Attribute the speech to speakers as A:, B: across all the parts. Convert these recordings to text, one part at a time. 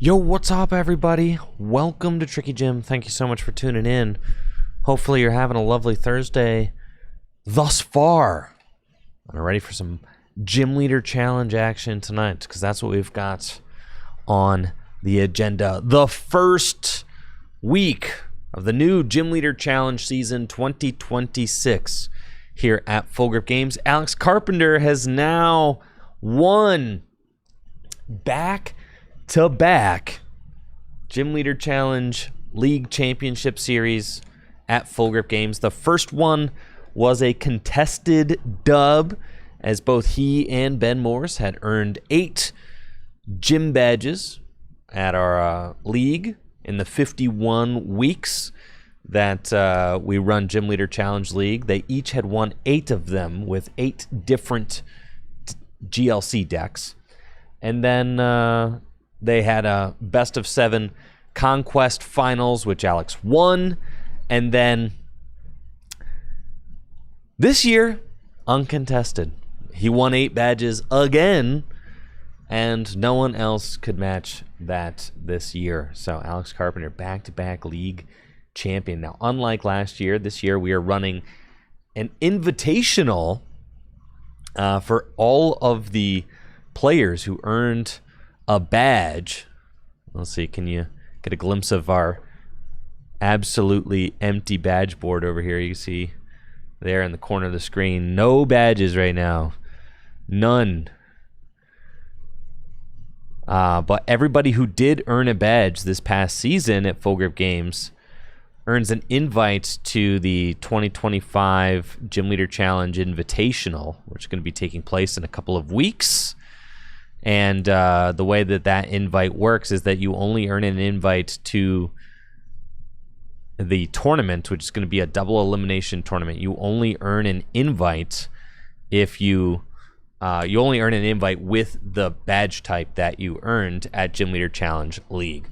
A: Yo, what's up, everybody? Welcome to Tricky Jim. Thank you so much for tuning in. Hopefully you're having a lovely Thursday thus far. I'm ready for some Gym Leader Challenge action tonight, because that's what we've got on the agenda. The first week of the new Gym Leader Challenge season 2026 here at Full Grip Games. Alex Carpenter has now won back-to-back Gym Leader Challenge League Championship Series at Full Grip Games. The first one was a contested dub, as both he and Ben Morris had earned 8 gym badges at our league in the 51 weeks that we run Gym Leader Challenge League. They each had won 8 of them with 8 different GLC decks. And then they had a best of 7 Conquest Finals, which Alex won. And then this year, uncontested. He won 8 badges again, and no one else could match that this year. So Alex Carpenter, back-to-back league champion. Now, unlike last year, this year we are running an invitational for all of the players who earned a badge. Let's see, can you get a glimpse of our absolutely empty badge board over here? You see there in the corner of the screen, no badges right now. None. But everybody who did earn a badge this past season at Full Grip Games earns an invite to the 2025 Gym Leader Challenge Invitational, which is going to be taking place in a couple of weeks. And the way that invite works is that you only earn an invite to the tournament, which is going to be a double elimination tournament. You only earn an invite if you only earn an invite with the badge type that you earned at Gym Leader Challenge League.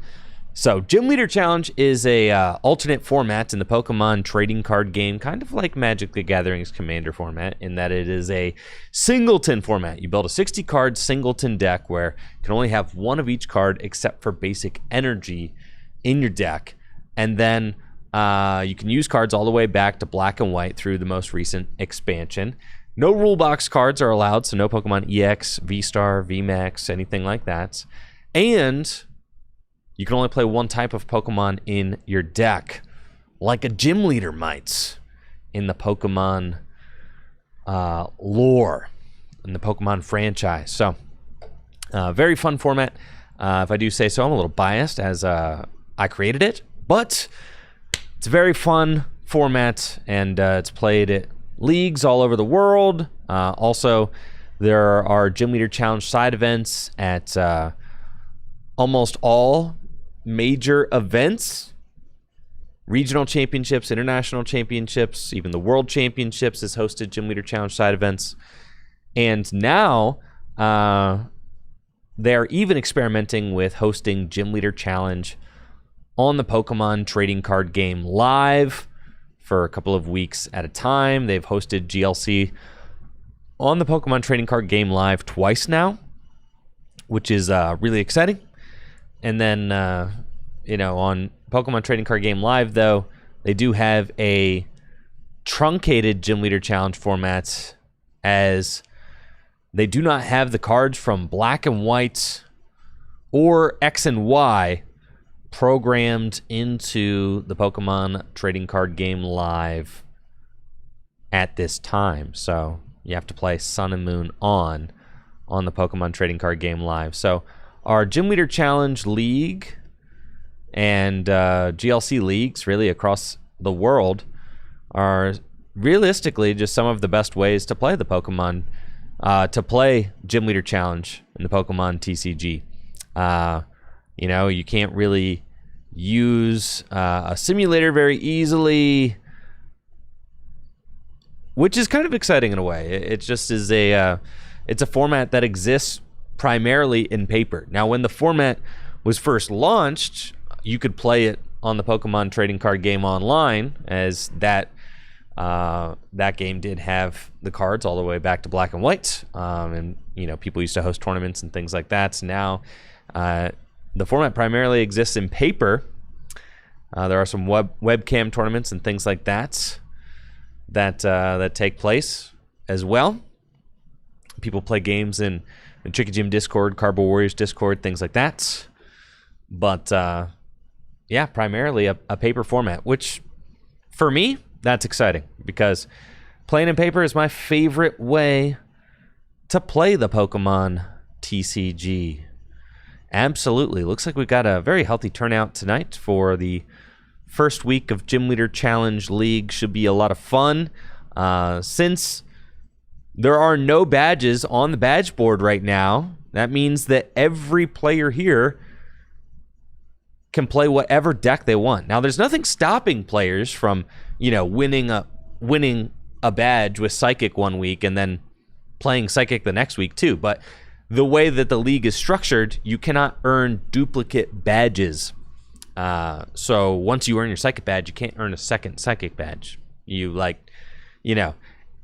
A: So Gym Leader Challenge is a alternate format in the Pokemon trading card game, kind of like Magic the Gathering's Commander format, in that it is a singleton format. You build a 60-card singleton deck where you can only have one of each card except for basic energy in your deck. And then you can use cards all the way back to black and white through the most recent expansion. No rule box cards are allowed, so no Pokemon EX, V-Star, VMAX, anything like that. And you can only play one type of Pokemon in your deck, like a gym leader might in the Pokemon lore, in the Pokemon franchise. So, very fun format. If I do say so, I'm a little biased as I created it, but it's a very fun format, and it's played at leagues all over the world. Also, there are Gym Leader Challenge side events at almost all major events, regional championships, international championships, even the World Championships has hosted Gym Leader Challenge side events. And now they're even experimenting with hosting Gym Leader Challenge on the Pokemon trading card game live for a couple of weeks at a time. They've hosted GLC on the Pokemon trading card game live twice now, which is really exciting. And then, on Pokemon Trading Card Game Live, though, they do have a truncated Gym Leader Challenge format, as they do not have the cards from Black and White or X and Y programmed into the Pokemon Trading Card Game Live at this time. So you have to play Sun and Moon on the Pokemon Trading Card Game Live. So our Gym Leader Challenge League and GLC leagues really across the world are realistically just some of the best ways to play the Pokemon, to play Gym Leader Challenge in the Pokemon TCG. You can't really use a simulator very easily, which is kind of exciting in a way. It just is it's a format that exists primarily in paper. Now, when the format was first launched, you could play it on the Pokemon Trading Card Game Online, as that game did have the cards all the way back to Black and White, and people used to host tournaments and things like that. So now The format primarily exists in paper. There are some webcam tournaments and things like that take place as well. People play games in the Tricky Gym Discord, Cardboard Warriors Discord, things like that. But yeah, primarily a paper format, which for me, that's exciting because playing in paper is my favorite way to play the Pokemon TCG. Absolutely. Looks like we've got a very healthy turnout tonight for the first week of Gym Leader Challenge League. Should be a lot of fun. Since there are no badges on the badge board right now, that means that every player here can play whatever deck they want. Now, there's nothing stopping players from, winning a badge with Psychic one week and then playing Psychic the next week too. But the way that the league is structured, you cannot earn duplicate badges. So once you earn your Psychic badge, you can't earn a second Psychic badge.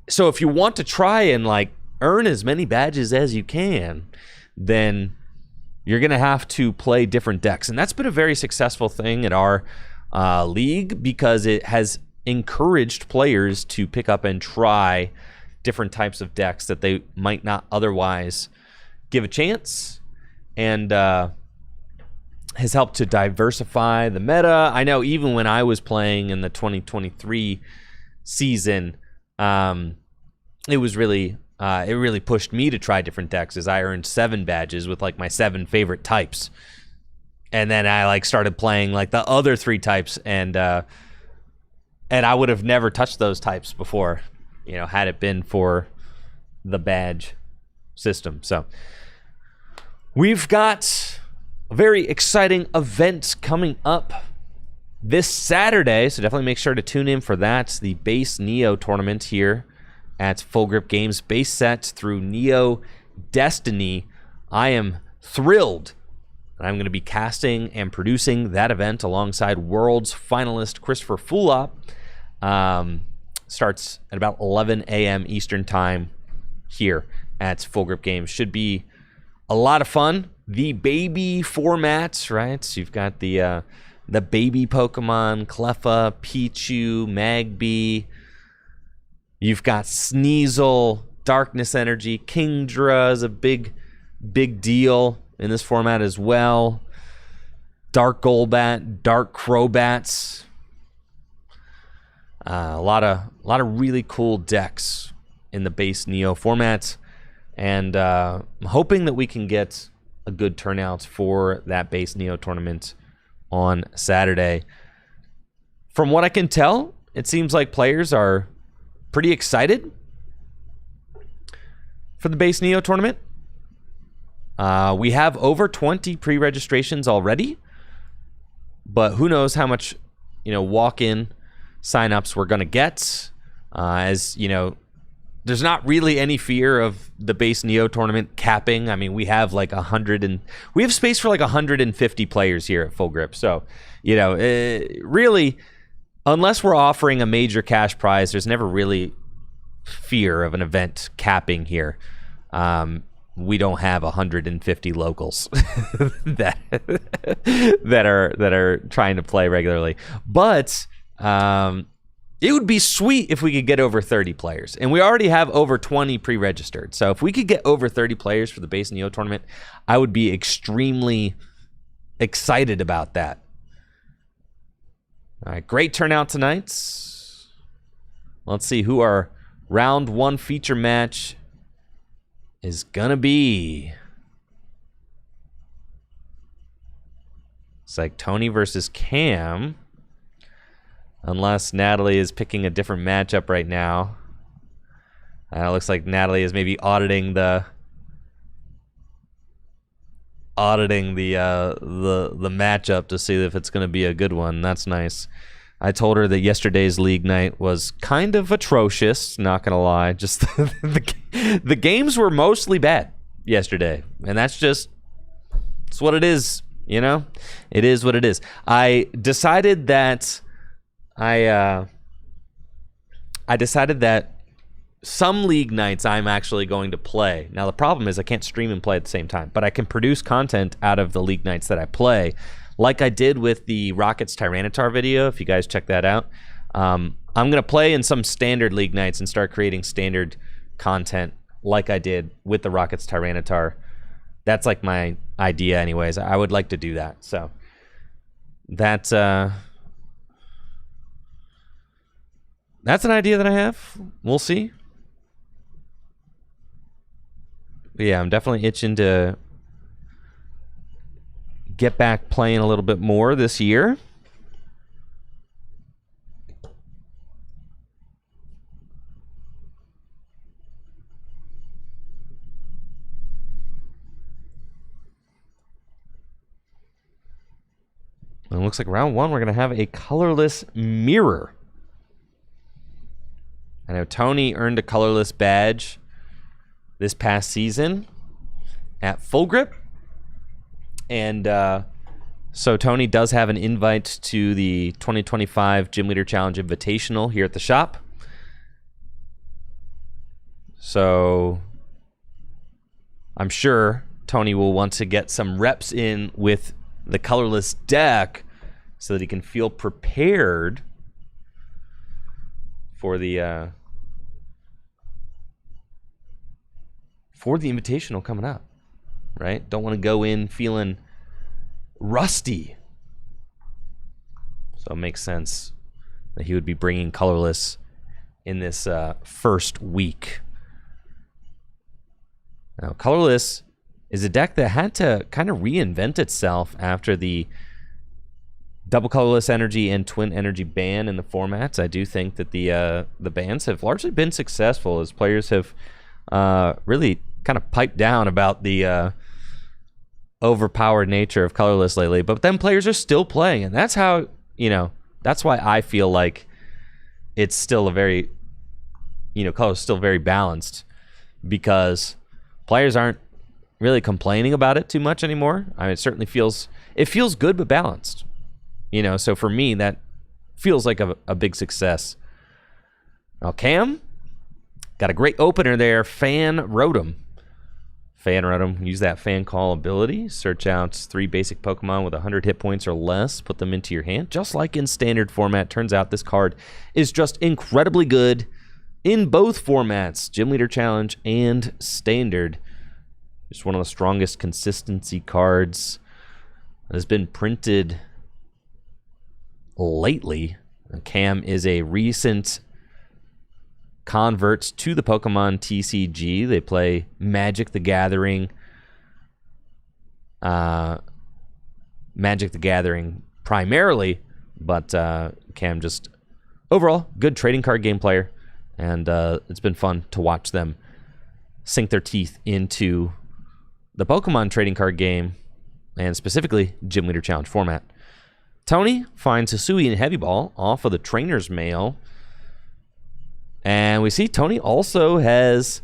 A: So if you want to try and earn as many badges as you can, then you're going to have to play different decks. And that's been a very successful thing at our league because it has encouraged players to pick up and try different types of decks that they might not otherwise give a chance, and has helped to diversify the meta. I know even when I was playing in the 2023 season, it was really it really pushed me to try different decks as I earned 7 badges with my 7 favorite types. And then I started playing the other 3 types, and I would have never touched those types before, had it been for the badge system. So we've got a very exciting event coming up this Saturday, so definitely make sure to tune in for that. The Base Neo tournament here at Full Grip Games, base set through Neo Destiny. I am thrilled that I'm going to be casting and producing that event alongside Worlds finalist Christopher Fulop. Starts at about 11 a.m. Eastern time here at Full Grip Games. Should be a lot of fun. The baby formats, right? So you've got the baby Pokemon, Cleffa, Pichu, Magby. You've got Sneasel, Darkness Energy, Kingdra is a big deal in this format as well. Dark Golbat, Dark Crobats. A lot of really cool decks in the base Neo format, and I'm hoping that we can get a good turnout for that base Neo tournament on Saturday. From what I can tell, it seems like players are pretty excited for the base Neo tournament. We have over 20 pre-registrations already, but who knows how much walk-in signups we're going to get. As there's not really any fear of the base Neo tournament capping. I mean, we have we have space for 150 players here at Full Grip. So, really, unless we're offering a major cash prize, there's never really fear of an event capping here. We don't have 150 locals that are trying to play regularly, but it would be sweet if we could get over 30 players, and we already have over 20 pre-registered. So if we could get over 30 players for the base Neo tournament, I would be extremely excited about that. All right, great turnout tonight. Let's see who our round 1 feature match is gonna be. It's like Tony versus Cam. Unless Natalie is picking a different matchup right now. It looks like Natalie is maybe auditing the matchup to see if it's going to be a good one. That's nice. I told her that yesterday's league night was kind of atrocious, not going to lie. Just the games were mostly bad yesterday, and it's what it is, It is what it is. I decided that some league nights I'm actually going to play. Now, the problem is I can't stream and play at the same time, but I can produce content out of the league nights that I play, like I did with the Rockets Tyranitar video, if you guys check that out. I'm going to play in some standard league nights and start creating standard content like I did with the Rockets Tyranitar. That's like my idea anyways. I would like to do that. So that's an idea that I have. We'll see. But yeah, I'm definitely itching to get back playing a little bit more this year. And it looks like round one, we're going to have a colorless mirror. I know Tony earned a colorless badge this past season at Full Grip. And so Tony does have an invite to the 2025 Gym Leader Challenge Invitational here at the shop. So I'm sure Tony will want to get some reps in with the colorless deck so that he can feel prepared for the invitational coming up, right? Don't want to go in feeling rusty. So it makes sense that he would be bringing colorless in this first week. Now, colorless is a deck that had to kind of reinvent itself after the double colorless energy and twin energy ban in the formats. I do think that the bans have largely been successful as players have really kind of piped down about the overpowered nature of colorless lately, but then players are still playing, and that's how, that's why I feel like it's still a very, color's still very balanced, because players aren't really complaining about it too much anymore. I mean, it certainly feels good but balanced, so for me that feels like a big success. Now Cam got a great opener there. Fan Rotom, use that fan call ability, search out 3 basic Pokemon with 100 hit points or less, put them into your hand, just like in standard format. Turns out this card is just incredibly good in both formats, Gym Leader Challenge and Standard. Just one of the strongest consistency cards that has been printed lately. Cam is a recent convert to the Pokemon TCG. They play Magic the Gathering. Magic the Gathering primarily, but Cam just overall good trading card game player, and it's been fun to watch them sink their teeth into the Pokemon trading card game, and specifically Gym Leader Challenge format. Tony finds Hisui and Heavy Ball off of the Trainer's Mail. And we see Tony also has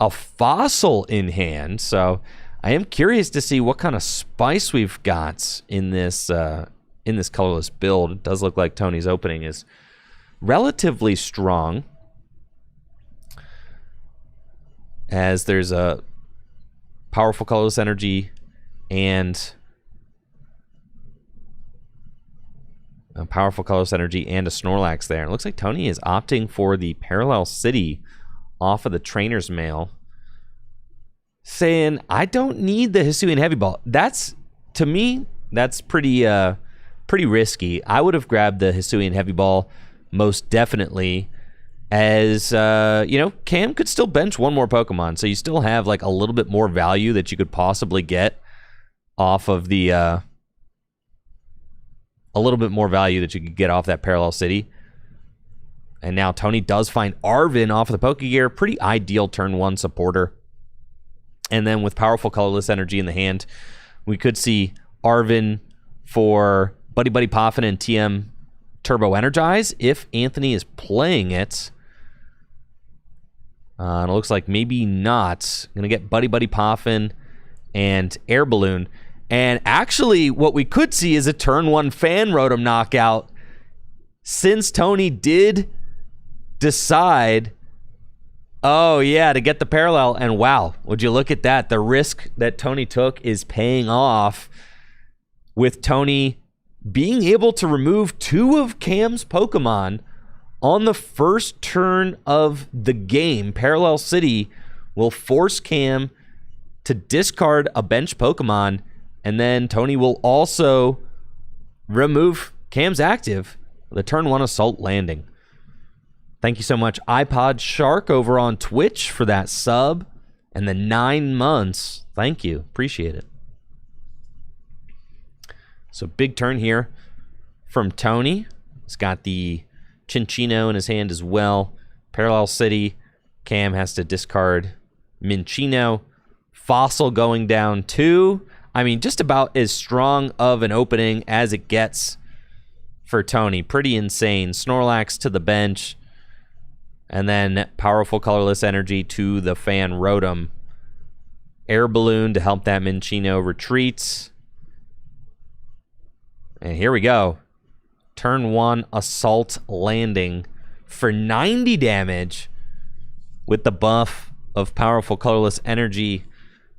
A: a Fossil in hand. So I am curious to see what kind of spice we've got in this colorless build. It does look like Tony's opening is relatively strong, as there's a powerful colorless energy and a Snorlax there. It looks like Tony is opting for the Parallel City off of the Trainer's Mail, saying, I don't need the Hisuian Heavy Ball. To me, that's pretty risky. I would have grabbed the Hisuian Heavy Ball most definitely, as Cam could still bench one more Pokemon, so you still have like a little bit more value that you could possibly get off of the that Parallel City. And now Tony does find Arven off of the Pokegear. Pretty ideal turn 1 supporter. And then with powerful colorless energy in the hand, we could see Arven for Buddy Buddy Poffin and TM Turbo Energize if Anthony is playing it. And it looks like maybe not. Going to get Buddy Buddy Poffin and Air Balloon. And actually, what we could see is a turn 1 Fan Rotom knockout, since Tony did decide, oh, yeah, to get the parallel. And wow, would you look at that? The risk that Tony took is paying off with Tony being able to remove 2 of Cam's Pokemon on the first turn of the game. Parallel City will force Cam to discard a bench Pokemon, and then Tony will also remove Cam's active, the turn 1 Assault Landing. Thank you so much, iPod Shark over on Twitch, for that sub and the 9 months. Thank you. Appreciate it. So big turn here from Tony. He's got the Chinchino in his hand as well. Parallel City. Cam has to discard Minchino. Fossil going down 2. I mean, just about as strong of an opening as it gets for Tony. Pretty insane. Snorlax to the bench. And then Powerful Colorless Energy to the Fan Rotom. Air Balloon to help that Minchino retreat. And here we go. Turn 1 Assault Landing for 90 damage with the buff of Powerful Colorless Energy.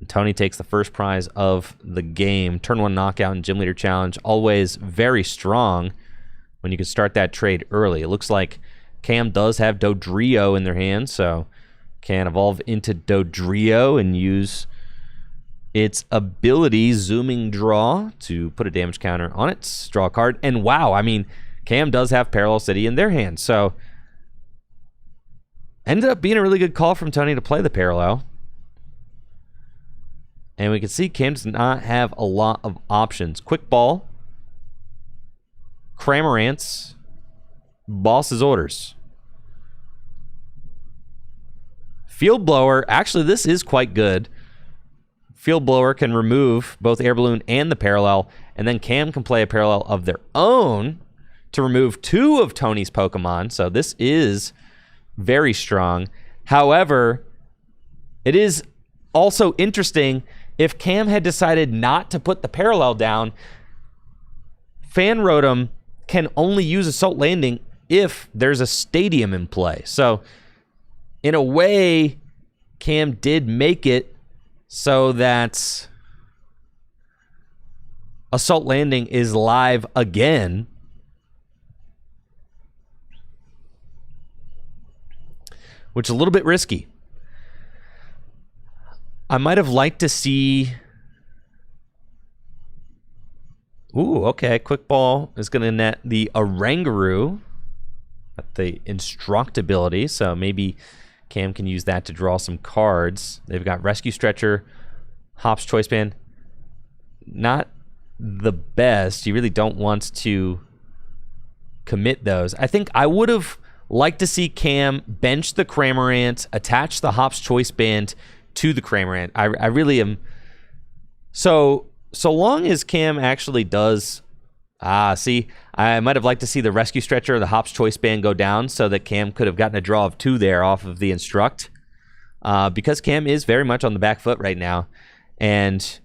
A: And Tony takes the first prize of the game. Turn 1 knockout and Gym Leader Challenge. Always very strong when you can start that trade early. It looks like Cam does have Dodrio in their hands, so can evolve into Dodrio and use its ability, Zooming Draw, to put a damage counter on it, draw a card. And wow, I mean, Cam does have Parallel City in their hands, so ended up being a really good call from Tony to play the Parallel. And we can see Cam does not have a lot of options. Quick Ball, Cramorant's, Boss's Orders. Field Blower, actually this is quite good. Field Blower can remove both Air Balloon and the Parallel, and then Cam can play a Parallel of their own to remove 2 of Tony's Pokemon, so this is very strong. However, it is also interesting, if Cam had decided not to put the Parallel down, Fan Rotom can only use Assault Landing if there's a stadium in play. So, in a way, Cam did make it so that Assault Landing is live again. Which is a little bit risky. I might have liked to see... Ooh, okay. Quick Ball is going to net the Oranguru at the Instruct ability, so maybe Cam can use that to draw some cards. They've got Rescue Stretcher, Hop's Choice Band. Not the best. You really don't want to commit those. I think I would have liked to see Cam bench the Cramorant, attach the Hop's Choice Band to the Cramorant. I really am... So long as Cam actually does... see, I might have liked to see the Rescue Stretcher or the Hop's Choice Band go down so that Cam could have gotten a draw of 2 there off of the Instruct. Because Cam is very much on the back foot right now. And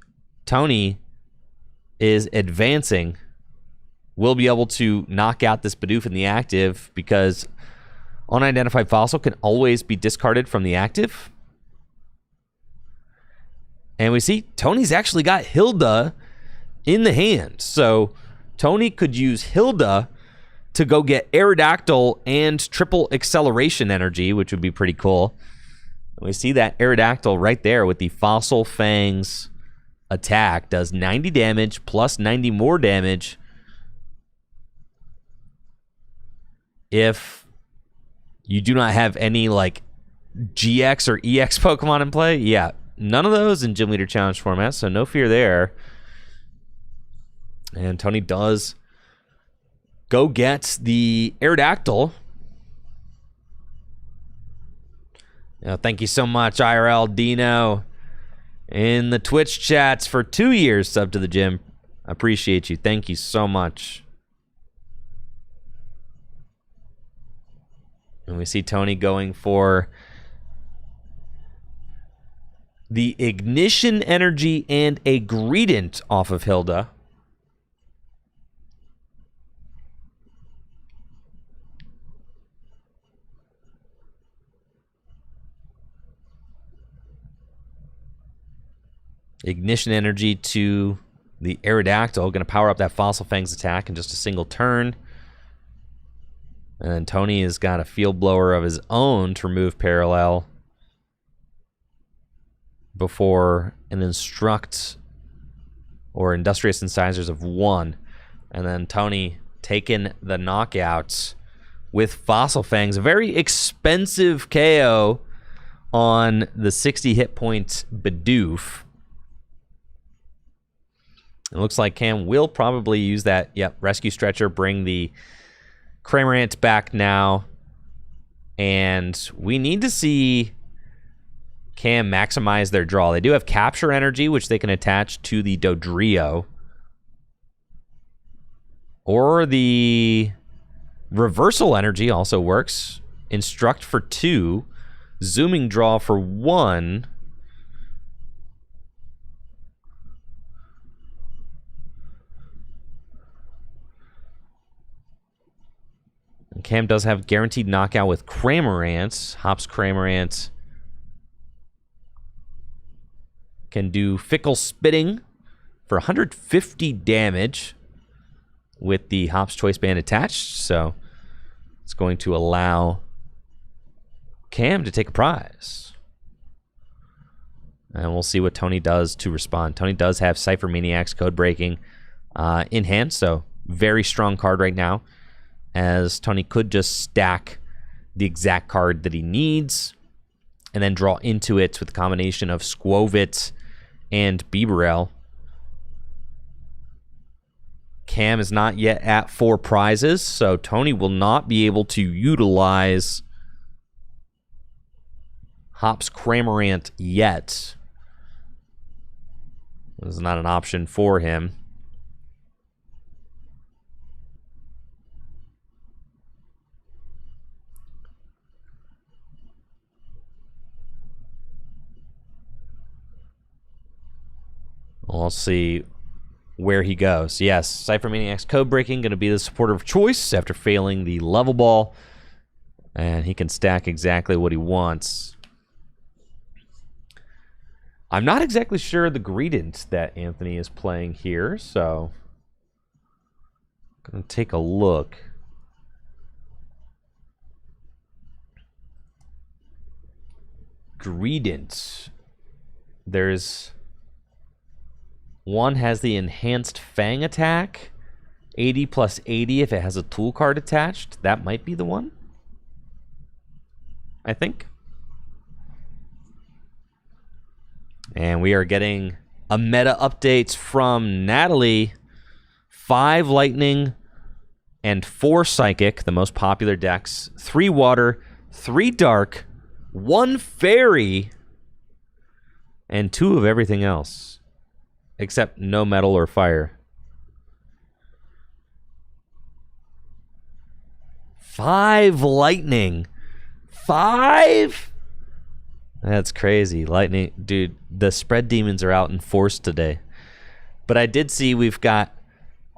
A: Tony is advancing. Will be able to knock out this Bidoof in the active because Unidentified Fossil can always be discarded from the active. And we see Tony's actually got Hilda in the hand. So Tony could use Hilda to go get Aerodactyl and triple acceleration energy, which would be pretty cool. And we see that Aerodactyl right there with the Fossil Fangs attack. Does 90 damage plus 90 more damage if you do not have any like GX or EX Pokemon in play. Yeah, none of those in Gym Leader Challenge format, so no fear there. And Tony does go get the Aerodactyl. Thank you so much, IRL Dino, in the Twitch chats for 2 years sub to the gym. I appreciate you. Thank you so much. And we see Tony going for the Ignition Energy and a Greedent off of Hilda. Ignition energy to the Aerodactyl. Going to power up that Fossil Fangs attack in just a single turn. And then Tony has got a Field Blower of his own to remove Parallel before an Instruct or Industrious Incisors of 1. And then Tony taking the knockouts with Fossil Fangs. A very expensive KO on the 60 hit points Bidoof. It looks like Cam will probably use that. Yep, Rescue Stretcher, bring the Cramorant back now. And we need to see Cam maximize their draw. They do have Capture Energy, which they can attach to the Dodrio. Or the Reversal Energy also works. Instruct for 2. Zooming Draw for 1. And Cam does have Guaranteed Knockout with Cramorant. Hops Cramorant can do Fickle Spitting for 150 damage with the Hops Choice Band attached. So it's going to allow Cam to take a prize. And we'll see what Tony does to respond. Tony does have Cypher Maniac's Code Breaking in hand, so very strong card right now, as Tony could just stack the exact card that he needs and then draw into it with a combination of Squovit and Bibarel. Cam is not yet at 4 prizes, so Tony will not be able to utilize Hops Cramorant yet. This is not an option for him. We'll see where he goes. Yes, Cypher Maniac's Code Breaking going to be the supporter of choice after failing the Level Ball. And he can stack exactly what he wants. I'm not exactly sure the Greedent that Anthony is playing here, so I'm going to take a look. Greedent. There's one has the enhanced Fang attack, 80 plus 80 if it has a tool card attached. That might be the one, I think. And we are getting a meta updates from Natalie. 5 Lightning and 4 Psychic, the most popular decks. 3 Water, 3 Dark, 1 Fairy, and 2 of everything else. Except no metal or fire. 5 Lightning. 5? That's crazy. Lightning. Dude, the Spread Demons are out in force today. But I did see we've got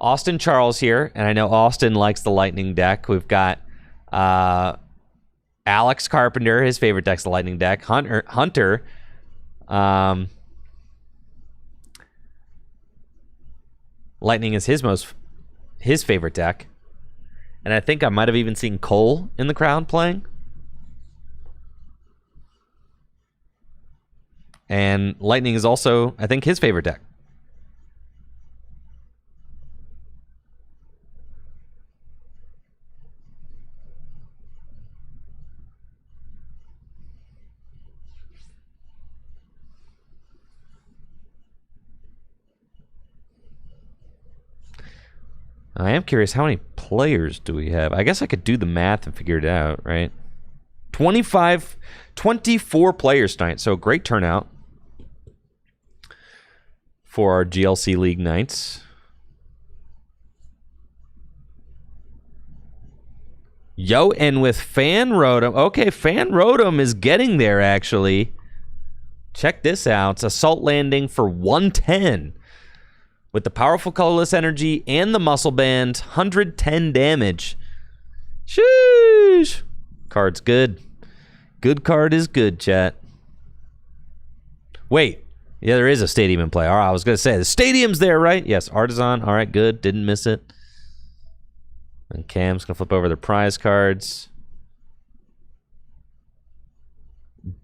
A: Austin Charles here, and I know Austin likes the Lightning deck. We've got Alex Carpenter, his favorite deck's the Lightning deck. Hunter. Lightning is his favorite deck. And I think I might have even seen Cole in the crowd playing. And Lightning is also, I think, his favorite deck. I am curious, how many players do we have? I guess I could do the math and figure it out, right? 24 players tonight, so great turnout for our GLC League nights. Yo, and with Fan Rotom. Okay, Fan Rotom is getting there, actually. Check this out. It's Assault Landing for 110. With the powerful colorless energy and the muscle band, 110 damage. Sheesh. Card's good. Good card is good, chat. Wait. Yeah, there is a stadium in play. All right, I was going to say, the stadium's there, right? Yes, Artisan. All right, good. Didn't miss it. And Cam's going to flip over their prize cards.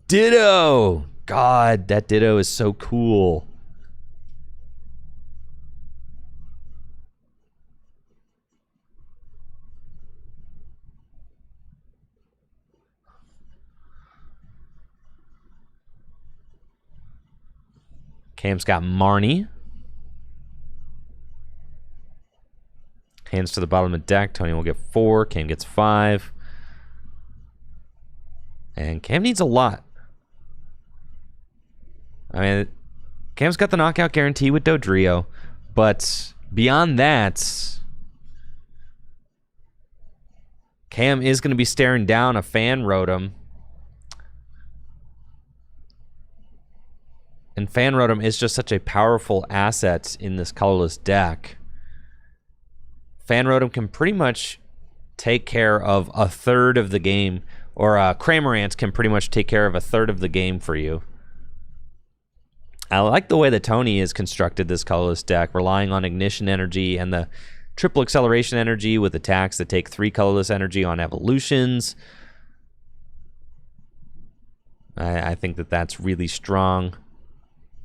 A: Ditto! God, that Ditto is so cool. Cam's got Marnie. Hands to the bottom of the deck. Tony will get 4. Cam gets 5. And Cam needs a lot. I mean, Cam's got the knockout guarantee with Dodrio. But beyond that, Cam is going to be staring down a Fan Rotom. And Fan Rotom is just such a powerful asset in this colorless deck. Fan Rotom can pretty much take care of a third of the game, or Cramorant can pretty much take care of a third of the game for you. I like the way that Tony has constructed this colorless deck, relying on Ignition Energy and the Triple Acceleration Energy with attacks that take 3 colorless energy on evolutions. I think that that's really strong.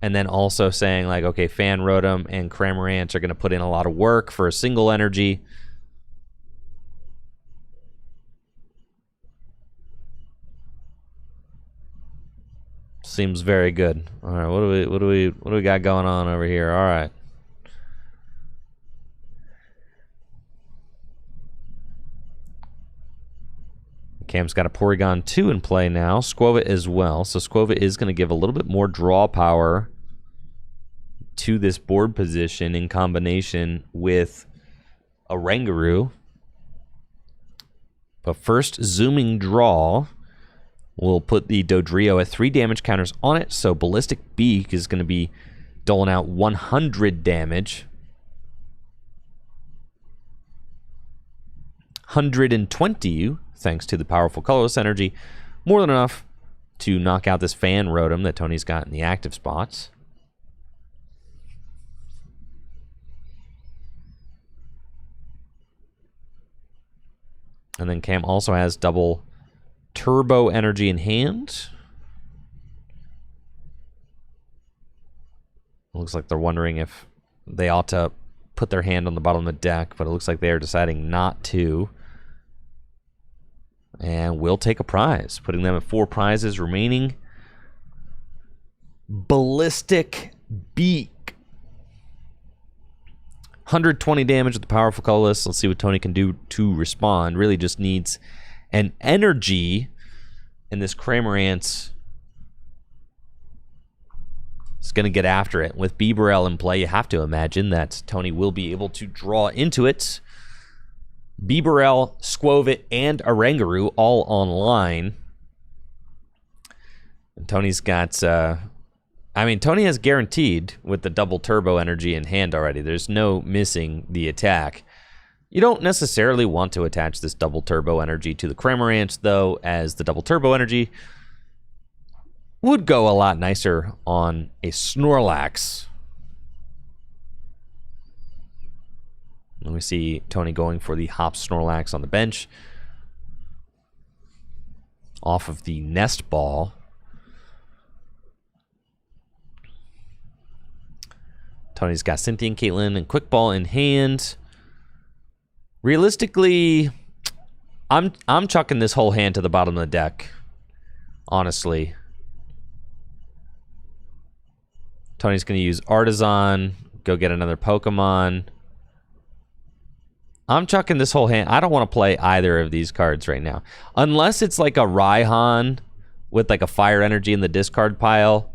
A: And then also saying, like, okay, Fan Rotom and Cramorant are going to put in a lot of work for a single energy. Seems very good. All right, what do we got going on over here? All right. Cam's got a Porygon 2 in play now. Squova as well. So Squova is going to give a little bit more draw power to this board position in combination with a Rangaroo. But first, zooming draw will put the Dodrio at 3 damage counters on it. So Ballistic Beak is going to be doling out 100 damage. 120, thanks to the powerful colorless energy. More than enough to knock out this Fan Rotom that Tony's got in the active spots. And then Cam also has double turbo energy in hand. Looks like they're wondering if they ought to put their hand on the bottom of the deck, but it looks like they are deciding not to. And we'll take a prize, putting them at 4 prizes remaining. Ballistic Beak. 120 damage with the powerful colorless. Let's see what Tony can do to respond. Really just needs an energy, and this Cramorant is going to get after it. With Bibarel in play, you have to imagine that Tony will be able to draw into it. Bibarel, Squovit, and a Rangaroo all online. And Tony's got... I mean, Tony has guaranteed with the double turbo energy in hand already. There's no missing the attack. You don't necessarily want to attach this double turbo energy to the Cramorant, though, as the double turbo energy would go a lot nicer on a Snorlax. And we see Tony going for the Hop Snorlax on the bench off of the Nest Ball. Tony's got Cynthia, Caitlyn, and Quick Ball in hand. Realistically, I'm chucking this whole hand to the bottom of the deck. Honestly. Tony's going to use Artisan, go get another Pokemon. I'm chucking this whole hand. I don't want to play either of these cards right now. Unless it's like a Raihan with like a Fire Energy in the discard pile.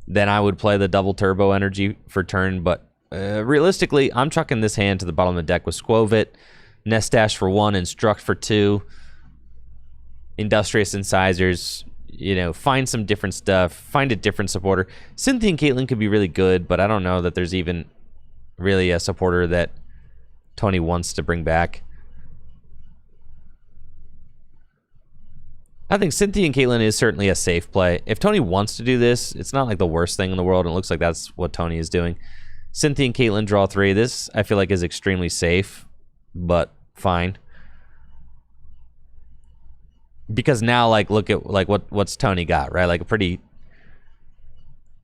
A: Then I would play the double turbo energy for turn, but realistically, I'm chucking this hand to the bottom of the deck with Squovit, Nestash for 1, Instruct for 2, Industrious Incisors, you know, find some different stuff, find a different supporter. Cynthia and Caitlyn could be really good, but I don't know that there's even really a supporter that Tony wants to bring back. I think Cynthia and Caitlyn is certainly a safe play. If Tony wants to do this, it's not like the worst thing in the world. And it looks like that's what Tony is doing. Cynthia and Caitlyn draw 3. This, I feel like, is extremely safe, but fine. Because now, like, look at like what's Tony got, right? Like a pretty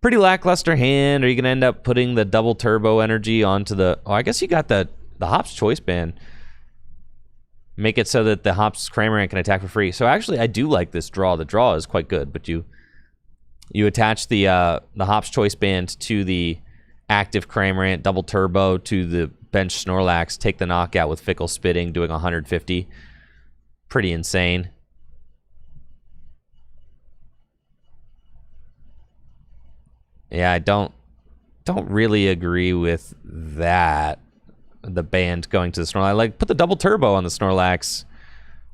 A: lackluster hand. Are you gonna end up putting the double turbo energy onto the? Oh, I guess you got the Hops choice band. Make it so that the Hops Cramorant can attack for free. So actually, I do like this draw. The draw is quite good, but you attach the Hops choice band to the active Cramorant, double turbo to the bench Snorlax, take the knockout with Fickle Spitting, doing 150. Pretty insane. Yeah, I don't really agree with that. The band going to the Snorlax. Like, put the double turbo on the Snorlax,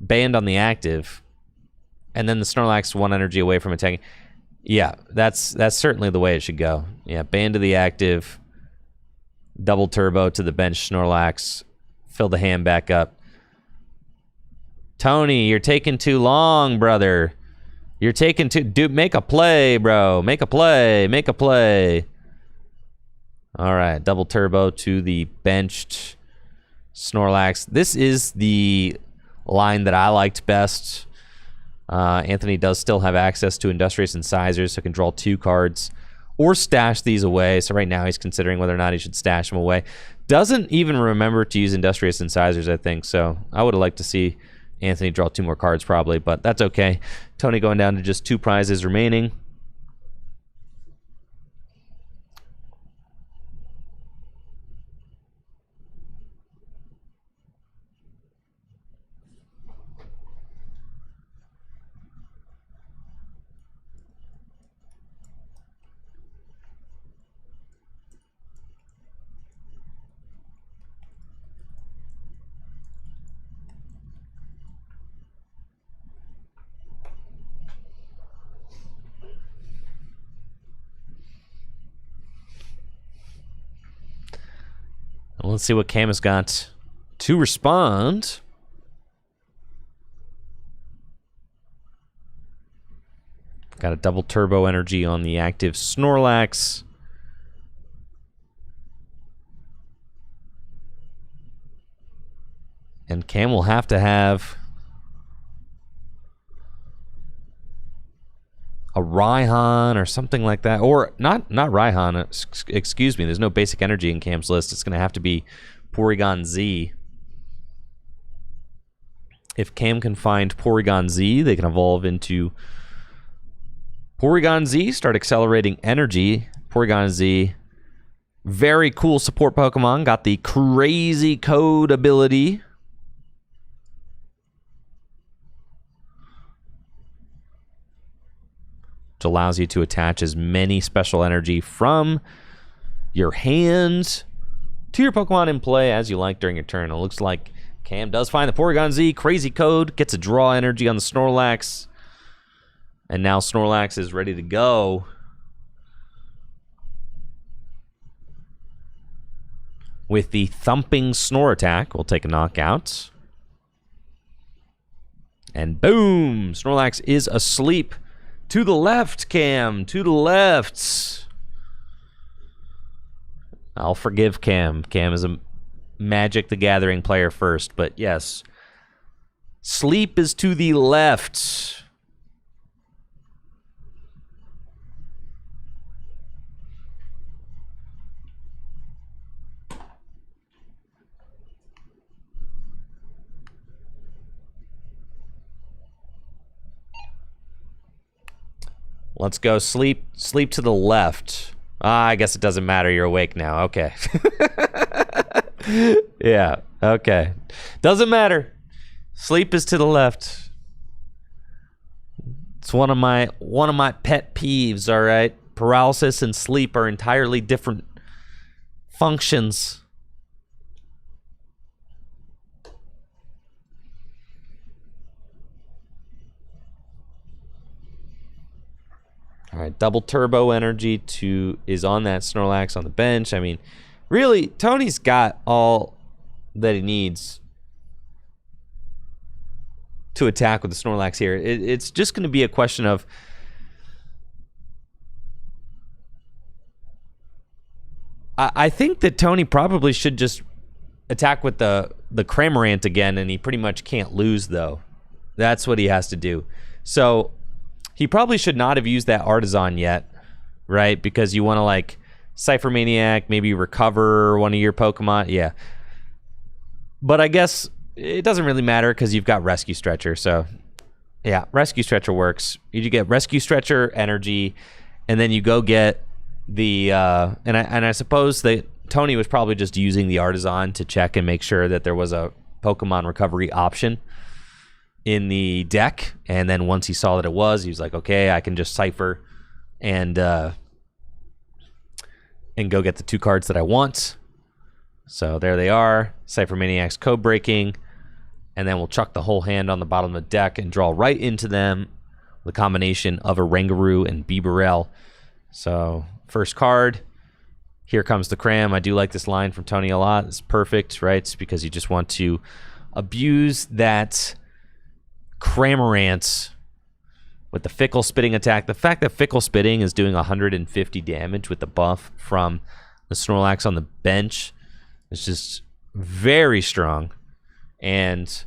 A: band on the active, and then the Snorlax 1 energy away from attacking. Yeah, that's certainly the way it should go. Yeah, band to the active, double turbo to the bench Snorlax, fill the hand back up. Tony, you're taking too long, brother. You're taking too... Dude, make a play, bro. Make a play. Make a play. All right, double turbo to the benched Snorlax. This is the line that I liked best. Anthony does still have access to Industrious Incisors, so can draw 2 cards or stash these away. So right now he's considering whether or not he should stash them away. Doesn't even remember to use Industrious Incisors, I think. So I would have liked to see Anthony draw 2 more cards probably, but that's okay. Tony going down to just 2 prizes remaining. Let's see what Cam has got to respond. Got a double turbo energy on the active Snorlax. And Cam will have to have a Raihan or something like that. Or not Raihan, excuse me. There's no basic energy in Cam's list. It's going to have to be Porygon Z. If Cam can find Porygon Z, they can evolve into Porygon Z, start accelerating energy. Porygon Z, very cool support Pokemon. Got the Crazy Code ability. Which allows you to attach as many special energy from your hands to your Pokemon in play as you like during your turn. It looks like Cam does find the Porygon Z, Crazy Code, gets a draw energy on the Snorlax. And now Snorlax is ready to go. With the Thumping Snore attack, we'll take a knockout. And boom! Snorlax is asleep. To the left, Cam. To the left. I'll forgive Cam. Cam is a Magic the Gathering player first, but yes. Sleep is to the left. Let's go. Sleep to the left. I guess it doesn't matter. You're awake now. Okay. Yeah. Okay. Doesn't matter. Sleep is to the left. It's one of my pet peeves, all right? Paralysis and sleep are entirely different functions. All right, double turbo energy is on that Snorlax on the bench. I mean, really, Tony's got all that he needs. to attack with the Snorlax here. It's just going to be a question of I think that Tony probably should just attack with the Cramorant again, and he pretty much can't lose, though. That's what he has to do. So he probably should not have used that Artisan yet, right? Because you want to, like, Cypher Maniac, maybe recover one of your Pokemon. Yeah. But I guess it doesn't really matter because you've got Rescue Stretcher. So, yeah, Rescue Stretcher works. You get Rescue Stretcher energy, and then you go get the... and I suppose that Tony was probably just using the Artisan to check and make sure that there was a Pokemon recovery option in the deck. And then once he saw that it was, he was like, okay, I can just Cypher and go get the 2 cards that I want. So there they are. Cypher Maniac's code breaking. And then we'll chuck the whole hand on the bottom of the deck and draw right into them the combination of a Rangaroo and Bibarel. So first card. Here comes the Cram. I do like this line from Tony a lot. It's perfect, right? It's because you just want to abuse that Cramorant with the Fickle Spitting attack. The fact that Fickle Spitting is doing 150 damage with the buff from the Snorlax on the bench is just very strong and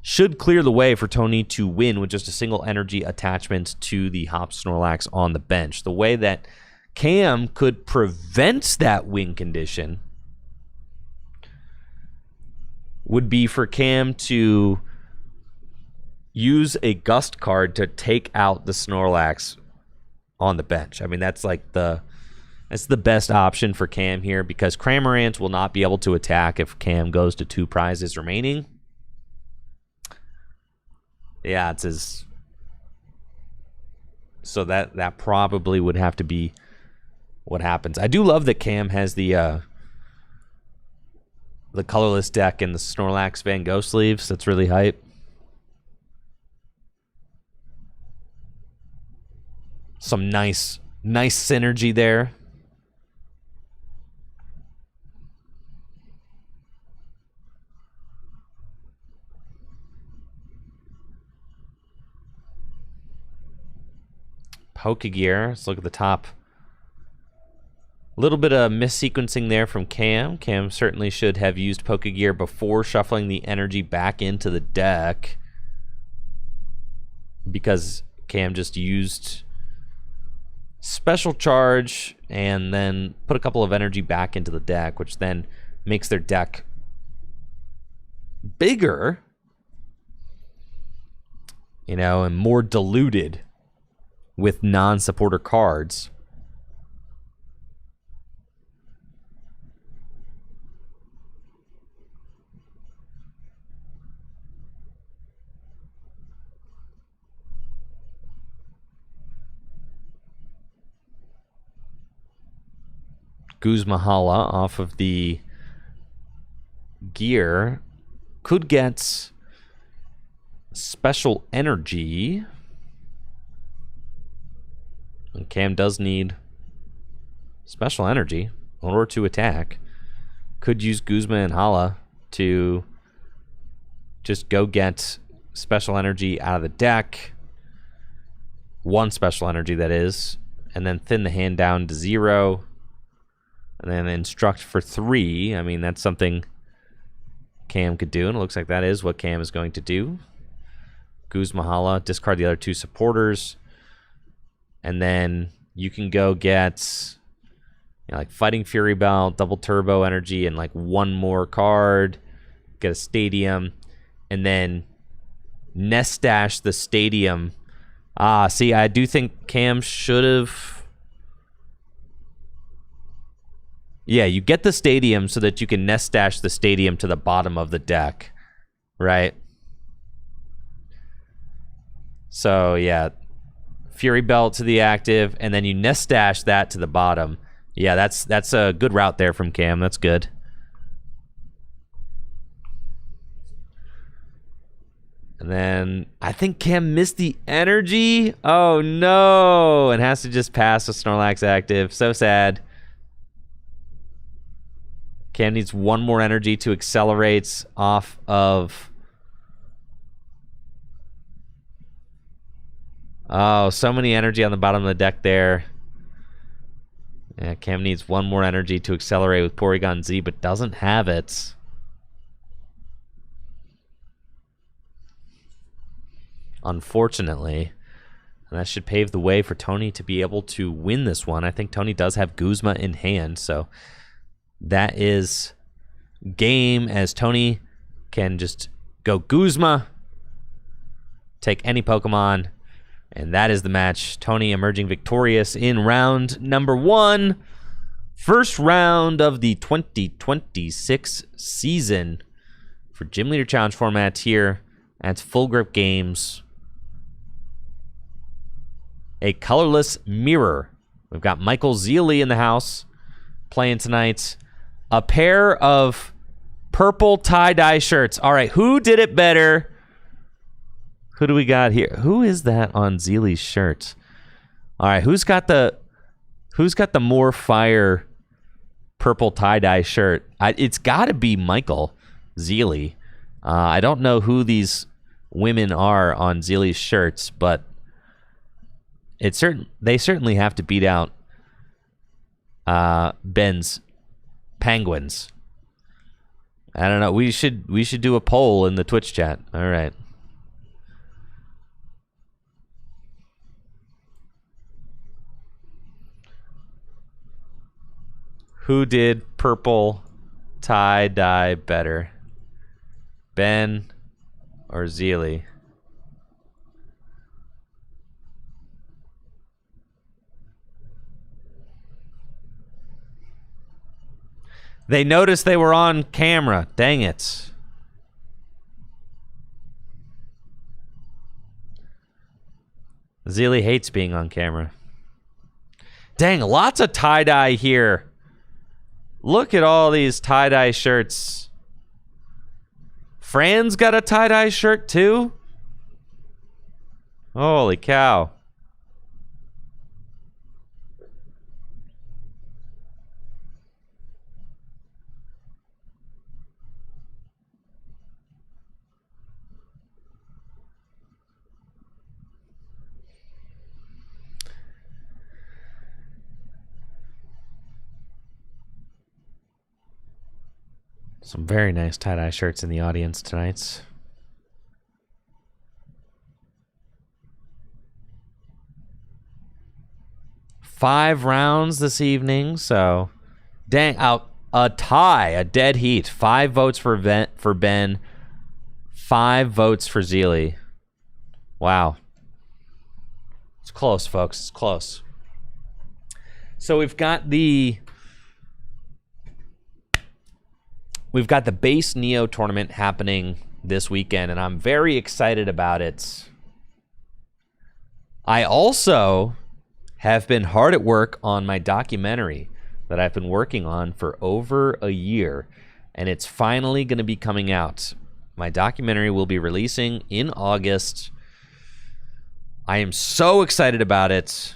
A: should clear the way for Tony to win with just a single energy attachment to the Hop Snorlax on the bench. The way that Cam could prevent that win condition would be for Cam to use a Gust card to take out the Snorlax on the bench. I mean, that's like that's the best option for Cam here because Cramorant will not be able to attack if Cam goes to 2 prizes remaining. Yeah, it's his... So that probably would have to be what happens. I do love that Cam has the colorless deck and the Snorlax Van Gogh sleeves. That's really hype. Some nice synergy there. Pokegear. Let's look at the top. A little bit of missequencing there from Cam. Cam certainly should have used Pokegear before shuffling the energy back into the deck because Cam just used Special Charge and then put a couple of energy back into the deck, which then makes their deck bigger, you know, and more diluted with non-supporter cards. Guzmahala off of the gear could get special energy. And Cam does need special energy in order to attack. Could use Guzma and Hala to just go get special energy out of the deck. 1 special energy, that is. And then thin the hand down to 0. And then instruct for 3. I mean, that's something Cam could do, and it looks like that is what Cam is going to do. Guzmahala, discard the other 2 supporters. And then you can go get, you know, like Fighting Fury Belt, double turbo energy, and like 1 more card. Get a Stadium. And then Nest Dash the Stadium. See, I do think Cam should have... Yeah, you get the Stadium so that you can Nest Dash the Stadium to the bottom of the deck, right? So, yeah, Fury Belt to the active, and then you Nest Dash that to the bottom. Yeah, that's a good route there from Cam. That's good. And then I think Cam missed the energy. Oh, no. And has to just pass a Snorlax active. So sad. Cam needs 1 more energy to accelerate off of Oh, so many energy on the bottom of the deck there. Yeah, Cam needs one more energy to accelerate with Porygon Z, but doesn't have it. Unfortunately. And that should pave the way for Tony to be able to win this one. I think Tony does have Guzma in hand, so that is game as Tony can just go Guzma, take any Pokemon, and that is the match. Tony emerging victorious in round number 1. First round of the 2026 season for Gym Leader Challenge format here at Full Grip Games. A colorless mirror. We've got Michael Zealy in the house playing tonight. A pair of purple tie-dye shirts. All right, who did it better? Who do we got here? Who is that on Zealy's shirt? All right, who's got the more fire purple tie-dye shirt? It's got to be Michael Zealy. I don't know who these women are on Zealy's shirts, but they certainly have to beat out Ben's Penguins. I don't know. We should do a poll in the Twitch chat. All right. Who did purple tie-dye better? Ben or Zealy? They noticed they were on camera. Dang it. Zealy hates being on camera. Dang, lots of tie-dye here. Look at all these tie-dye shirts. Fran's got a tie-dye shirt too? Holy cow. Some very nice tie-dye shirts in the audience tonight. Five rounds this evening, so dang, out a tie, a dead heat. 5 votes for Ben, 5 votes for Zealy. Wow. It's close, folks. It's close. So we've got the base Neo tournament happening this weekend, and I'm very excited about it. I also have been hard at work on my documentary that I've been working on for over a year, and it's finally going to be coming out. My documentary will be releasing in August. I am so excited about it.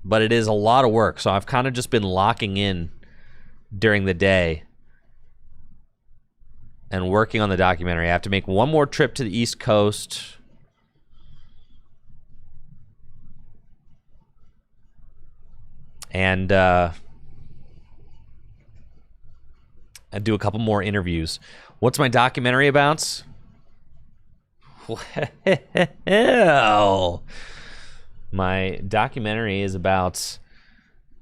A: But it is a lot of work, so I've kind of just been locking in during the day and working on the documentary. I have to make one more trip to the East Coast. And I do a couple more interviews. What's my documentary about? Well, my documentary is about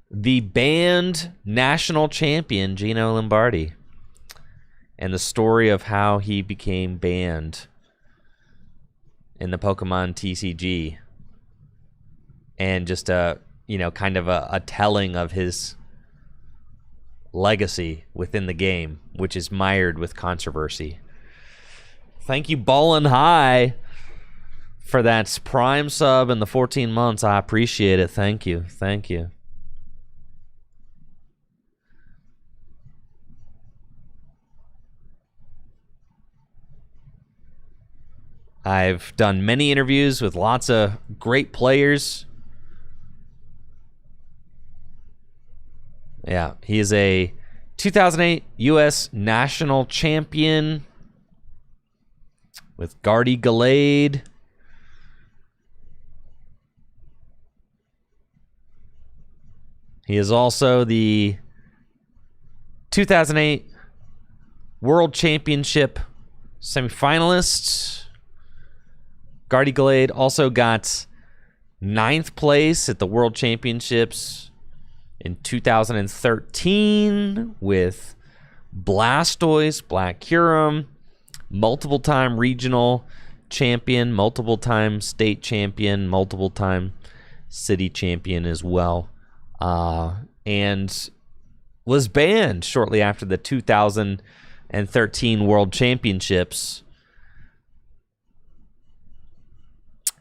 A: the banned national champion, Gino Lombardi, and the story of how he became banned in the Pokemon TCG. And just kind of a telling of his legacy within the game, which is mired with controversy. Thank you, Ballin' High, for that Prime sub and the 14 months. I appreciate it. Thank you. Thank you. I've done many interviews with lots of great players. Yeah, he is a 2008 U.S. national champion. with Gardy Gallade. He is also the 2008 World Championship semifinalist. Gardy Gallade also got 9th place at the World Championships in 2013 with Blastoise, Black Curum, multiple-time regional champion, multiple-time state champion, multiple-time city champion as well. And was banned shortly after the 2013 World Championships.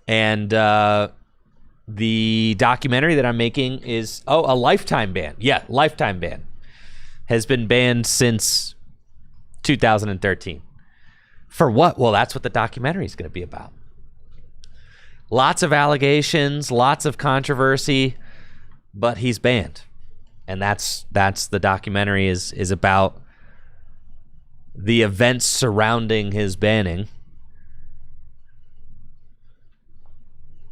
A: And the documentary that I'm making is, a lifetime ban. Yeah, lifetime ban. Has been banned since 2013. For what? Well, that's what the documentary is going to be about. Lots of allegations, lots of controversy, but he's banned. And that's the documentary is about the events surrounding his banning.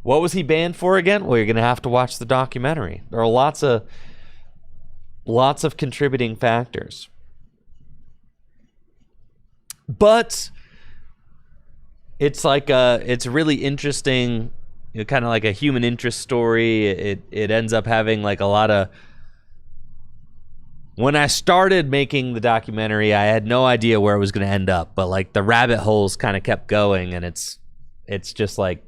A: What was he banned for again? Well, you're going to have to watch the documentary. There are lots of contributing factors. But it's like it's really interesting, kind of like a human interest story. It ends up having like a lot of. When I started making the documentary, I had no idea where it was going to end up, but like the rabbit holes kind of kept going, and it's just like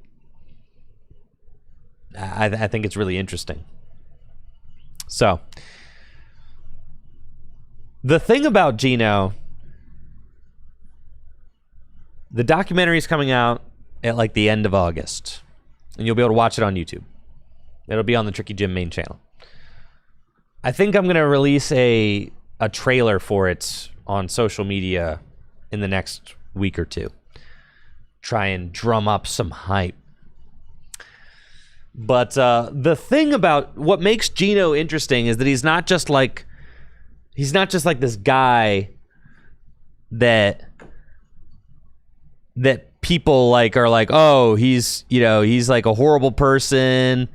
A: I think it's really interesting. So the thing about Gino, the documentary is coming out at like the end of August, and you'll be able to watch it on YouTube. It'll be on the Tricky Jim main channel. I think I'm going to release a trailer for it on social media in the next week or two. Try and drum up some hype. But the thing about what makes Gino interesting is that he's not just like this guy that people like are like, oh, he's like a horrible person.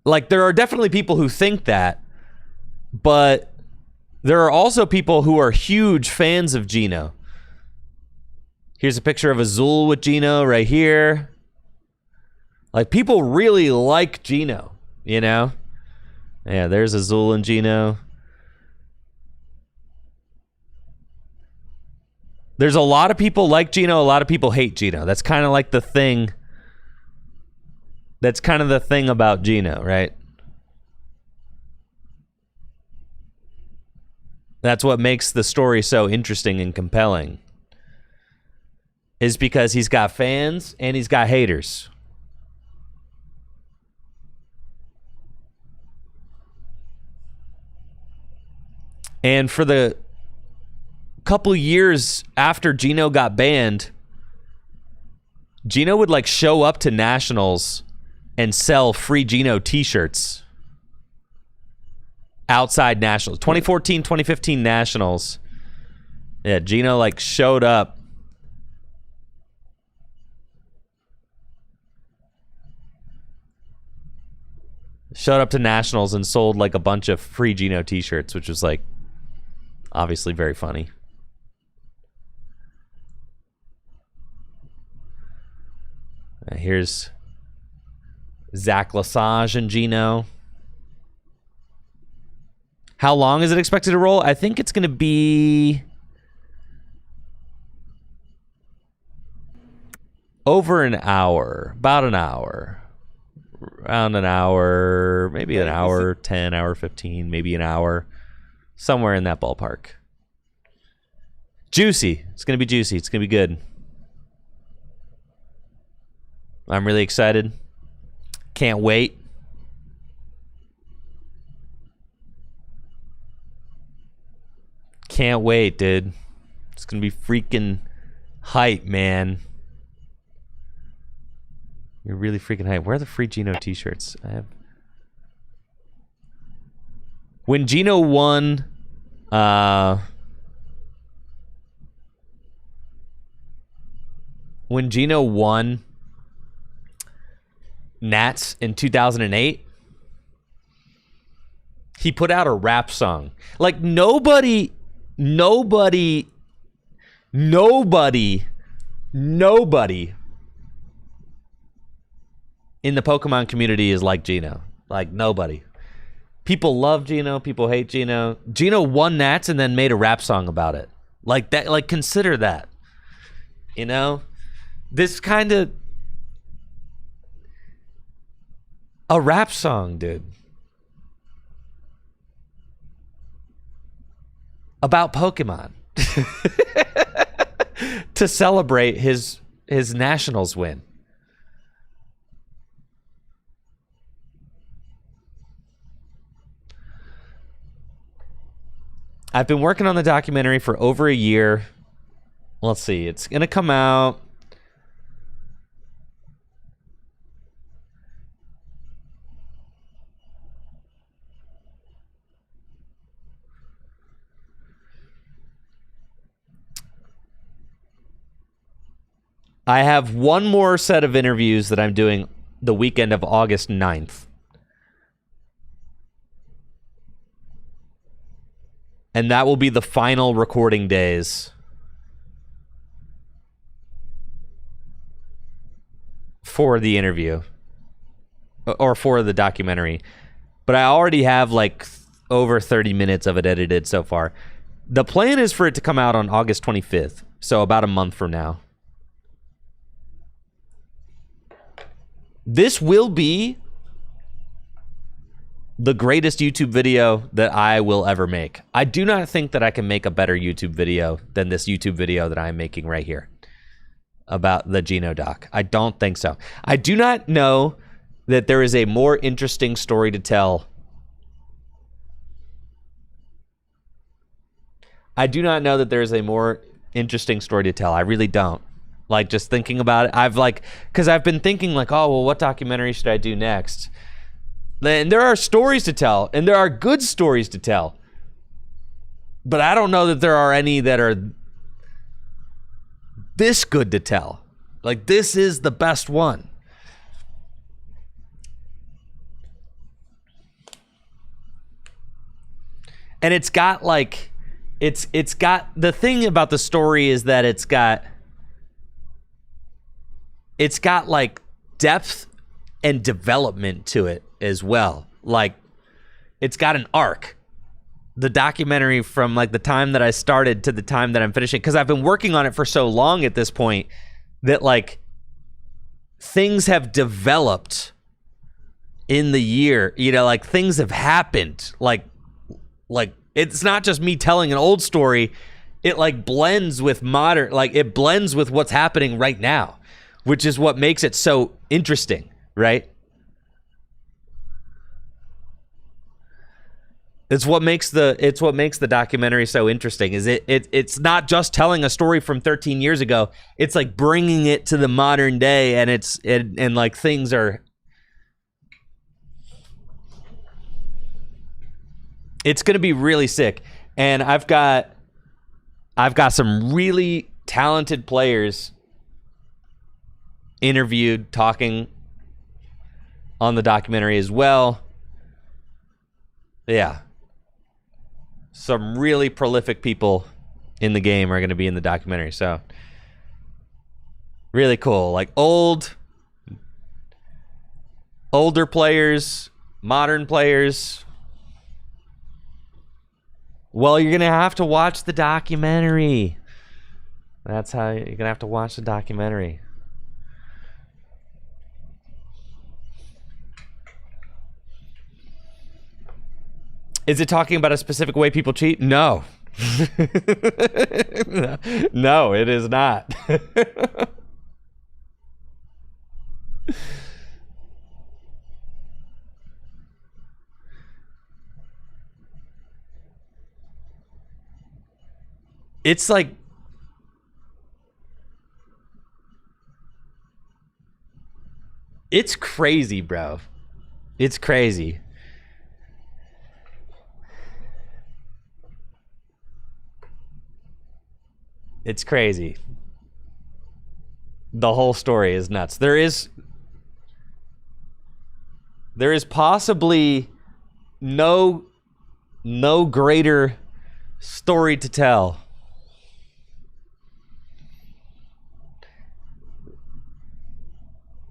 A: Like there are definitely people who think that. But there are also people who are huge fans of Gino. Here's a picture of Azul with Gino right here. Like, people really like Gino, you know? Yeah, there's Azul and Gino. There's a lot of people like Gino, a lot of people hate Gino. That's kind of like the thing. That's kind of the thing about Gino, right? That's what makes the story so interesting and compelling. Is because he's got fans and he's got haters. And for the couple years after Gino got banned, Gino would like show up to nationals and sell free Gino t-shirts. Outside nationals. 2014, 2015 nationals. Yeah, Gino like showed up. Showed up to nationals and sold like a bunch of free Gino t-shirts, which was like obviously very funny. Here's Zach Lesage and Gino. How long is it expected to roll? I think it's going to be over an hour, about an hour, around an hour, maybe an hour, 10, hour 15, maybe an hour, somewhere in that ballpark. Juicy. It's going to be juicy. It's going to be good. I'm really excited. Can't wait. Can't wait, dude. It's gonna be freaking hype, man. You're really freaking hype. Where are the free Gino t-shirts? I have. When Gino won, when Gino won Nats in 2008, he put out a rap song. Like nobody in the Pokemon community is like Gino. Like nobody. People love Gino. People hate Gino. Gino won Nats and then made a rap song about it. Like that. Like consider that. You know, this kind of a rap song, dude, about Pokemon to celebrate his Nationals win. I've been working on the documentary for over a year. Let's see. It's going to come out. I have one more set of interviews that I'm doing the weekend of August 9th. And that will be the final recording days for the interview or for the documentary. But I already have like over 30 minutes of it edited so far. The plan is for it to come out on August 25th, so about a month from now. This will be the greatest YouTube video that I will ever make. I do not think that I can make a better YouTube video than this YouTube video that I'm making right here about the Gino doc. I don't think so. I do not know that there is a more interesting story to tell. I do not know that there is a more interesting story to tell. I really don't. Like, just thinking about it, because I've been thinking like, oh, well, what documentary should I do next? And there are stories to tell, and there are good stories to tell. But I don't know that there are any that are this good to tell. Like, this is the best one. And it's got like, it's got, the thing about the story is that it's got like depth and development to it as well. Like, it's got an arc. The documentary from like the time that I started to the time that I'm finishing, because I've been working on it for so long at this point that like things have developed in the year, you know, like things have happened. Like it's not just me telling an old story. It like blends with modern, like it blends with what's happening right now, which is what makes it so interesting, right? It's what makes the documentary so interesting. Is it's not just telling a story from 13 years ago. It's like bringing it to the modern day, and like things are. It's gonna be really sick, and I've got some really talented players interviewed, talking on the documentary as well. Yeah. Some really prolific people in the game are going to be in the documentary. So really cool. Like older players, modern players. Well, you're going to have to watch the documentary. That's how you're going to have to watch the documentary. Is it talking about a specific way people cheat? No. No, it is not. It's like it's crazy, bro. It's crazy. It's crazy. The whole story is nuts. There is possibly no greater story to tell.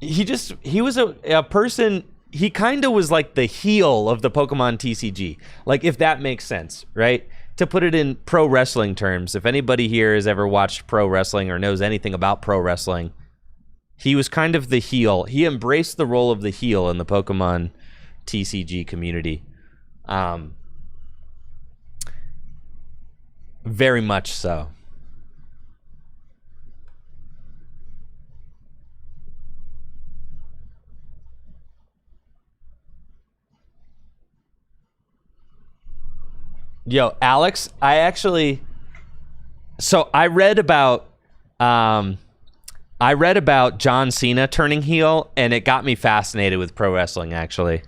A: He was a person, he kind of was like the heel of the Pokemon TCG. Like, if that makes sense, right? To put it in pro wrestling terms, if anybody here has ever watched pro wrestling or knows anything about pro wrestling, he was kind of the heel. He embraced the role of the heel in the Pokemon TCG community. Very much so. Yo, Alex, I read about John Cena turning heel, and it got me fascinated with pro wrestling, actually.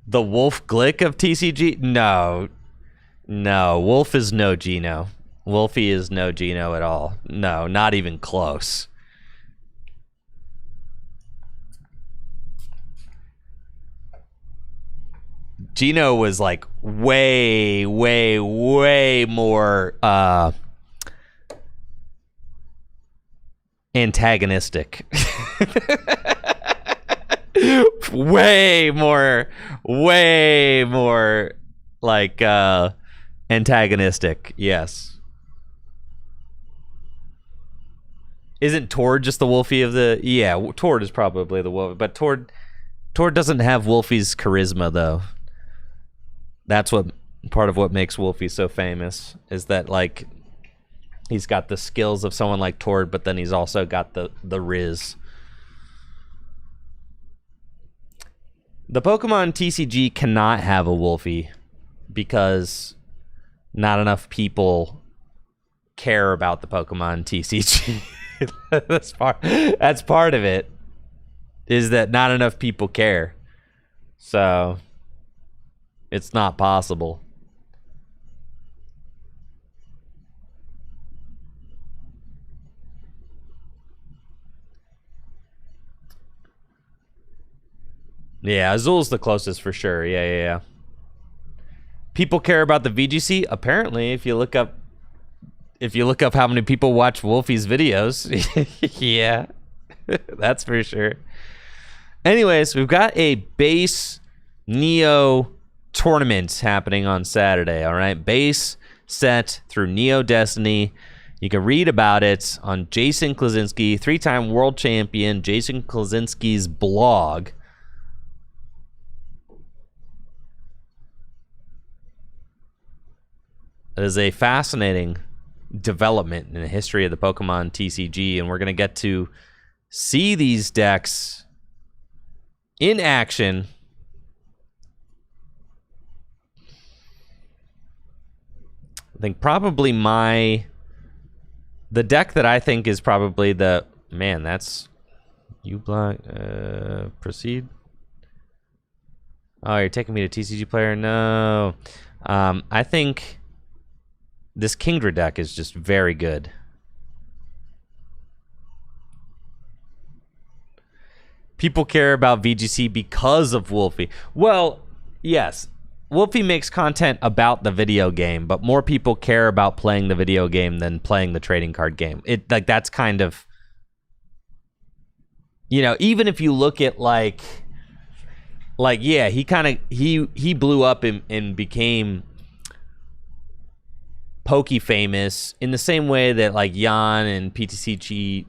A: The Wolf Glick of TCG? No. Wolf is no Geno. Wolfie is no Geno at all. No, not even close. Geno was like way more antagonistic. way more like antagonistic. Yes. Isn't Tord just the Wolfie of the... Yeah, Tord is probably the Wolfie, but Tord doesn't have Wolfie's charisma, though. That's what part of what makes Wolfie so famous, is that, like, he's got the skills of someone like Tord, but then he's also got the riz. The Pokemon TCG cannot have a Wolfie because not enough people care about the Pokemon TCG. That's part of it, is that not enough people care. So it's not possible. Yeah, Azul's the closest for sure. Yeah. People care about the VGC. Apparently, if you look up how many people watch Wolfie's videos, yeah, that's for sure. Anyways, we've got a base Neo tournament happening on Saturday. All right, base set through Neo Destiny. You can read about it on Jason Klaczynski, 3-time world champion Jason Klaczynski's blog. It is a fascinating development in the history of the Pokemon TCG, and we're going to get to see these decks in action. I think probably the deck that I think is probably that's you block proceed. Oh, you're taking me to TCG player? No. I think this Kingdra deck is just very good. People care about VGC because of Wolfie. Well, yes, Wolfie makes content about the video game, but more people care about playing the video game than playing the trading card game. That's kind of, even if you look at yeah, he blew up and became Pokey famous in the same way that like Yan and PTCG,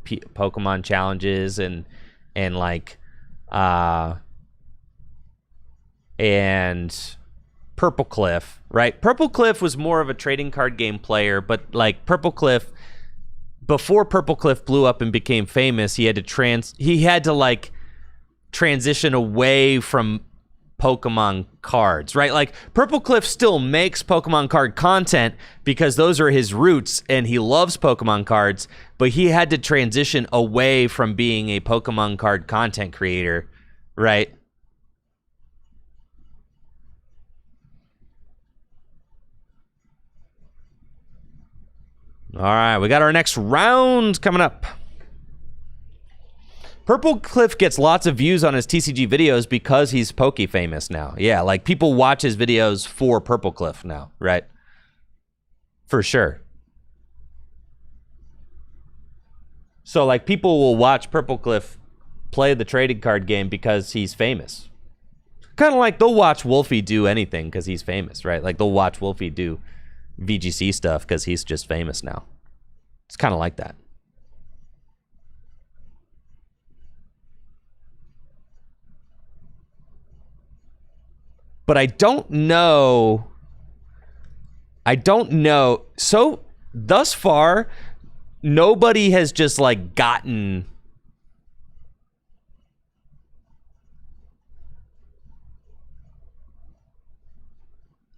A: Pokemon challenges and Purple Cliff, right? Purple Cliff was more of a trading card game player, but like Purple Cliff, before Purple Cliff blew up and became famous, he had to transition away from Pokemon cards, right? Like Purple Cliff still makes Pokemon card content because those are his roots and he loves Pokemon cards, but he had to transition away from being a Pokemon card content creator, right? All right, we got our next round coming up. Purple Cliff gets lots of views on his TCG videos because he's Poke famous now. Yeah, like people watch his videos for Purple Cliff now, right? For sure. So like people will watch Purple Cliff play the trading card game because he's famous. Kind of like they'll watch Wolfie do anything because he's famous, right? Like they'll watch Wolfie do VGC stuff because he's just famous now. It's kind of like that. But I don't know. So thus far, nobody has just like gotten.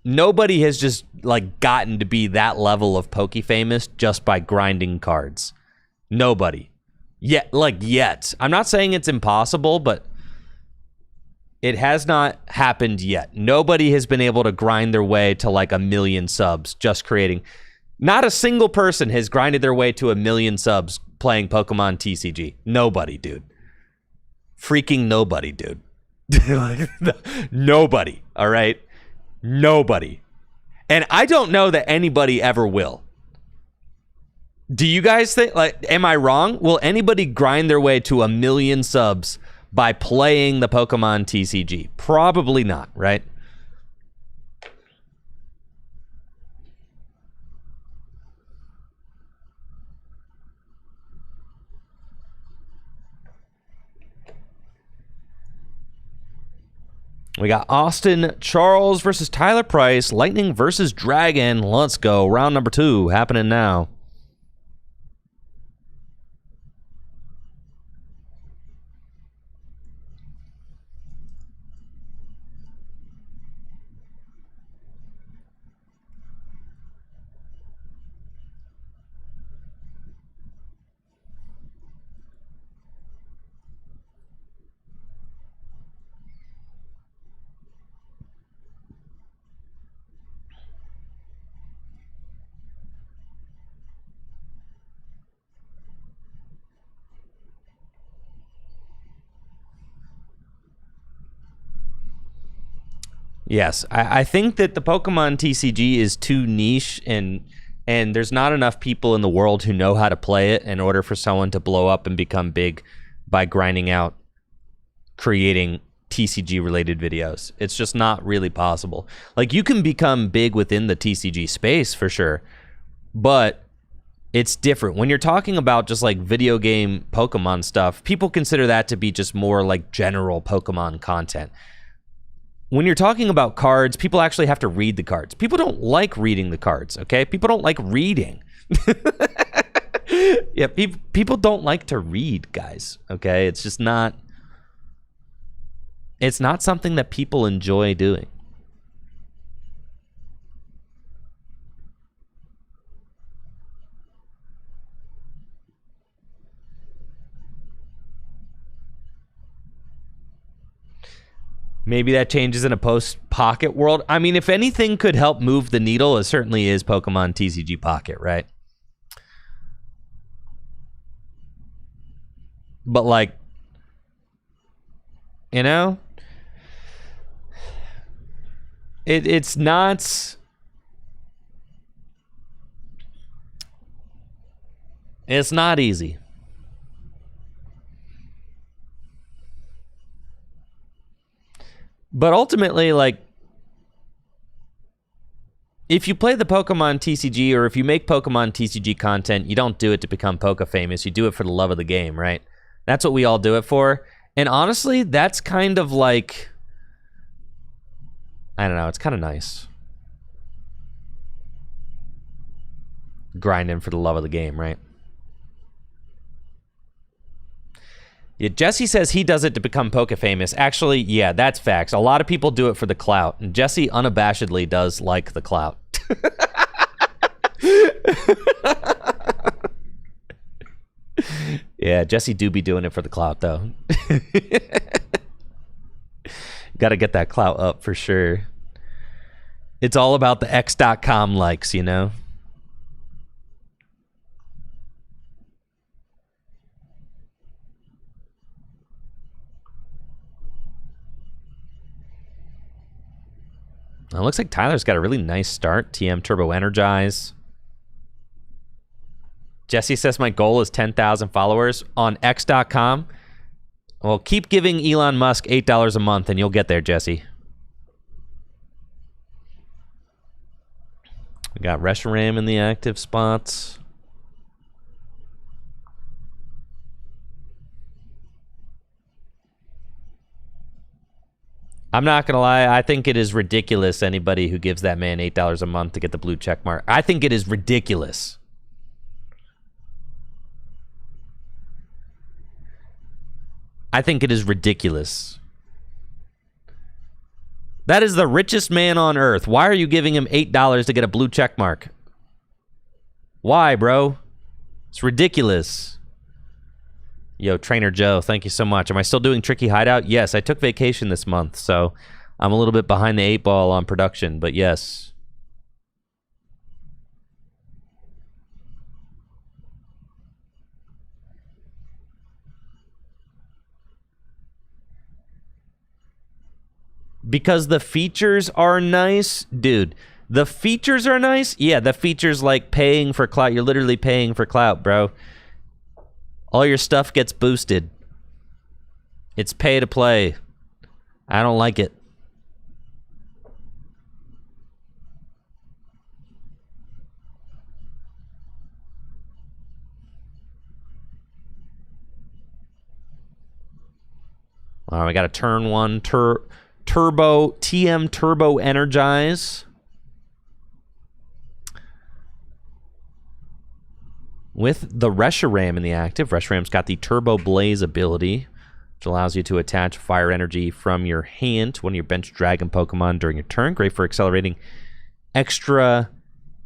A: Nobody has just like gotten to be that level of Poke famous just by grinding cards. Nobody. Yet. I'm not saying it's impossible, but it has not happened yet. Nobody has been able to grind their way to like 1 million subs just creating. Not a single person has grinded their way to 1 million subs playing Pokemon TCG. Nobody, dude. Freaking nobody, dude. Nobody, all right? Nobody. And I don't know that anybody ever will. Do you guys think, like, am I wrong? Will anybody grind their way to 1 million subs by playing the Pokemon TCG? Probably not, right? We got Austin Charles versus Tyler Price, Lightning versus Dragon. Let's go. Round number 2 happening now. Yes, I think that the Pokemon TCG is too niche and there's not enough people in the world who know how to play it in order for someone to blow up and become big by grinding out, creating TCG related videos. It's just not really possible. Like you can become big within the TCG space for sure, but it's different. When you're talking about just like video game Pokemon stuff, people consider that to be just more like general Pokemon content. When you're talking about cards, people actually have to read the cards. People don't like reading the cards, okay? People don't like reading. Yeah, people don't like to read, guys, okay? It's just not... It's not something that people enjoy doing. Maybe that changes in a post-Pocket world. I mean, if anything could help move the needle, it certainly is Pokemon TCG Pocket, right? But, like, you know? It's not... It's not easy. But ultimately, like, if you play the Pokemon TCG or if you make Pokemon TCG content, you don't do it to become Poke famous. You do it for the love of the game, right? That's what we all do it for. And honestly, that's kind of like, I don't know, it's kind of nice. Grinding for the love of the game, right? Yeah, Jesse says he does it to become Poke famous. Actually, yeah, that's facts. A lot of people do it for the clout. And Jesse unabashedly does like the clout. Yeah, Jesse do be doing it for the clout, though. Got to get that clout up for sure. It's all about the X.com likes, you know? It looks like Tyler's got a really nice start. TM Turbo Energize. Jesse says my goal is 10,000 followers on X.com. Well, keep giving Elon Musk $8 a month and you'll get there, Jesse. We got Reshiram in the active spots. I'm not going to lie. I think it is ridiculous, anybody who gives that man $8 a month to get the blue check mark. I think it is ridiculous. I think it is ridiculous. That is the richest man on earth. Why are you giving him $8 to get a blue check mark? Why, bro? It's ridiculous. Yo, Trainer Joe, thank you so much. Am I still doing Tricky Hideout? Yes, I took vacation this month, so I'm a little bit behind the 8 ball on production, but yes. Because the features are nice? Dude, the features are nice? Yeah, the features like paying for clout. You're literally paying for clout, bro. All your stuff gets boosted. It's pay to play. I don't like it. All right, we got a turn one turbo TM Turbo Energize. With the Reshiram in the active, Reshiram's got the Turbo Blaze ability, which allows you to attach fire energy from your hand to one of your bench dragon Pokemon during your turn. Great for accelerating extra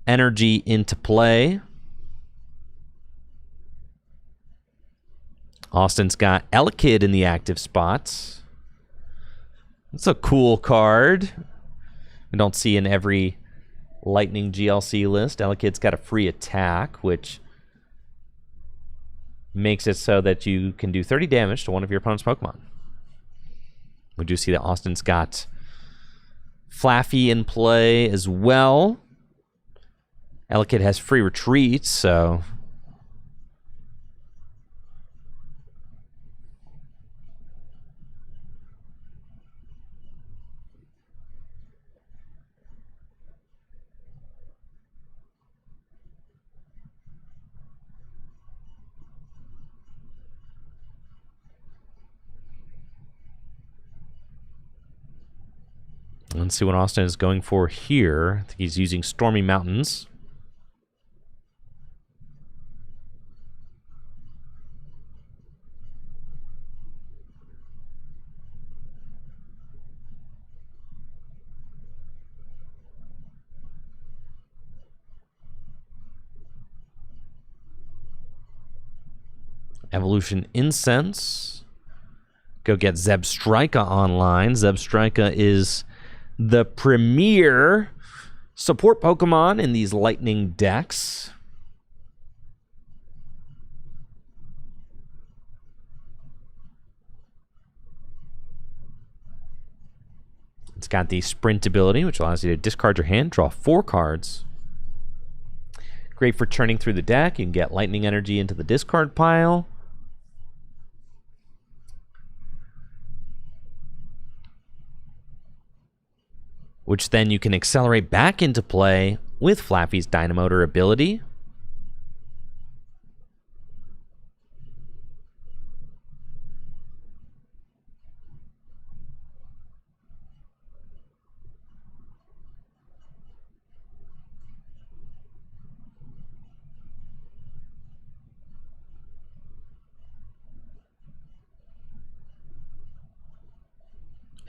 A: energy into play. Austin's got Elekid in the active spots. It's a cool card. We don't see in every Lightning GLC list. Elekid's got a free attack, which makes it so that you can do 30 damage to one of your opponent's Pokemon. We do see that Austin's got Flaffy in play as well. Elekid has free retreats, so let's see what Austin is going for here. I think he's using Stormy Mountains. Evolution Incense. Go get Zebstrika online. Zebstrika is the premier support Pokemon in these Lightning decks. It's got the Sprint ability, which allows you to discard your hand, draw 4 cards. Great for churning through the deck. You can get Lightning Energy into the discard pile. Which then you can accelerate back into play with Flaffy's Dynamotor ability.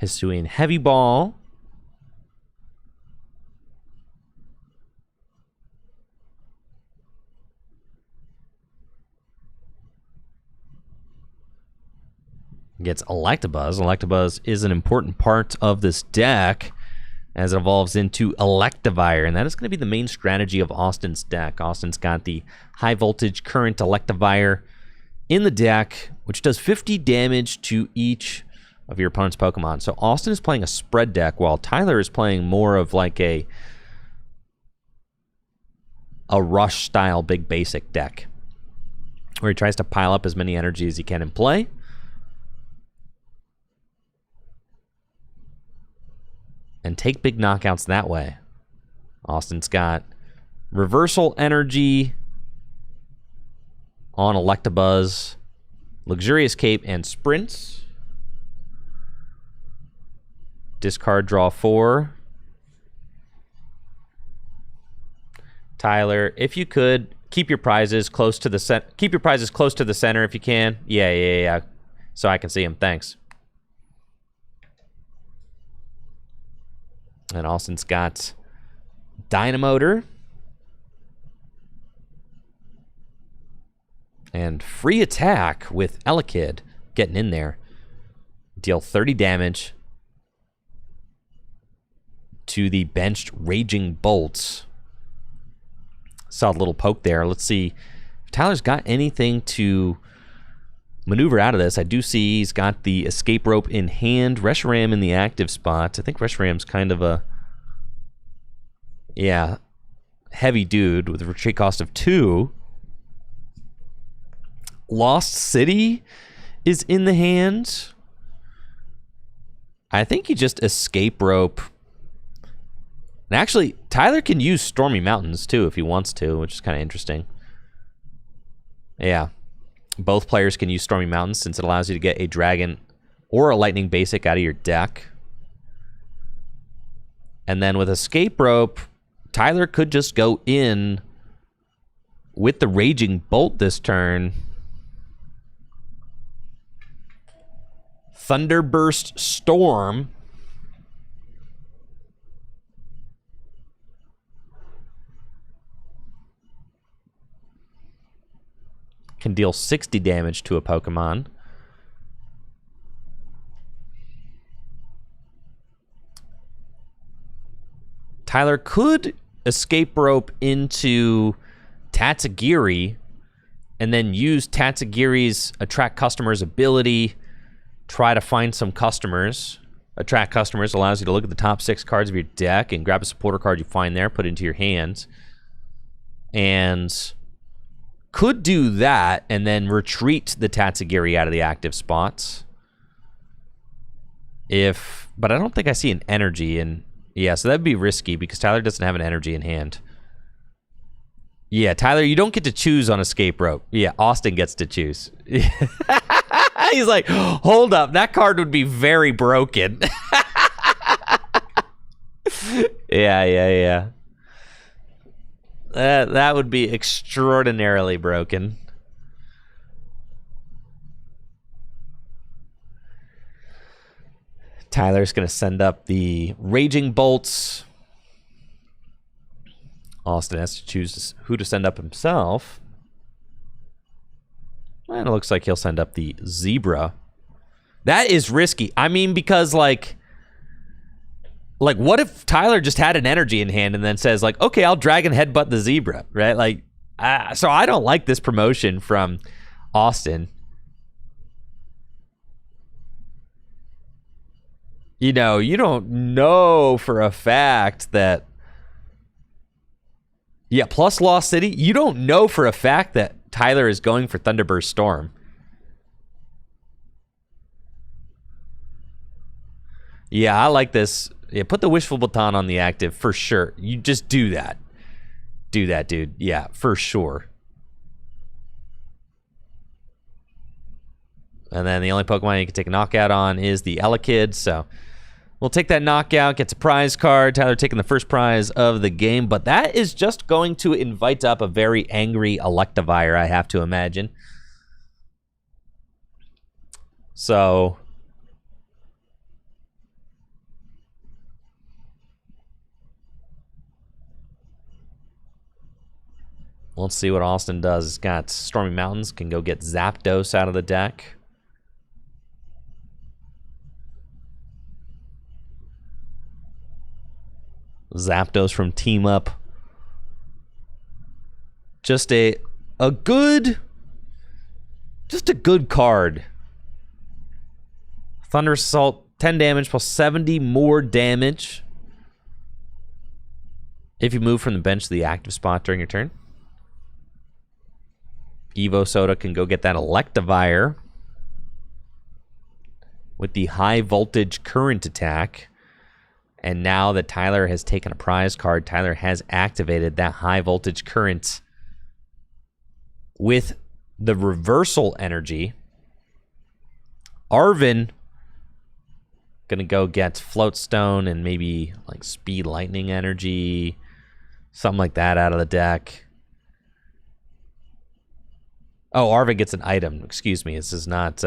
A: Hisuian Heavy Ball. Gets Electabuzz. Electabuzz is an important part of this deck as it evolves into Electivire, and that is going to be the main strategy of Austin's deck. Austin's got the high voltage current Electivire in the deck, which does 50 damage to each of your opponent's Pokemon. So Austin is playing a spread deck while Tyler is playing more of like a rush style big basic deck where he tries to pile up as many energy as he can in play. And take big knockouts that way. Austin's got Reversal Energy on Electabuzz, Luxurious Cape, and Sprints. Discard, draw 4. Tyler, if you could, keep your prizes close to the center if you can. Yeah. So I can see them. Thanks. And Austin's got Dynamotor. And free attack with Elekid getting in there. Deal 30 damage to the benched Raging Bolts. Saw a little poke there. Let's see if Tyler's got anything to maneuver out of this. I do see he's got the escape rope in hand. Reshiram in the active spot. I think Reshiram's kind of a, yeah, heavy dude with a retreat cost of 2. Lost City is in the hand. I think you just escape rope. And actually, Tyler can use Stormy Mountains too if he wants to, which is kind of interesting. Yeah. Both players can use Stormy Mountains since it allows you to get a Dragon or a Lightning basic out of your deck. And then with Escape Rope, Tyler could just go in with the Raging Bolt this turn. Thunderburst Storm. Can deal 60 damage to a Pokemon. Tyler could escape rope into Tatsugiri and then use Tatsugiri's attract customers ability, try to find some customers. Attract customers allows you to look at the top 6 cards of your deck and grab a supporter card you find there, put it into your hands. And could do that and then retreat the Tatsugiri out of the active spots. But I don't think I see an energy in. Yeah, so that'd be risky because Tyler doesn't have an energy in hand. Yeah, Tyler, you don't get to choose on Escape Rope. Yeah, Austin gets to choose. He's like, hold up, that card would be very broken. Yeah. That would be extraordinarily broken. Tyler's going to send up the Raging Bolts. Austin has to choose who to send up himself. And it looks like he'll send up the Zebra. That is risky. I mean, because like what if Tyler just had an energy in hand and then says like, okay, I'll Dragon Headbutt the Zebra, right? Like, so I don't like this promotion from Austin. You know, you don't know for a fact that, yeah, plus Lost City, you don't know for a fact that Tyler is going for Thunderburst Storm. Yeah, I like this. Yeah, put the Wishful Baton on the active for sure. You just do that. Do that, dude. Yeah, for sure. And then the only Pokemon you can take a knockout on is the Elekid, so we'll take that knockout, gets a prize card. Tyler taking the first prize of the game, but that is just going to invite up a very angry Electivire, I have to imagine. So let's see what Austin does. He's got Stormy Mountains, can go get Zapdos out of the deck. Zapdos from Team Up. Just a good card Thunderous Assault, 10 damage plus 70 more damage if you move from the bench to the active spot during your turn. Evo Soda can go get that Electivire with the high voltage current attack. And now that Tyler has taken a prize card, Tyler has activated that high voltage current with the reversal energy. Arvin gonna go get Float Stone and maybe like Speed Lightning Energy, something like that out of the deck. Oh, Arvin gets an item. Excuse me. This is not.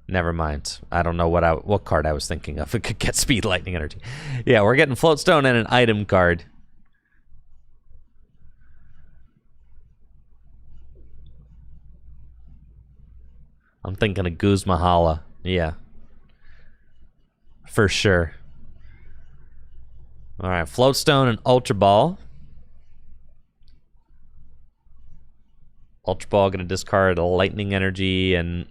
A: Never mind. I don't know what card I was thinking of. It could get Speed Lightning Energy. Yeah, we're getting Float Stone and an item card. I'm thinking of Guz Mahala. Yeah. For sure. All right, Float Stone and Ultra Ball. Ultra Ball gonna discard a Lightning Energy and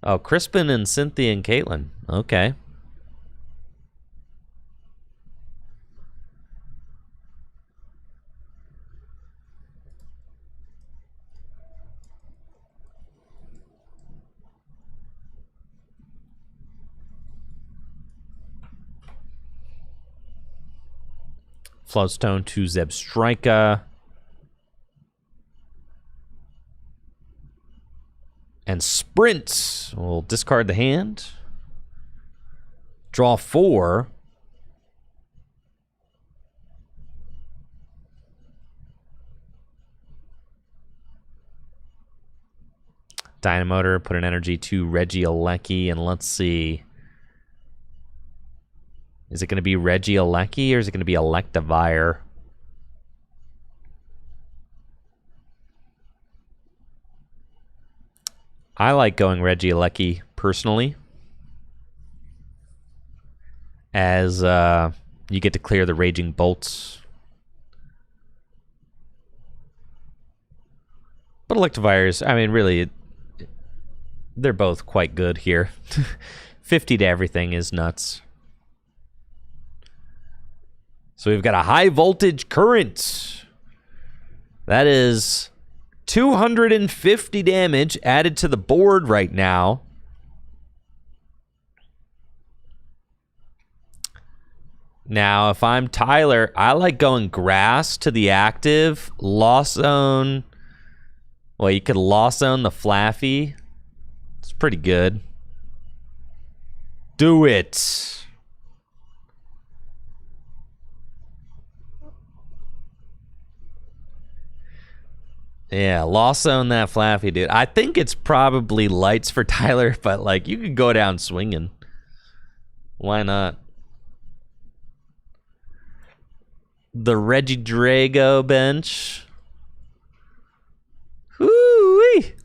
A: oh, Crispin and Cynthia and Caitlin. Okay. Floatstone to Zebstrika. And Sprint. We'll discard the hand. Draw 4. Dynamotor, put an energy to Regieleki, and let's see. Is it going to be Regieleki or is it going to be Electivire? I like going Regieleki personally, as you get to clear the Raging Bolts. But Electivires, I mean, really, they're both quite good here. 50 to everything is nuts. So we've got a high voltage current. That is 250 damage added to the board right now. Now, if I'm Tyler, I like going Grass to the active, Lost Zone. Well, you could Lost Zone the Flaffy. It's pretty good. Do it. Yeah, Lost Zone that Flaffy, dude. I think it's probably lights for Tyler, but like you could go down swinging. Why not? The Regidrago bench. Whoo-wee.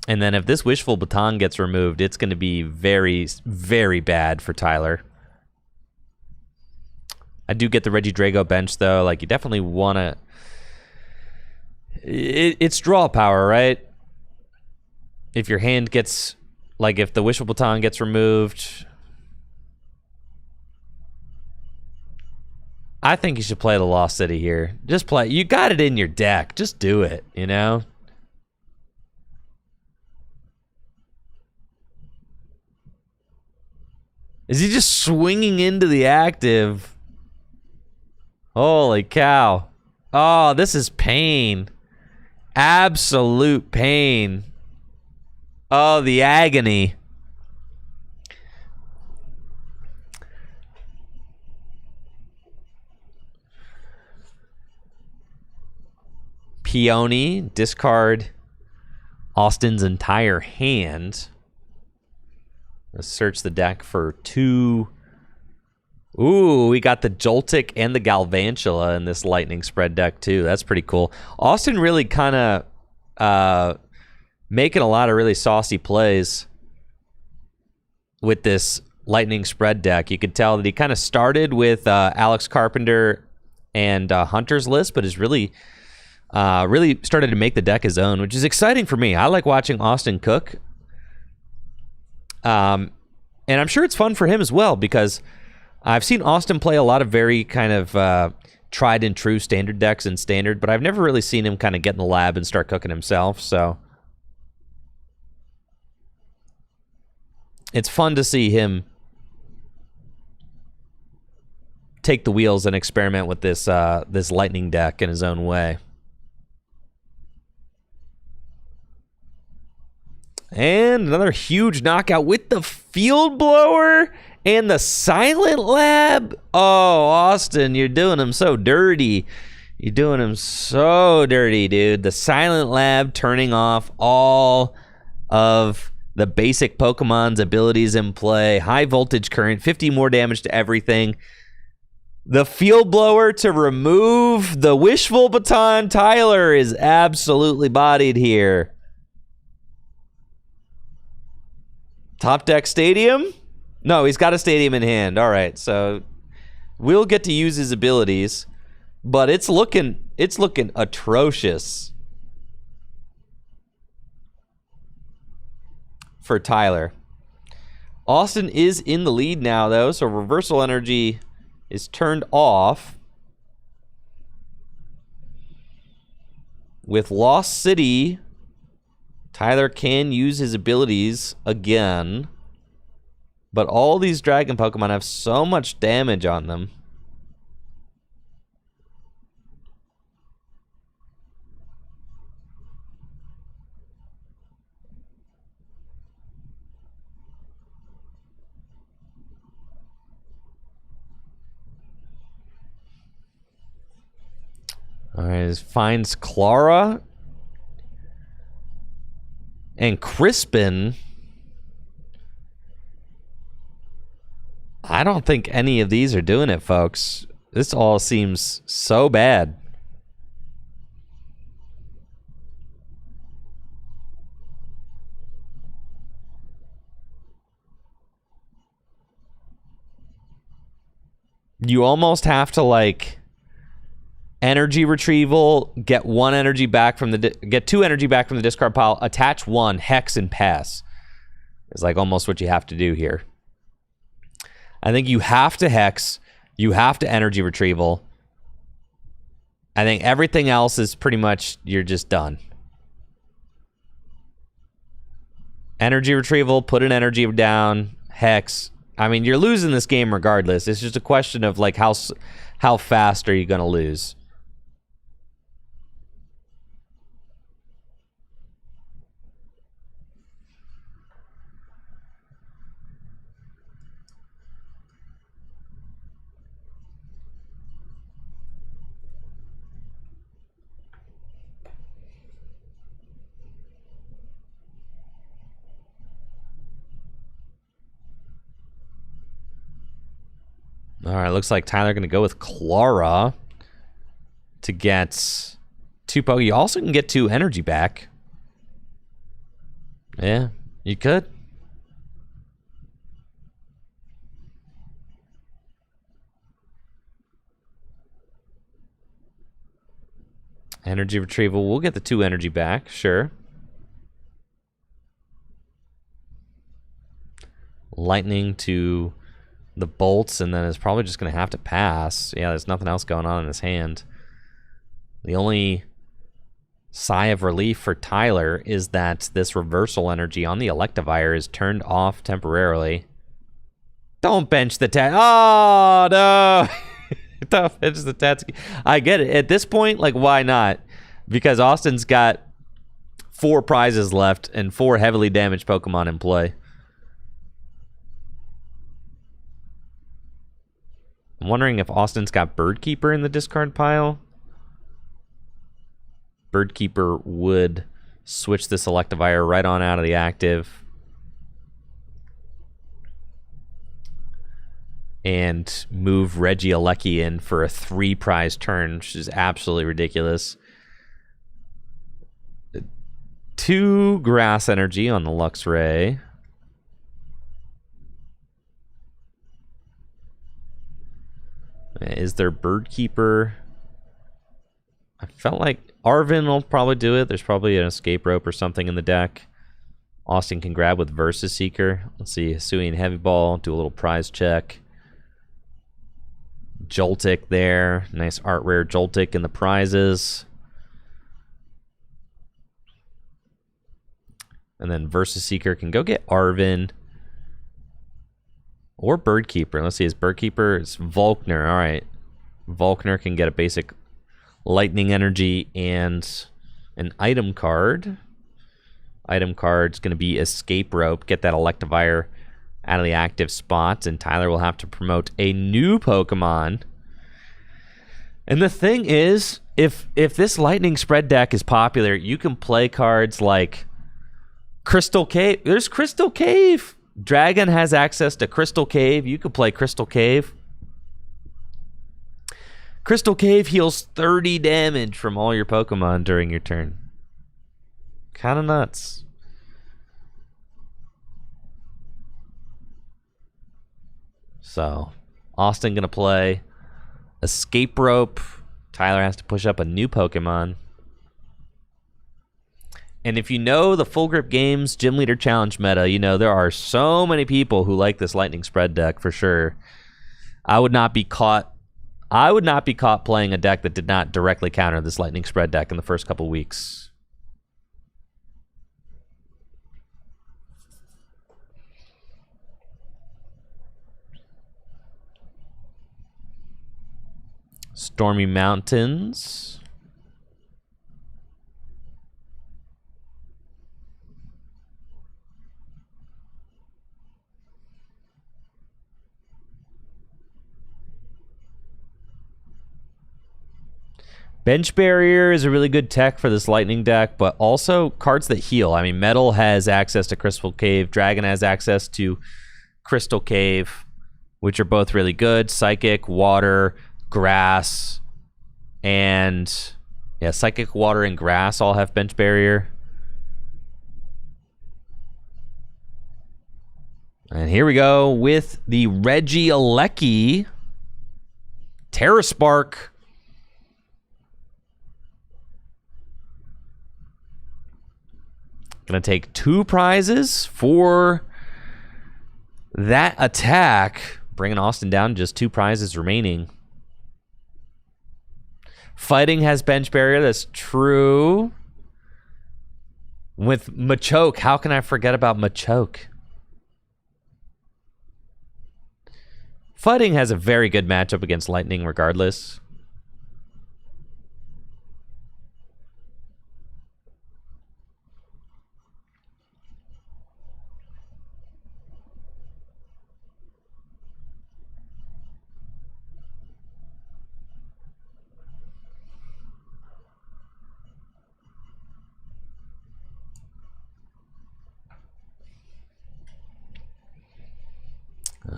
A: And then if this Wishful Baton gets removed, it's going to be very, very bad for Tyler. I do get the Regidrago bench, though. Like, you definitely want to... It's draw power, right? If your hand gets... Like, if the Wishful Baton gets removed... I think you should play the Lost City here. Just play. You got it in your deck. Just do it, you know? Is he just swinging into the active? Holy cow. Oh, this is pain. Absolute pain. Oh, the agony. Peony, discard Austin's entire hand. Let's search the deck for 2. Ooh, we got the Joltik and the Galvantula in this Lightning Spread deck, too. That's pretty cool. Austin really kind of making a lot of really saucy plays with this Lightning Spread deck. You could tell that he kind of started with Alex Carpenter and Hunter's List, but is really Really started to make the deck his own, which is exciting for me. I like watching Austin cook. And I'm sure it's fun for him as well, because I've seen Austin play a lot of very kind of tried and true standard decks in standard, but I've never really seen him kind of get in the lab and start cooking himself. So it's fun to see him take the wheels and experiment with this this lightning deck in his own way. And another huge knockout with the field blower and the silent lab. Oh, Austin, you're doing him so dirty. You're doing him so dirty, dude. The silent lab turning off all of the basic Pokemon's abilities in play. High voltage current, 50 more damage to everything. The field blower to remove the wishful baton. Tyler is absolutely bodied here. Top deck stadium? No, he's got a stadium in hand. All right, so we'll get to use his abilities, but it's looking atrocious for Tyler. Austin is in the lead now, though, so reversal energy is turned off. With Lost City, Tyler can use his abilities again, but all these dragon Pokemon have so much damage on them. All right, finds Clara. And Crispin, I don't think any of these are doing it, folks. This all seems so bad. You almost have to, like, energy retrieval, get one energy back from the get two energy back from the discard pile, attach one, hex, and pass. Is like almost what you have to do here. I think you have to hex, you have to energy retrieval. I think everything else is pretty much, you're just done. Energy retrieval, put an energy down, hex. I mean, you're losing this game regardless. It's just a question of like how fast are you going to lose? All right, looks like Tyler going to go with Clara to get 2 Poke. You also can get 2 energy back. Yeah, you could. Energy retrieval. We'll get the 2 energy back, sure. Lightning to the bolts, and then it's probably just going to have to pass. Yeah, there's nothing else going on in his hand. The only sigh of relief for Tyler is that this reversal energy on the Electivire is turned off temporarily. Don't bench the Tat. Oh, no. Don't bench the Tatsuki. I get it. At this point, like, why not? Because Austin's got 4 prizes left and 4 heavily damaged Pokemon in play. I'm wondering if Austin's got Birdkeeper in the discard pile. Birdkeeper would switch this Electivire right on out of the active. And move Regieleki in for a 3 prize turn, which is absolutely ridiculous. 2 grass energy on the Luxray. Is there Birdkeeper? I felt like Arvin will probably do it. There's probably an escape rope or something in the deck. Austin can grab with Versus Seeker. Let's see, Hisui and Heavy Ball, do a little prize check. Joltik there. Nice art rare Joltik in the prizes. And then Versus Seeker can go get Arvin. Or Birdkeeper. Let's see, is Birdkeeper? It's Volkner. All right. Volkner can get a basic Lightning Energy and an item card. Item card's going to be Escape Rope. Get that Electivire out of the active spots, and Tyler will have to promote a new Pokemon. And the thing is, if this Lightning Spread deck is popular, you can play cards like Crystal Cave. There's Crystal Cave. Dragon has access to Crystal Cave. You could play Crystal Cave. Crystal Cave heals 30 damage from all your Pokemon during your turn. Kind of nuts. So, Austin gonna play Escape Rope. Tyler has to push up a new Pokemon. And if you know the Full Grip Games Gym Leader Challenge meta, you know there are so many people who like this Lightning Spread deck for sure. I would not be caught playing a deck that did not directly counter this Lightning Spread deck in the first couple weeks. Stormy Mountains. Bench Barrier is a really good tech for this Lightning deck, but also cards that heal. I mean, Metal has access to Crystal Cave. Dragon has access to Crystal Cave, which are both really good. Psychic, Water, Grass, and yeah, Psychic, Water, and Grass all have Bench Barrier. And here we go with the Regieleki Terra Spark. Gonna take 2 prizes for that attack, bringing Austin down to just 2 prizes remaining. Fighting has Bench Barrier, that's true. With Machoke, how can I forget about Machoke? Fighting has a very good matchup against Lightning regardless.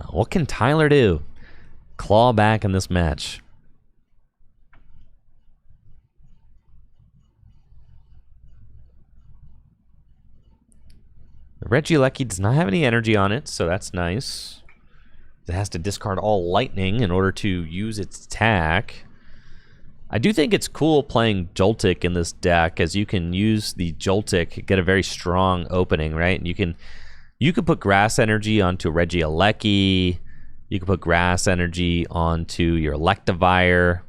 A: What can Tyler do? Claw back in this match. Regieleki does not have any energy on it, so that's nice. It has to discard all Lightning in order to use its attack. I do think it's cool playing Joltik in this deck, as you can use the Joltik, get a very strong opening, right? And you could put Grass Energy onto Regieleki. You could put Grass Energy onto your Electivire.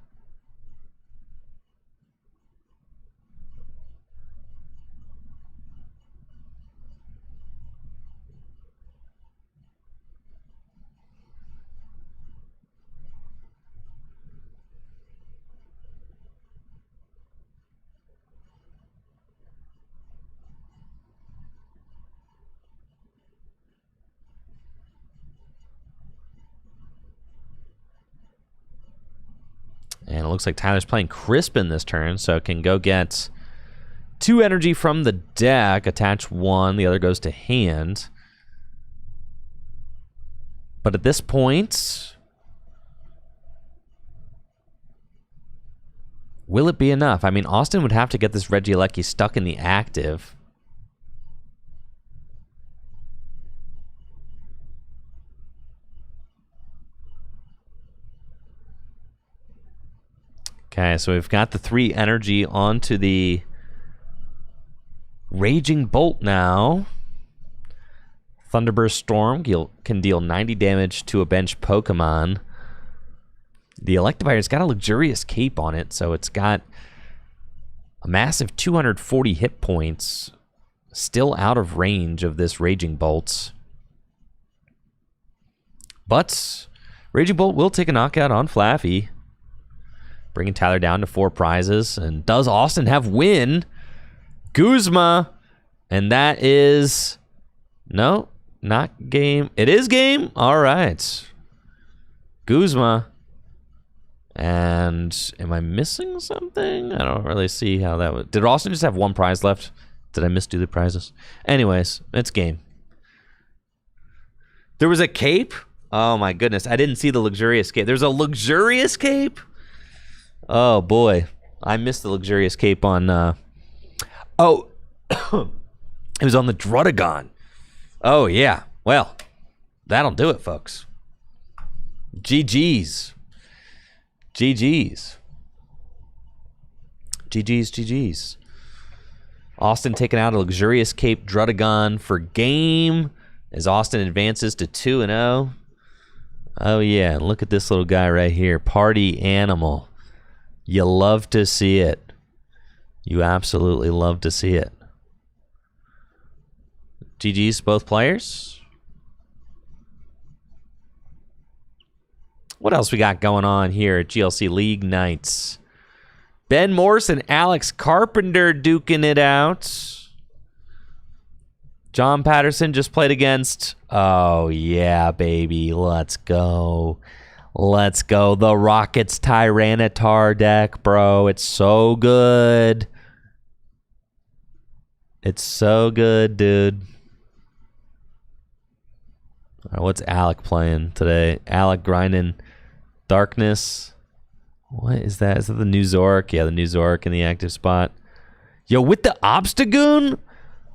A: And it looks like Tyler's playing Crispin this turn, so it can go get 2 energy from the deck, attach 1, the other goes to hand. But at this point, will it be enough? I mean, Austin would have to get this Regieleki stuck in the active. Okay, so we've got the 3 energy onto the Raging Bolt now. Thunderburst Storm can deal 90 damage to a bench Pokemon. The Electivire's got a luxurious cape on it, so it's got a massive 240 hit points, still out of range of this Raging Bolts. But Raging Bolt will take a knockout on Flaffy, bringing Tyler down to 4 prizes. And does Austin have win? Guzma. And that is... No, not game. It is game? All right. Guzma. And am I missing something? I don't really see how that was. Did Austin just have 1 prize left? Did I misdo the prizes? Anyways, it's game. There was a cape? Oh my goodness. I didn't see the luxurious cape. There's a luxurious cape? Oh boy. I missed the luxurious cape on... Oh. It was on the Druddigon. Oh yeah. Well, that'll do it, folks. GG's. GG's. GG's, GG's. Austin taking out a luxurious cape Druddigon for game as Austin advances to 2-0. Oh yeah, look at this little guy right here. Party animal. You love to see it. You absolutely love to see it. GG's both players. What else we got going on here at GLC League Nights? Ben Morse and Alex Carpenter duking it out. John Patterson just played against... Oh, yeah, baby. Let's go. Let's go. The Rockets Tyranitar deck, bro. It's so good. It's so good, dude. All right, what's Alec playing today? Alec grinding Darkness. What is that? Is that the new Zork? Yeah, the new Zork in the active spot. Yo, with the Obstagoon?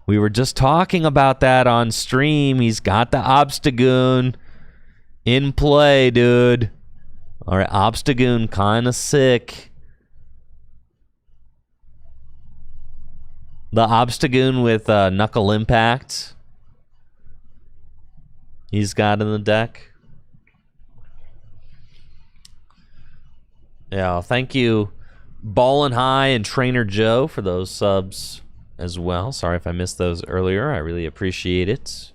A: We were just talking about that on stream. He's got the Obstagoon in play, dude. All right, Obstagoon kind of sick. The Obstagoon with Knuckle Impact. He's got in the deck. Yeah, thank you, Ballin' High and Trainer Joe, for those subs as well. Sorry if I missed those earlier. I really appreciate it.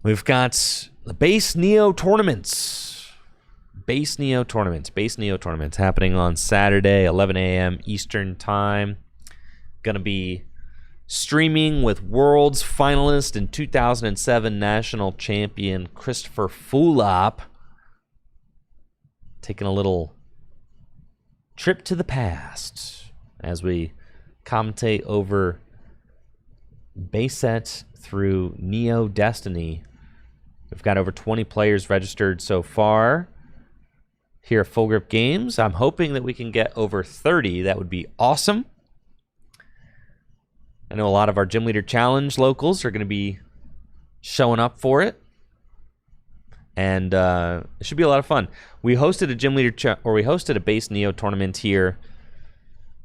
A: We've got the Base Neo tournaments. Base Neo tournaments happening on Saturday, 11 a.m. Eastern Time. Gonna be streaming with Worlds finalist and 2007 national champion Christopher Fulop. Taking a little trip to the past as we commentate over base sets through Neo Destiny. We've got over 20 players registered so far here at Full Grip Games. I'm hoping that we can get over 30. That would be awesome. I know a lot of our Gym Leader Challenge locals are going to be showing up for it. And it should be a lot of fun. We hosted a Gym Leader we hosted a Base Neo tournament here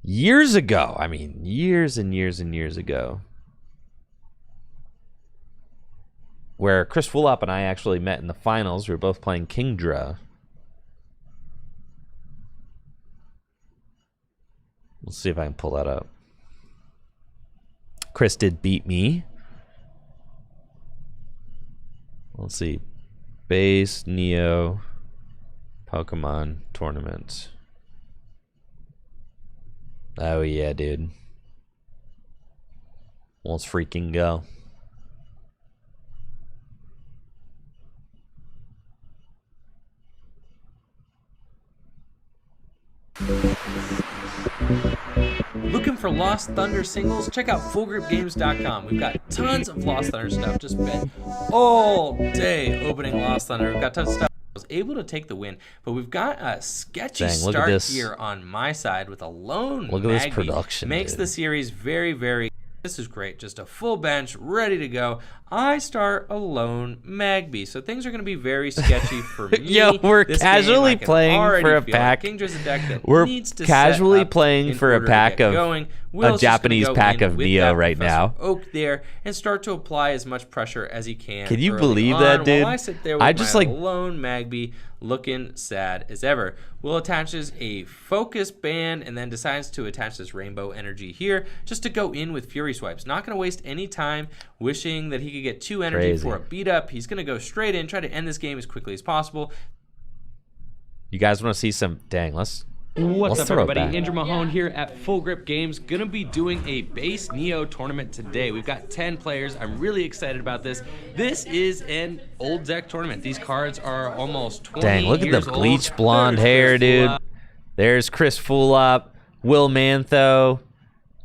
A: years ago. I mean, years and years and years ago. Where Chris Fulop and I actually met in the finals. We were both playing Kingdra. We'll see if I can pull that up. Chris did beat me. Let's see. Base Neo Pokemon tournament. Oh yeah, dude. Let's freaking go.
B: Looking for Lost Thunder singles? Check out FullGripGames.com. We've got tons of Lost Thunder stuff. Just spent all day opening Lost Thunder. We've got tons of stuff. I was able to take the win, but we've got a sketchy start here on my side with a lone
A: Look at this production.
B: Makes
A: dude.
B: the series very, very This is great. Just a full bench, ready to go. I start a lone Magby. So things are going to be very sketchy for me.
A: Yo, we're casually playing for a pack.
B: Kingdra's a deck that
A: We're
B: needs to
A: casually
B: set up
A: playing
B: in
A: for a
B: order to
A: pack
B: get
A: of
B: going.
A: a
B: Will's just gonna
A: Japanese
B: go
A: pack
B: in
A: of
B: with
A: Neo
B: that
A: right
B: Professor
A: now.
B: Oak there and start to apply as much pressure as he can.
A: Can you
B: early
A: believe
B: on
A: that, dude?
B: While I sit there with
A: I just
B: my
A: like
B: lone Magby looking sad as ever. Will attaches a focus band and then decides to attach this rainbow energy here just to go in with Fury Swipes. Not going to waste any time wishing that he could get 2 energy for a beat up. He's going to go straight in, try to end this game as quickly as possible.
A: You guys want to see some? Dang, let's
C: What's up,
A: throw it
C: everybody?
A: back.
C: Andrew Mahone here at Full Grip Games. Gonna be doing a base Neo tournament today. We've got 10 players. I'm really excited about this. This is an old deck tournament. These cards are almost 20
A: Dang, look at
C: years
A: the
C: old.
A: bleach blonde
C: There's
A: hair,
C: Chris
A: dude.
C: Fulop.
A: There's Chris Fulop, Will Mantho,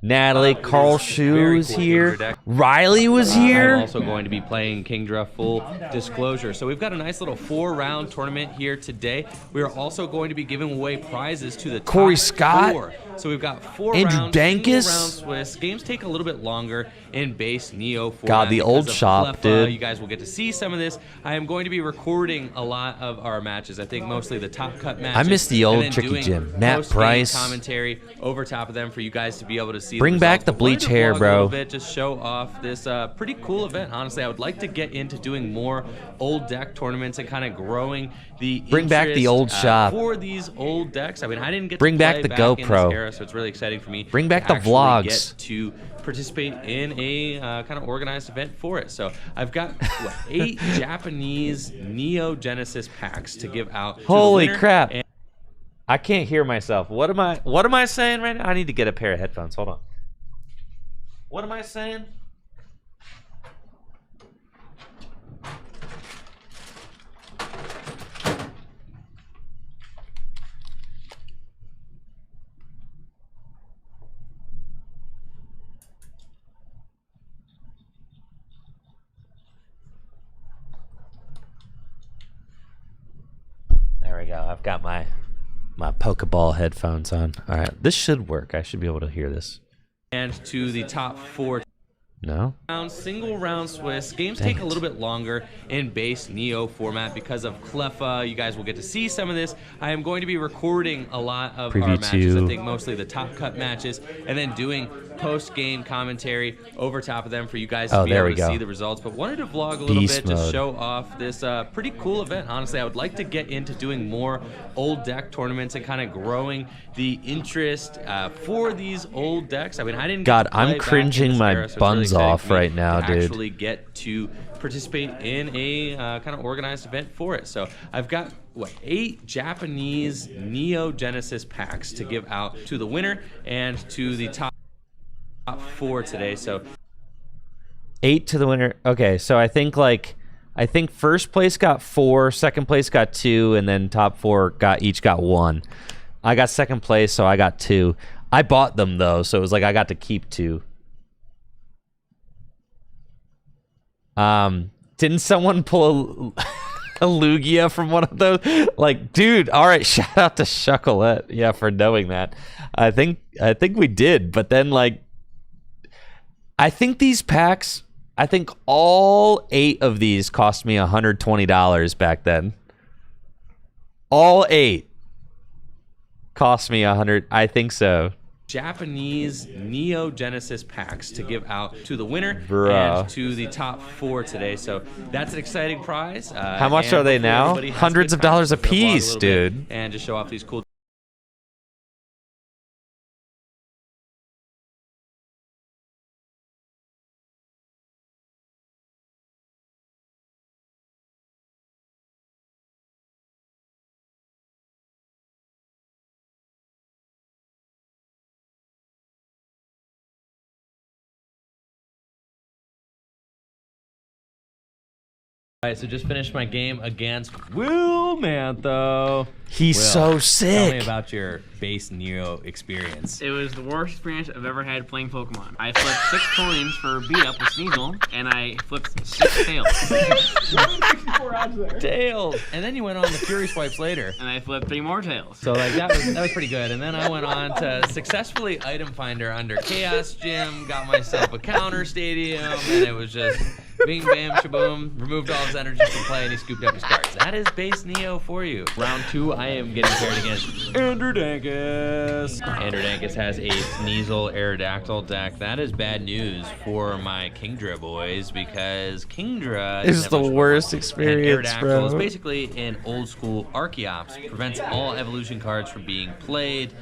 A: Natalie, Carl Shu is
C: cool
A: here.
C: Kingdra deck.
A: Riley was
C: I'm
A: here.
C: also going to be playing Kingdra full disclosure. So we've got a nice little 4-round tournament here today. We are also going to be giving away prizes to the top
A: Corey Scott.
C: 4. So we've got 4
A: Andrew
C: rounds,
A: Dankus.
C: single round Swiss. Games take a little bit longer in base Neo format.
A: God, the old
C: because of
A: shop,
C: Cleffa.
A: dude.
C: You guys will get to see some of this. I am going to be recording a lot of our matches. I think mostly the top cut matches.
A: I miss the old
C: and then
A: Tricky
C: doing
A: Gym. Nat
C: post-game
A: Price.
C: commentary over top of them for you guys to be able to see.
A: Bring
C: the
A: back
C: results.
A: the
C: But wanted
A: bleach
C: to
A: hair,
C: vlog a
A: bro.
C: little bit, just show off this pretty cool event. Honestly, I would like to get into doing more old deck tournaments and kind of growing the
A: Bring back the
C: interest,
A: old shop.
C: for these old decks. I mean, I didn't get
A: Bring
C: to
A: back
C: play
A: the
C: back
A: GoPro.
C: in this era, so it's really exciting for me.
A: Bring back
C: to
A: the
C: actually
A: vlogs.
C: Get to participate in a kind of organized event for it. So I've got 8 Japanese Neo Genesis packs to give out. To
A: Holy
C: the winner.
A: crap!
C: And
A: I can't hear myself. What am I saying right now? I need to get a pair of headphones. Hold on. What am I saying? There we go. I've got my Pokeball headphones on. All right, this should work. I should be able to hear this.
C: and to the top 4
A: No?
C: single round Swiss. Games
A: Dang
C: take a
A: it.
C: little bit longer in base Neo format because of Cleffa. You guys will get to see some of this. I am going to be recording a lot of
A: Preview
C: our matches. I
A: 2.
C: think mostly the top cut matches, and then doing post-game commentary over top of them for you guys to
A: Oh,
C: be
A: there
C: able
A: we
C: to
A: go.
C: see the results. But wanted to vlog a little
A: Beast
C: bit, just
A: mode.
C: show off this pretty cool event. Honestly, I would like to get into doing more old deck tournaments and kind of growing the interest for these old decks. I mean, I didn't.
A: God,
C: get to play
A: I'm
C: back in
A: cringing
C: this
A: my
C: era, so it's really
A: buns
C: exciting
A: off
C: for me
A: right now,
C: to
A: dude.
C: Actually get to participate in a kind of organized event for it. So I've got 8 Japanese Neo Genesis packs to give out to the winner and to the top 4 today. So
A: 8 to the winner. Okay, so I think first place got 4, second place got 2, and then top 4 each got 1. I got second place, so I got 2. I bought them though, so it was like I got to keep 2. Didn't someone pull a Lugia from one of those? Like, dude, all right, shout out to Shuckleette, yeah, for knowing that. I think we did, but then I think these packs, I think all 8 of these cost me $120 back then. All 8 cost me $100. I think so.
C: Japanese Neo Genesis packs to give out to the winner
A: Bruh.
C: and to the top 4 today. So that's an exciting prize.
A: How much
C: and
A: are they
C: hopefully
A: now?
C: everybody has a
A: Hundreds
C: good
A: of
C: time.
A: dollars a
C: We're gonna vlog
A: piece,
C: little bit
A: dude.
C: and just show off these cool All right, so just finished my game against Will Mantho.
A: He's
C: Will,
A: so
C: Tell me
A: sick.
C: about your base Neo experience.
D: It was the worst experience I've ever had playing Pokemon. I flipped 6 coins for beat up with Sneasel, and I flipped 6 tails.
C: Tails. And then you went on the Fury Swipes later.
D: And I flipped 3 more tails.
C: So like that was pretty good. And then I went on to successfully item finder under Chaos Gym, got myself a counter stadium, and it was just bing bam shaboom, removed all his energy from play, and he scooped up his cards. That is base Neo for you. Round 2, I am getting paired against Andrew Dankus. Andrew Dankus has a Sneasel Aerodactyl deck. That is bad news for my Kingdra boys, because Kingdra
A: It's the worst experience,
C: Aerodactyl
A: bro.
C: is basically an old school Archeops. Prevents all evolution cards from being played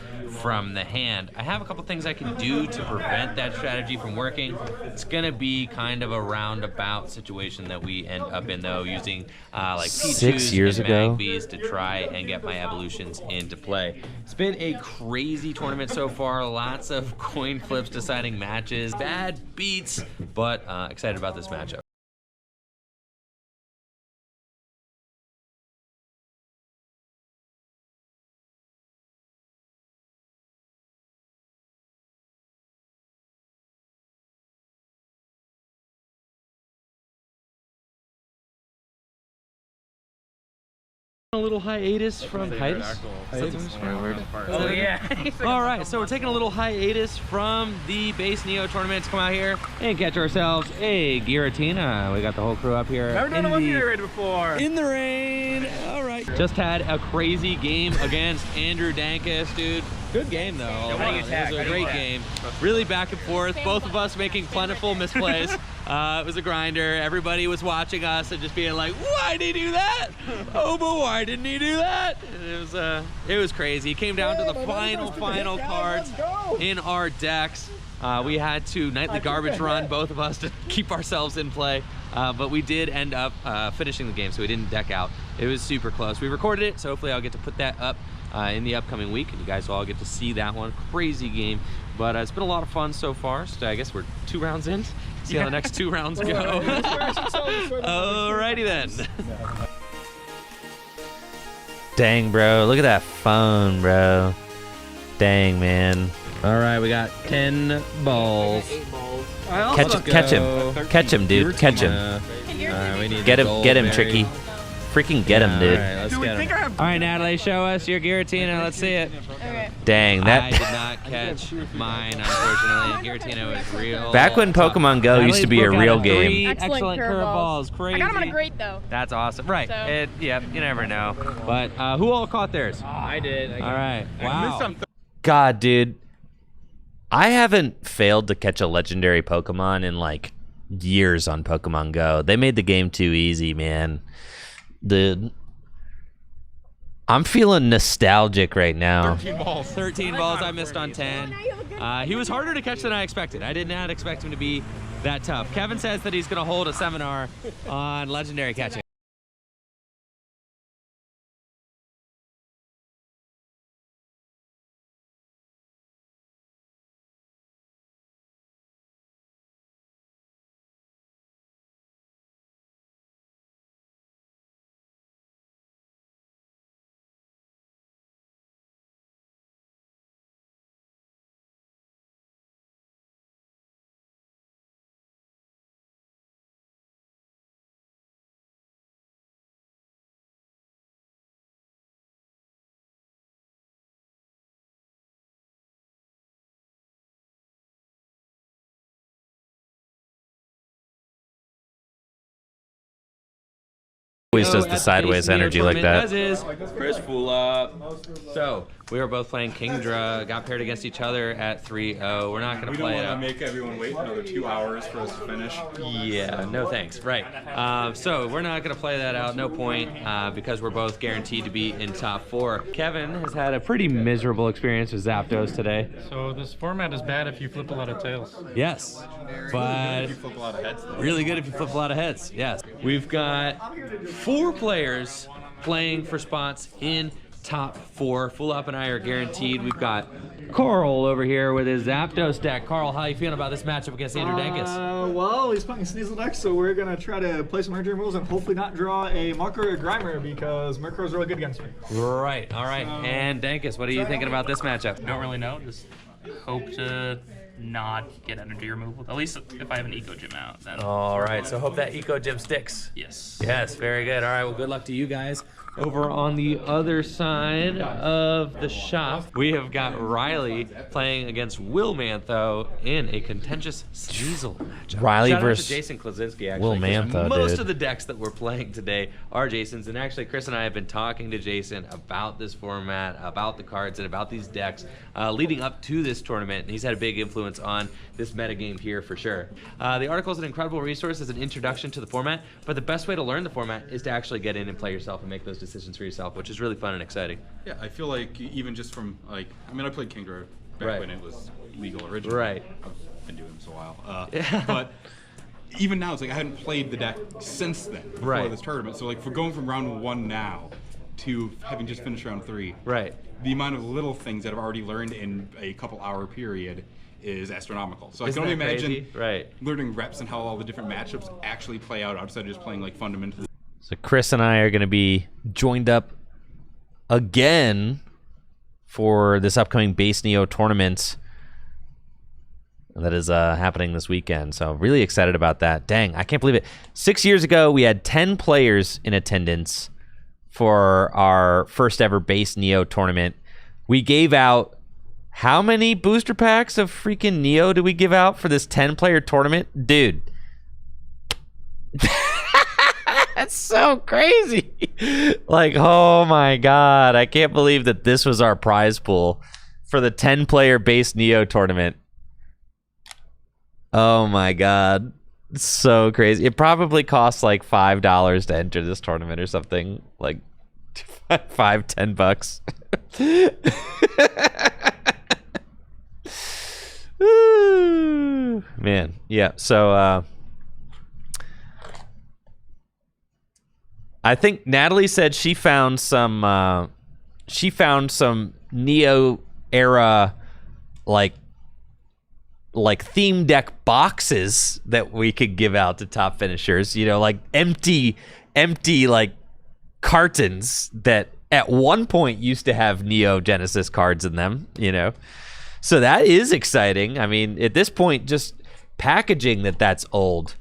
C: from the hand. I have a couple things I can do to prevent that strategy from working. It's gonna be kind of a roundabout situation that we end up in, though, using like P2s
A: 6 years
C: and
A: ago.
C: Magbees to try and get my evolutions into play. It's been a crazy tournament so far. Lots of coin flips deciding matches, bad beats, but excited about this matchup. A little hiatus from hiatus.
D: Oh, yeah.
C: All right, so we're taking a little hiatus from the base Neo tournament to come out here and catch ourselves a Giratina. We got the whole crew up here
D: Never done a one raid before.
C: in the rain. All right, just had a crazy game against Andrew Dankus, dude. Good game though.
D: How do you attack?
C: It was
D: How
C: a
D: do you
C: great
D: attack?
C: game. Really back and forth. Both of us making plentiful misplays. It was a grinder. Everybody was watching us and just being like, "Why did he do that? Oh, but why didn't he do that?" And it was crazy. It came down to the final cards in our decks. We had to nightly garbage run, both of us, to keep ourselves in play. But we did end up finishing the game, so we didn't deck out. It was super close. We recorded it, so hopefully I'll get to put that up in the upcoming week, and you guys will all get to see that one. Crazy game, but it's been a lot of fun so far. So I guess we're 2 rounds in. See how the next 2 rounds go. Alrighty then.
A: Dang, bro. Look at that phone, bro. Dang, man.
C: All right, we got 10 balls.
A: Catch him. Catch him, dude. Catch him.
C: We need
A: Get
C: the
A: him. Get him,
C: gold
A: Tricky.
C: berry.
A: Freaking get him, dude.
C: All right, let's get him. All right, Natalie, show us your Giratina. Let's see it.
E: Okay.
A: Dang,
C: I
A: that.
C: did not catch mine, unfortunately. Giratina was real.
A: Back when Pokemon Go used to be a real game.
E: Excellent
C: curveballs. Crazy.
E: I got him on a great though.
C: That's awesome. Right.
E: So-
C: Yep, you never know. But who all caught theirs?
D: I did.
C: All right. Wow.
A: God, dude. I haven't failed to catch a legendary Pokemon in like years on Pokemon Go. They made the game too easy, man. I'm feeling nostalgic right now.
C: 13 balls. I missed on 10. He was harder to catch than I expected. I did not expect him to be that tough. Kevin says that he's going to hold a seminar on legendary catching.
A: Always does the sideways energy like that.
C: As is Chris Full Up. So we were both playing Kingdra, got paired against each other at 3-0. We're not going to play it
F: We don't
C: out.
F: want to make everyone wait another 2 hours for us to finish.
C: Yeah, no thanks. Right. So we're not going to play that out. No point, because we're both guaranteed to be in top 4. Kevin has had a pretty miserable experience with Zapdos today.
G: So this format is bad if you flip a lot of tails.
C: Yes, but
F: Flip a lot of heads, though.
C: really good if you flip a lot of heads. Yes. We've got 4 players playing for spots in top 4. Full Up and I are guaranteed. We've got Carl over here with his Zapdos deck. Carl, how you feeling about this matchup against Andrew Dankus?
H: Well, he's playing Sneasel next, so we're gonna try to play some Hard moves and hopefully not draw a Marker or Grimer because Murkrow's really good against me.
C: Right. All right. And Dankus, what are you thinking about this matchup?
G: Don't really know. Just hope to
D: not get energy removal. At least if I have an eco gym out, then.
C: All right, so hope that eco gym sticks.
D: Yes.
C: Yes, very good. All right, well, good luck to you guys. Over on the other side of the shop, we have got Riley playing against Will Mantho in a contentious Sneasel matchup.
A: Riley
C: Shout out
A: versus
C: to Jason Klaczynski, actually.
A: Will
C: 'cause
A: Mantho,
C: most
A: dude.
C: of the decks that we're playing today are Jason's, and actually Chris and I have been talking to Jason about this format, about the cards, and about these decks leading up to this tournament, and he's had a big influence on this metagame here for sure. The article is an incredible resource as an introduction to the format, but the best way to learn the format is to actually get in and play yourself and make those decisions for yourself, which is really fun and exciting.
F: Yeah, I feel like even just from like, I mean, I played Kingdra back
C: Right.
F: when it was legal originally.
C: Right.
F: I've been doing this a while. But even now, it's like I hadn't played the deck since then, before
C: Right.
F: this tournament. So like, for going from round 1 now to having just finished round 3,
C: Right.
F: the amount of little things that I've already learned in a couple-hour period is astronomical. So
C: Isn't
F: I can only
C: that
F: imagine
C: crazy? Right.
F: learning reps and how all the different matchups actually play out outside of just playing like fundamentals.
A: So Chris and I are going to be joined up again for this upcoming Base Neo tournament that is happening this weekend. So really excited about that. Dang, I can't believe it. 6 years ago, we had 10 players in attendance for our first ever Base Neo tournament. We gave out how many booster packs of freaking Neo did we give out for this 10-player tournament? Dude. That's so crazy. Like, oh my God. I can't believe that this was our prize pool for the 10-player Base Neo tournament. Oh my God. It's so crazy. It probably costs like $5 to enter this tournament or something. Like $5-10. Man, yeah. So I think Natalie said she found some Neo era like theme deck boxes that we could give out to top finishers, you know, like empty like cartons that at one point used to have Neo Genesis cards in them, you know. So that is exciting. I mean, at this point, just packaging that's old.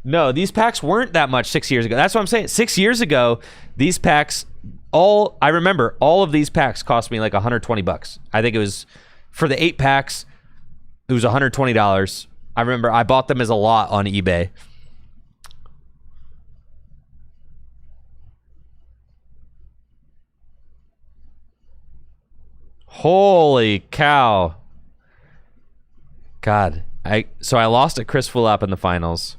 A: No, these packs weren't that much 6 years ago. That's what I'm saying. 6 years ago, these packs, I remember all of these packs cost me like $120. I think it was, for the 8 packs, it was $120. I remember I bought them as a lot on eBay. Holy cow. God. So I lost at Chris Fulop in the finals.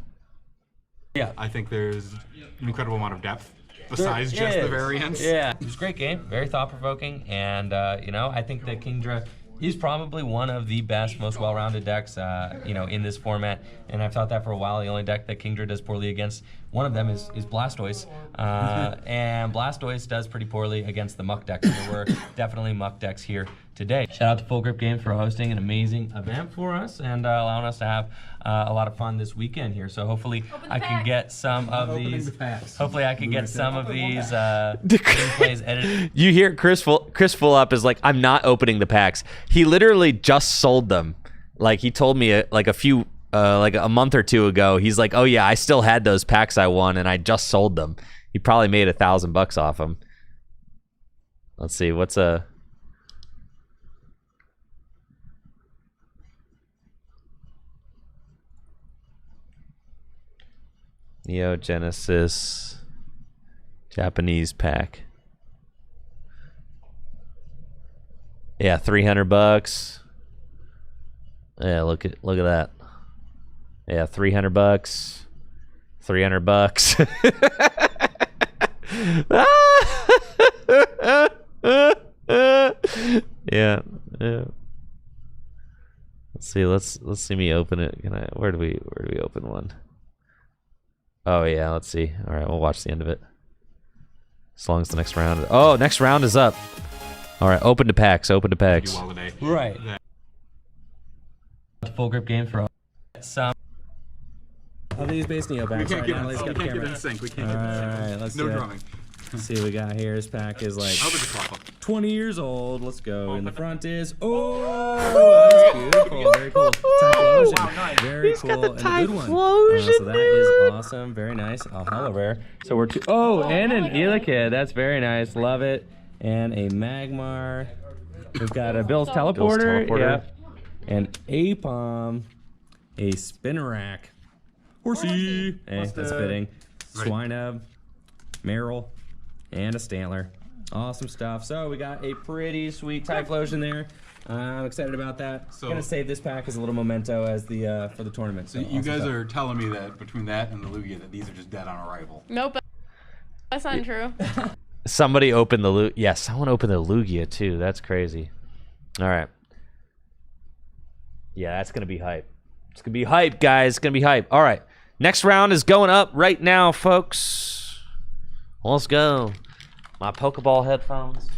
F: I think there's an incredible amount of depth besides just the variance.
C: Yeah, it was a great game, very thought-provoking, and you know, I think that Kingdra is probably one of the best, most well-rounded decks, you know, in this format. And I've thought that for a while. The only deck that Kingdra does poorly against, one of them is Blastoise, and Blastoise does pretty poorly against the Muck decks. So there were definitely Muck decks here today. Shout out to Full Grip Games for hosting an amazing event for us and allowing us to have a lot of fun this weekend here. So hopefully I can get some of these. Hopefully I can get some of these gameplays edited.
A: You hear Chris Fulop is like, I'm not opening the packs. He literally just sold them. Like he told me like a month or two ago. He's like, oh yeah, I still had those packs I won and I just sold them. He probably made $1,000 off them. Let's see, what's a Neo Genesis Japanese pack? Yeah, $300. Yeah, look at that. Yeah, $300. $300. Yeah. Let's see. Let's see me open it. Where do we open one? Oh yeah, let's see. All right, we'll watch the end of it. As long as the next round. Oh, next round is up. All right, open to packs. Open to packs.
C: Right. Full Grip Games for some of these base Neo
F: We
C: packs.
F: can't
C: Right,
F: get
C: Natalie's got the
F: it
C: camera.
F: in sync. We can't get it in sync.
C: Alright, let's
F: No
C: do it.
F: drawing.
E: Let's see what we got here. This pack is like 20 years old. Let's go. In the front is that's beautiful. Very cool. Typhlosion. Very cool. And a good one. So that is awesome. Very nice. A holo rare. So we're and an Elekid. That's very nice. Love it. And a Magmar. We've got a Bill's Teleporter. Yep. And Apom. A Spinarak. Horsey. Hey, that's fitting. Swinub. Meryl. And a Stantler. Awesome stuff. So we got a pretty sweet Typhlosion there. I'm excited about that. So, gonna save this pack as a little memento as the for the tournament.
F: So you guys are telling me that between that and the Lugia that these are just dead on arrival.
I: Nope, that's not true.
A: Somebody opened the yeah, someone opened the Lugia too. That's crazy. All right. Yeah, that's gonna be hype. It's gonna be hype, guys. It's gonna be hype. All right. Next round is going up right now, folks. Let's go. My Pokeball headphones.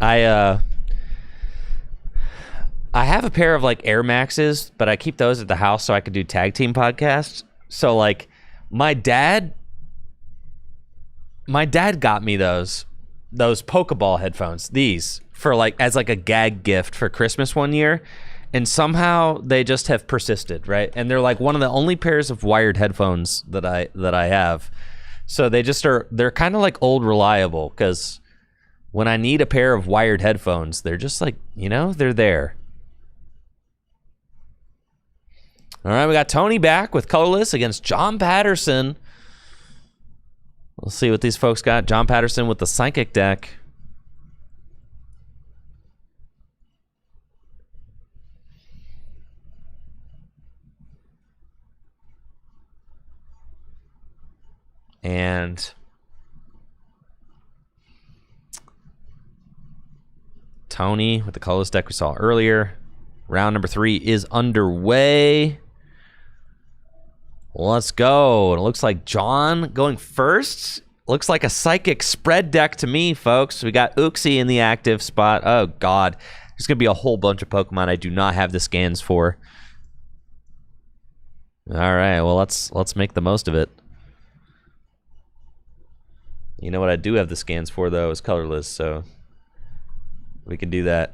A: I have a pair of like Air Maxes, but I keep those at the house so I could do tag team podcasts. So like my dad got me those Pokeball headphones, these, for like as like a gag gift for Christmas one year. And somehow they just have persisted, right? And they're like one of the only pairs of wired headphones that I have. So they just they're kind of like old reliable, because when I need a pair of wired headphones, they're just like, they're there. All right, we got Tony back with colorless against John Patterson. We'll see what these folks got. John Patterson with the Psychic deck. And Tony with the colorless deck we saw earlier. Round number 3 is underway. Let's go. It looks like John going first. Looks like a Psychic spread deck to me, folks. We got Uxie in the active spot. Oh, God. There's going to be a whole bunch of Pokemon I do not have the scans for. All right, well, let's make the most of it. You know what I do have the scans for, though, is colorless, so we can do that.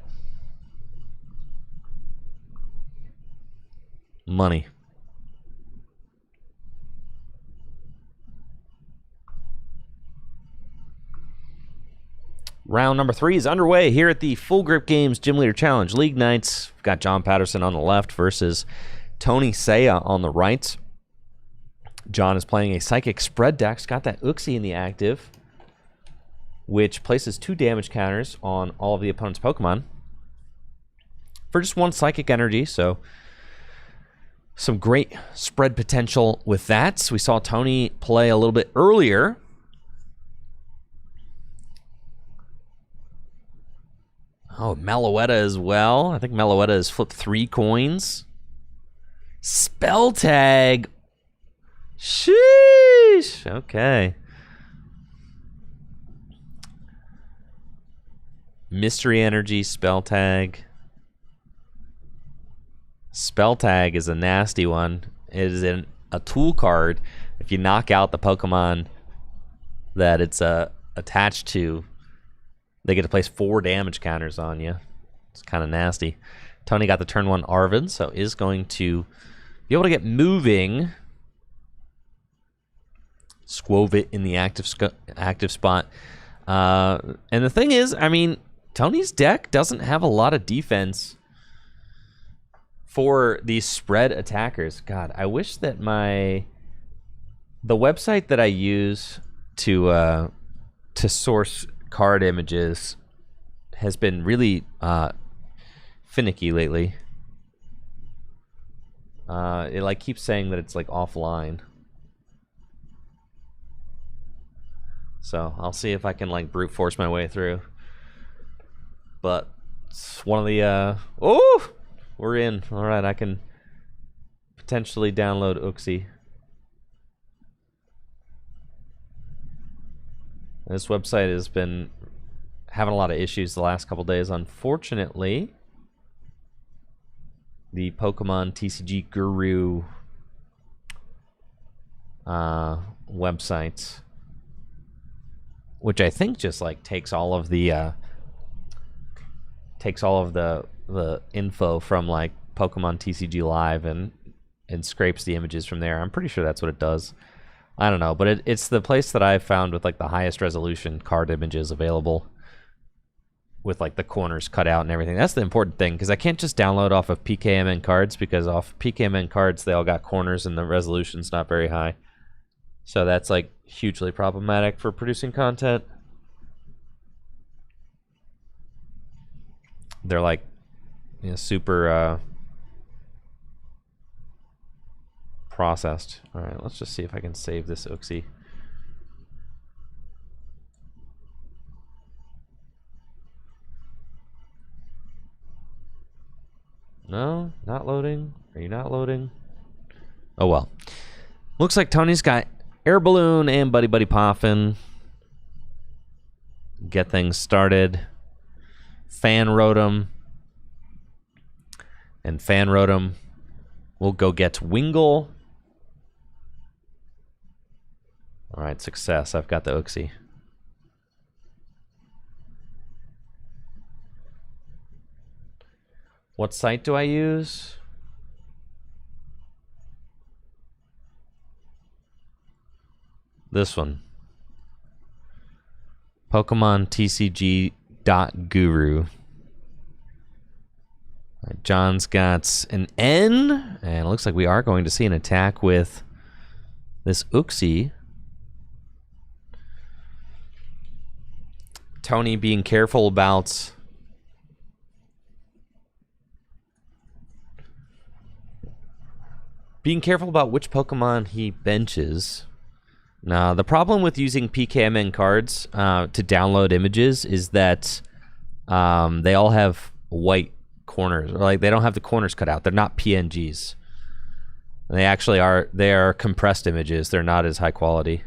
A: Money. Round number 3 is underway here at the Full Grip Games Gym Leader Challenge League Nights. We've got John Patterson on the left versus Tony Saya on the right. John is playing a Psychic spread deck. He's got that Uxie in the active, which places 2 damage counters on all of the opponent's Pokemon for just 1 Psychic energy, so some great spread potential with that. So we saw Tony play a little bit earlier. Oh, Meloetta as well. I think Meloetta has flipped 3 coins. Spell Tag. Sheesh. Okay. Mystery Energy, Spell Tag. Spell Tag is a nasty one. It is a tool card. If you knock out the Pokemon that it's attached to, they get to place 4 damage counters on you. It's kind of nasty. Tony got the turn 1 Arven, so is going to be able to get moving. Squovit in the active spot. And the thing is, I mean, Tony's deck doesn't have a lot of defense for these spread attackers. God, I wish that the website that I use to source card images has been really finicky lately. It like keeps saying that it's like offline. So I'll see if I can like brute force my way through. But it's one of the oh, we're in. All right, I can potentially download Uxie. This website has been having a lot of issues the last couple days, unfortunately. The Pokemon TCG Guru website, which I think just like takes all of the info from like Pokemon TCG Live and scrapes the images from there. I'm pretty sure that's what it does. I don't know, but it's the place that I've found with like the highest resolution card images available, with like the corners cut out and everything. That's the important thing, because I can't just download off of PKMN cards, because off PKMN cards they all got corners and the resolution's not very high. So that's like hugely problematic for producing content. They're like, you know, super processed. All right, let's just see if I can save this Uxie. No, not loading. Are you not loading? Oh well. Looks like Tony's got Air Balloon and Buddy Buddy Poffin. Get things started. Fan Rotom. And Fan Rotom will go get Wingull. Alright, success. I've got the Uxie. What site do I use? This one. Pokemon TCG.guru. Right, John's got an N, and it looks like we are going to see an attack with this Uxie. Tony being careful about which Pokemon he benches. Now, the problem with using PKMN cards to download images is that they all have white corners. Or like, they don't have the corners cut out. They're not PNGs. They actually are. They are compressed images. They're not as high quality.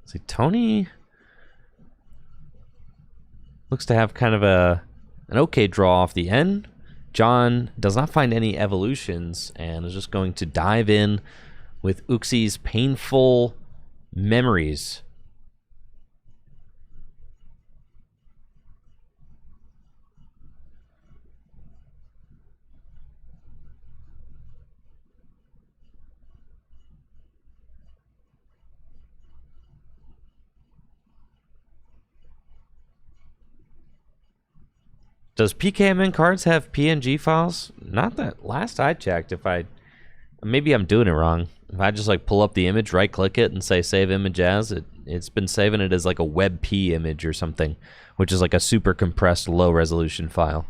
A: See, Tony looks to have kind of an okay draw off the end. John does not find any evolutions and is just going to dive in with Uxie's Painful Memories. Does PKMN cards have PNG files? Not that last I checked. Maybe I'm doing it wrong. If I just like pull up the image, right click it and say save image as, it's been saving it as like a WebP image or something, which is like a super compressed low resolution file.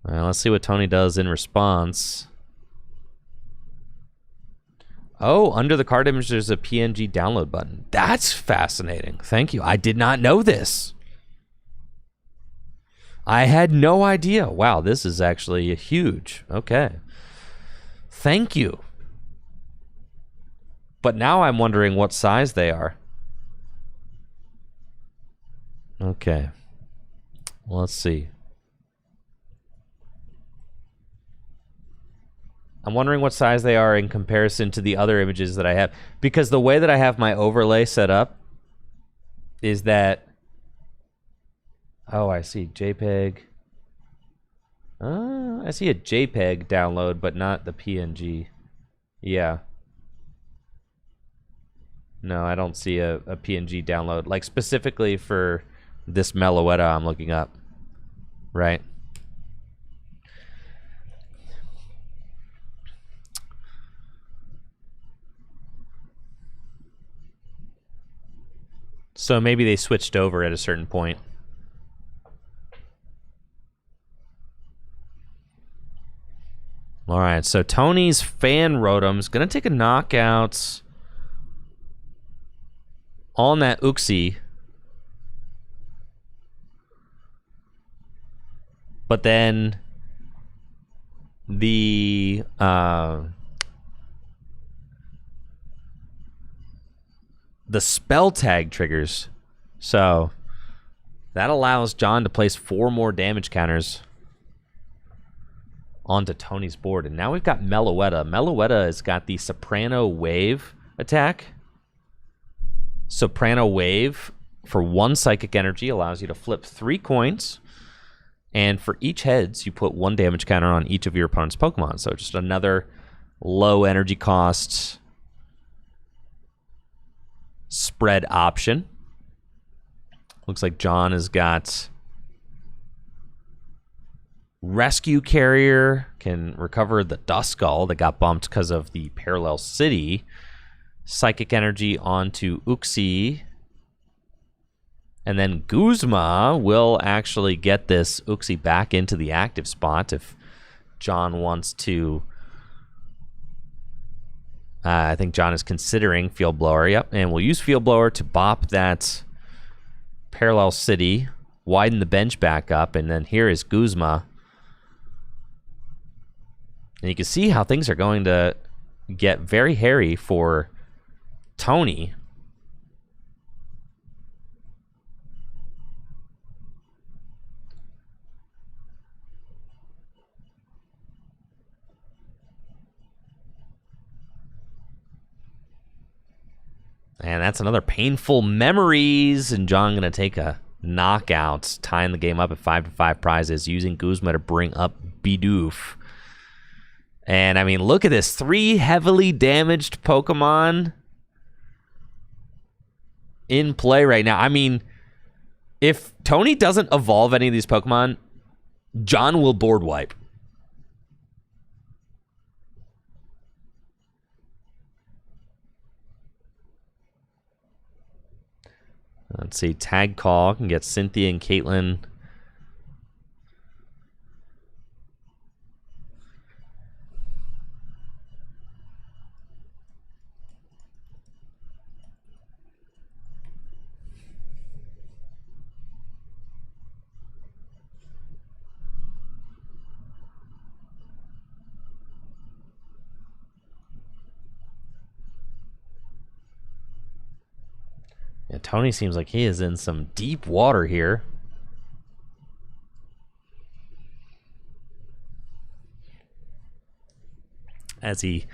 A: All right, let's see what Tony does in response. Oh, under the card image there's a PNG download button. That's fascinating. Thank you. I did not know this. I had no idea. Wow, this is actually huge. Okay. Thank you. But now I'm wondering what size they are. Okay. Let's see. I'm wondering what size they are in comparison to the other images that I have. Because the way that I have my overlay set up is that... Oh, I see. JPEG. I see a JPEG download, but not the PNG. Yeah. No, I don't see a PNG download. Like, specifically for this Meloetta I'm looking up. Right. So maybe they switched over at a certain point. All right, so Tony's Fan Rotom's going to take a knockout on that Uxie. But then the the spell tag triggers. So that allows John to place 4 more damage counters onto Tony's board. And now we've got Meloetta. Meloetta has got the Soprano Wave attack. Soprano Wave, for 1 psychic energy, allows you to flip 3 coins. And for each heads, you put 1 damage counter on each of your opponent's Pokemon. So just another low energy cost spread option. Looks like John has got Rescue Carrier, can recover the Duskull that got bumped because of the Parallel City. Psychic Energy onto Uxie. And then Guzma will actually get this Uxie back into the active spot if John wants to. I think John is considering Field Blower. Yep, and we'll use Field Blower to bop that Parallel City, widen the bench back up, and then here is Guzma. And you can see how things are going to get very hairy for Tony. And that's another painful memories. And John going to take a knockout, tying the game up at 5-5 prizes, using Guzma to bring up Bidoof. And I mean, look at this. 3 heavily damaged Pokemon in play right now. I mean, if Tony doesn't evolve any of these Pokemon, John will board wipe. Let's see, Tag Call can get Cynthia and Caitlin. Yeah, Tony seems like he is in some deep water here. As he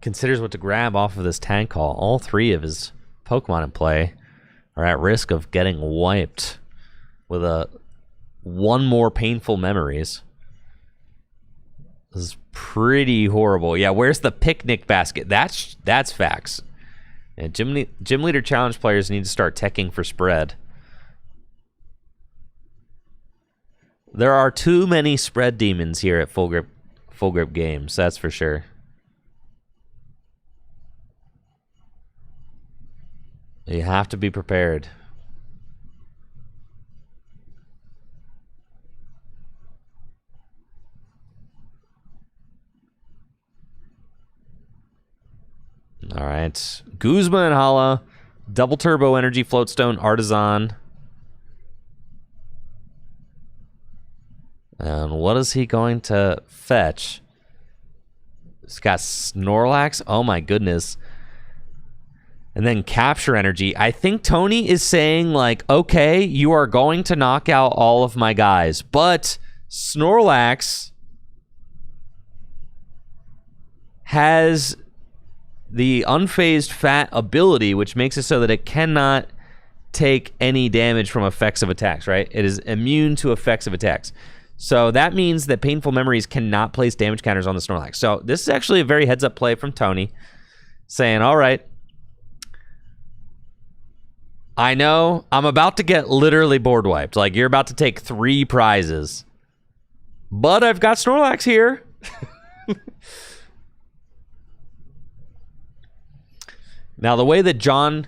A: considers what to grab off of this Tag Call, all 3 of his Pokemon in play are at risk of getting wiped with one more painful memories. This is pretty horrible. Yeah, where's the picnic basket? That's facts. And Gym Leader Challenge players need to start teching for spread. There are too many spread demons here at Full Grip Games, that's for sure. You have to be prepared. All right, Guzma and Hala, double turbo energy, Floatstone, Artisan. And what is he going to fetch? He's got Snorlax. Oh my goodness. And then Capture Energy. I think Tony is saying, like, okay, you are going to knock out all of my guys, but Snorlax has the unfazed fat ability, which makes it so that it cannot take any damage from effects of attacks, right? It is immune to effects of attacks. So that means that Painful Memories cannot place damage counters on the Snorlax. So this is actually a very heads-up play from Tony, saying, all right, I know I'm about to get literally board wiped. Like, you're about to take 3 prizes. But I've got Snorlax here. Now, the way that John...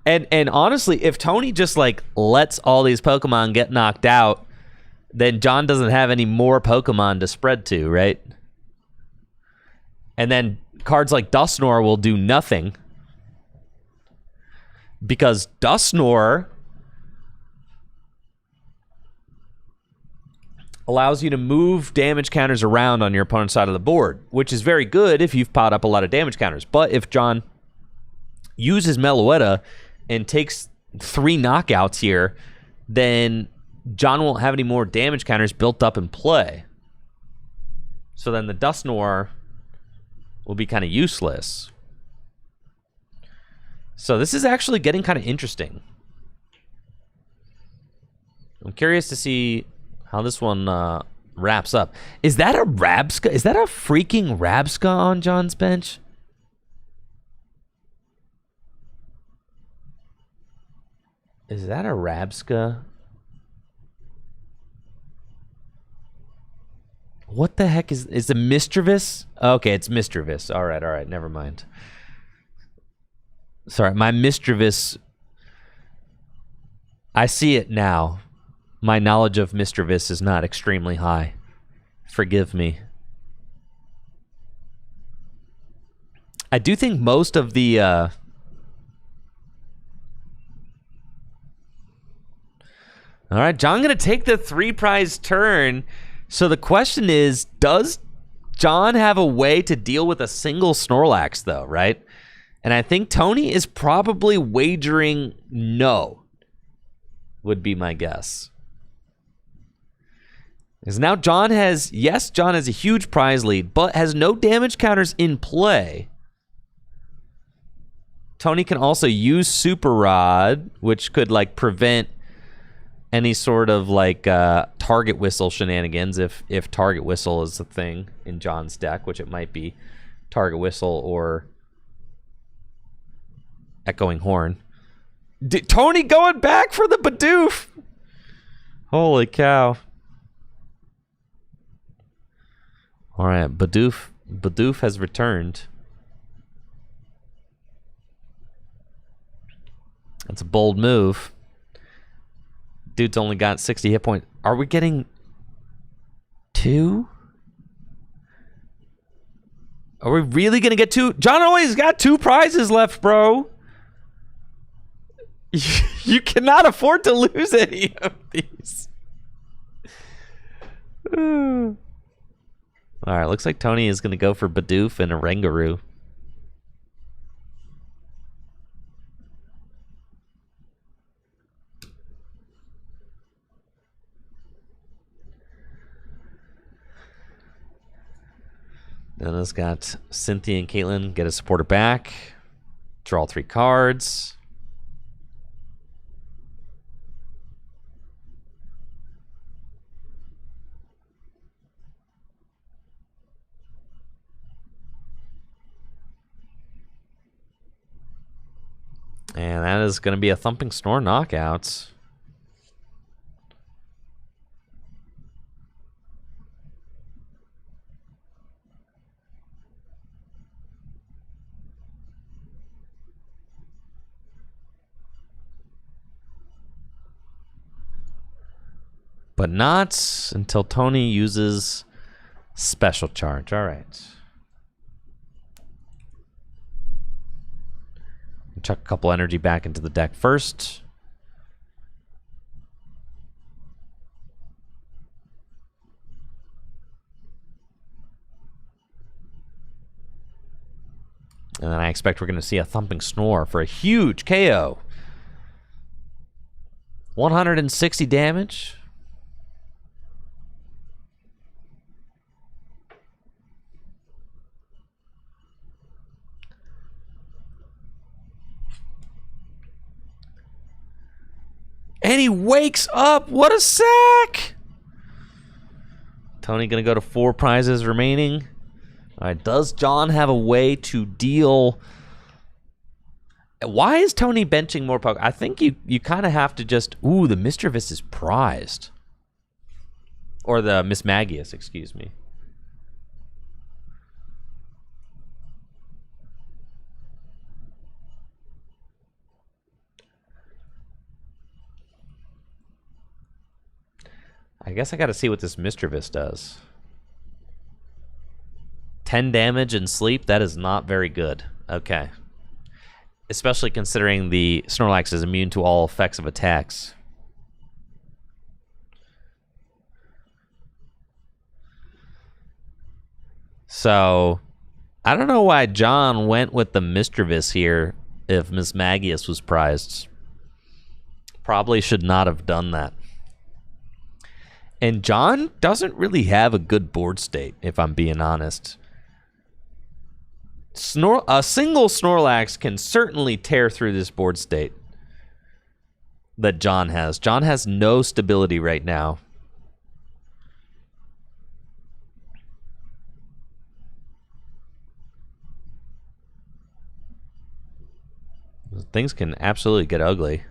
A: And honestly, if Tony just, like, lets all these Pokemon get knocked out, then John doesn't have any more Pokemon to spread to, right? And then cards like Dusknoir will do nothing. Because Dusknoir allows you to move damage counters around on your opponent's side of the board, which is very good if you've piled up a lot of damage counters. But if John uses Meloetta and takes 3 knockouts here, then John won't have any more damage counters built up in play. So then the Dusknoir will be kind of useless. So this is actually getting kind of interesting. I'm curious to see how this one wraps up. Is that a Rabska? Is that a freaking Rabska on John's bench? Is that a Rabska? What the heck is the Mischievous? Okay, it's Mischievous. All right, never mind. Sorry, my Mischievous. I see it now. My knowledge of Mischievous is not extremely high. Forgive me. I do think most of the all right, John gonna take the 3 prize turn. So the question is, does John have a way to deal with a single Snorlax though, right? And I think Tony is probably wagering no, would be my guess. Because now John has a huge prize lead, but has no damage counters in play. Tony can also use Super Rod, which could like prevent any sort of like target whistle shenanigans if target whistle is a thing in John's deck, which it might be. Target whistle or echoing horn. Tony going back for the Bidoof. Holy cow. All right, Bidoof has returned. That's a bold move. Dude's only got 60 hit points. Are we getting 2? Are we really going to get 2? John always got 2 prizes left, bro. You cannot afford to lose any of these. All right, looks like Tony is going to go for Bidoof and a Oranguru. Then it's got Cynthia and Caitlin get a supporter back. Draw 3 cards. And that is going to be a Thumping Snore knockout. But not until Tony uses Special Charge. All right. Chuck a couple energy back into the deck first. And then I expect we're going to see a Thumping Snore for a huge KO. 160 damage. And he wakes up. What a sack! Tony going to go to 4 prizes remaining. All right, does John have a way to deal? Why is Tony benching more Pokemon? I think you kind of have to just... Ooh, the Mischievous is prized. Or the Mismagius, excuse me. I guess I got to see what this Mischievous does. 10 damage and sleep, that is not very good. Okay. Especially considering the Snorlax is immune to all effects of attacks. So, I don't know why John went with the Mischievous here. if Miss Magius was prized. Probably should not have done that. And John doesn't really have a good board state, if I'm being honest. A single Snorlax can certainly tear through this board state that John has. John has no stability right now. Things can absolutely get ugly.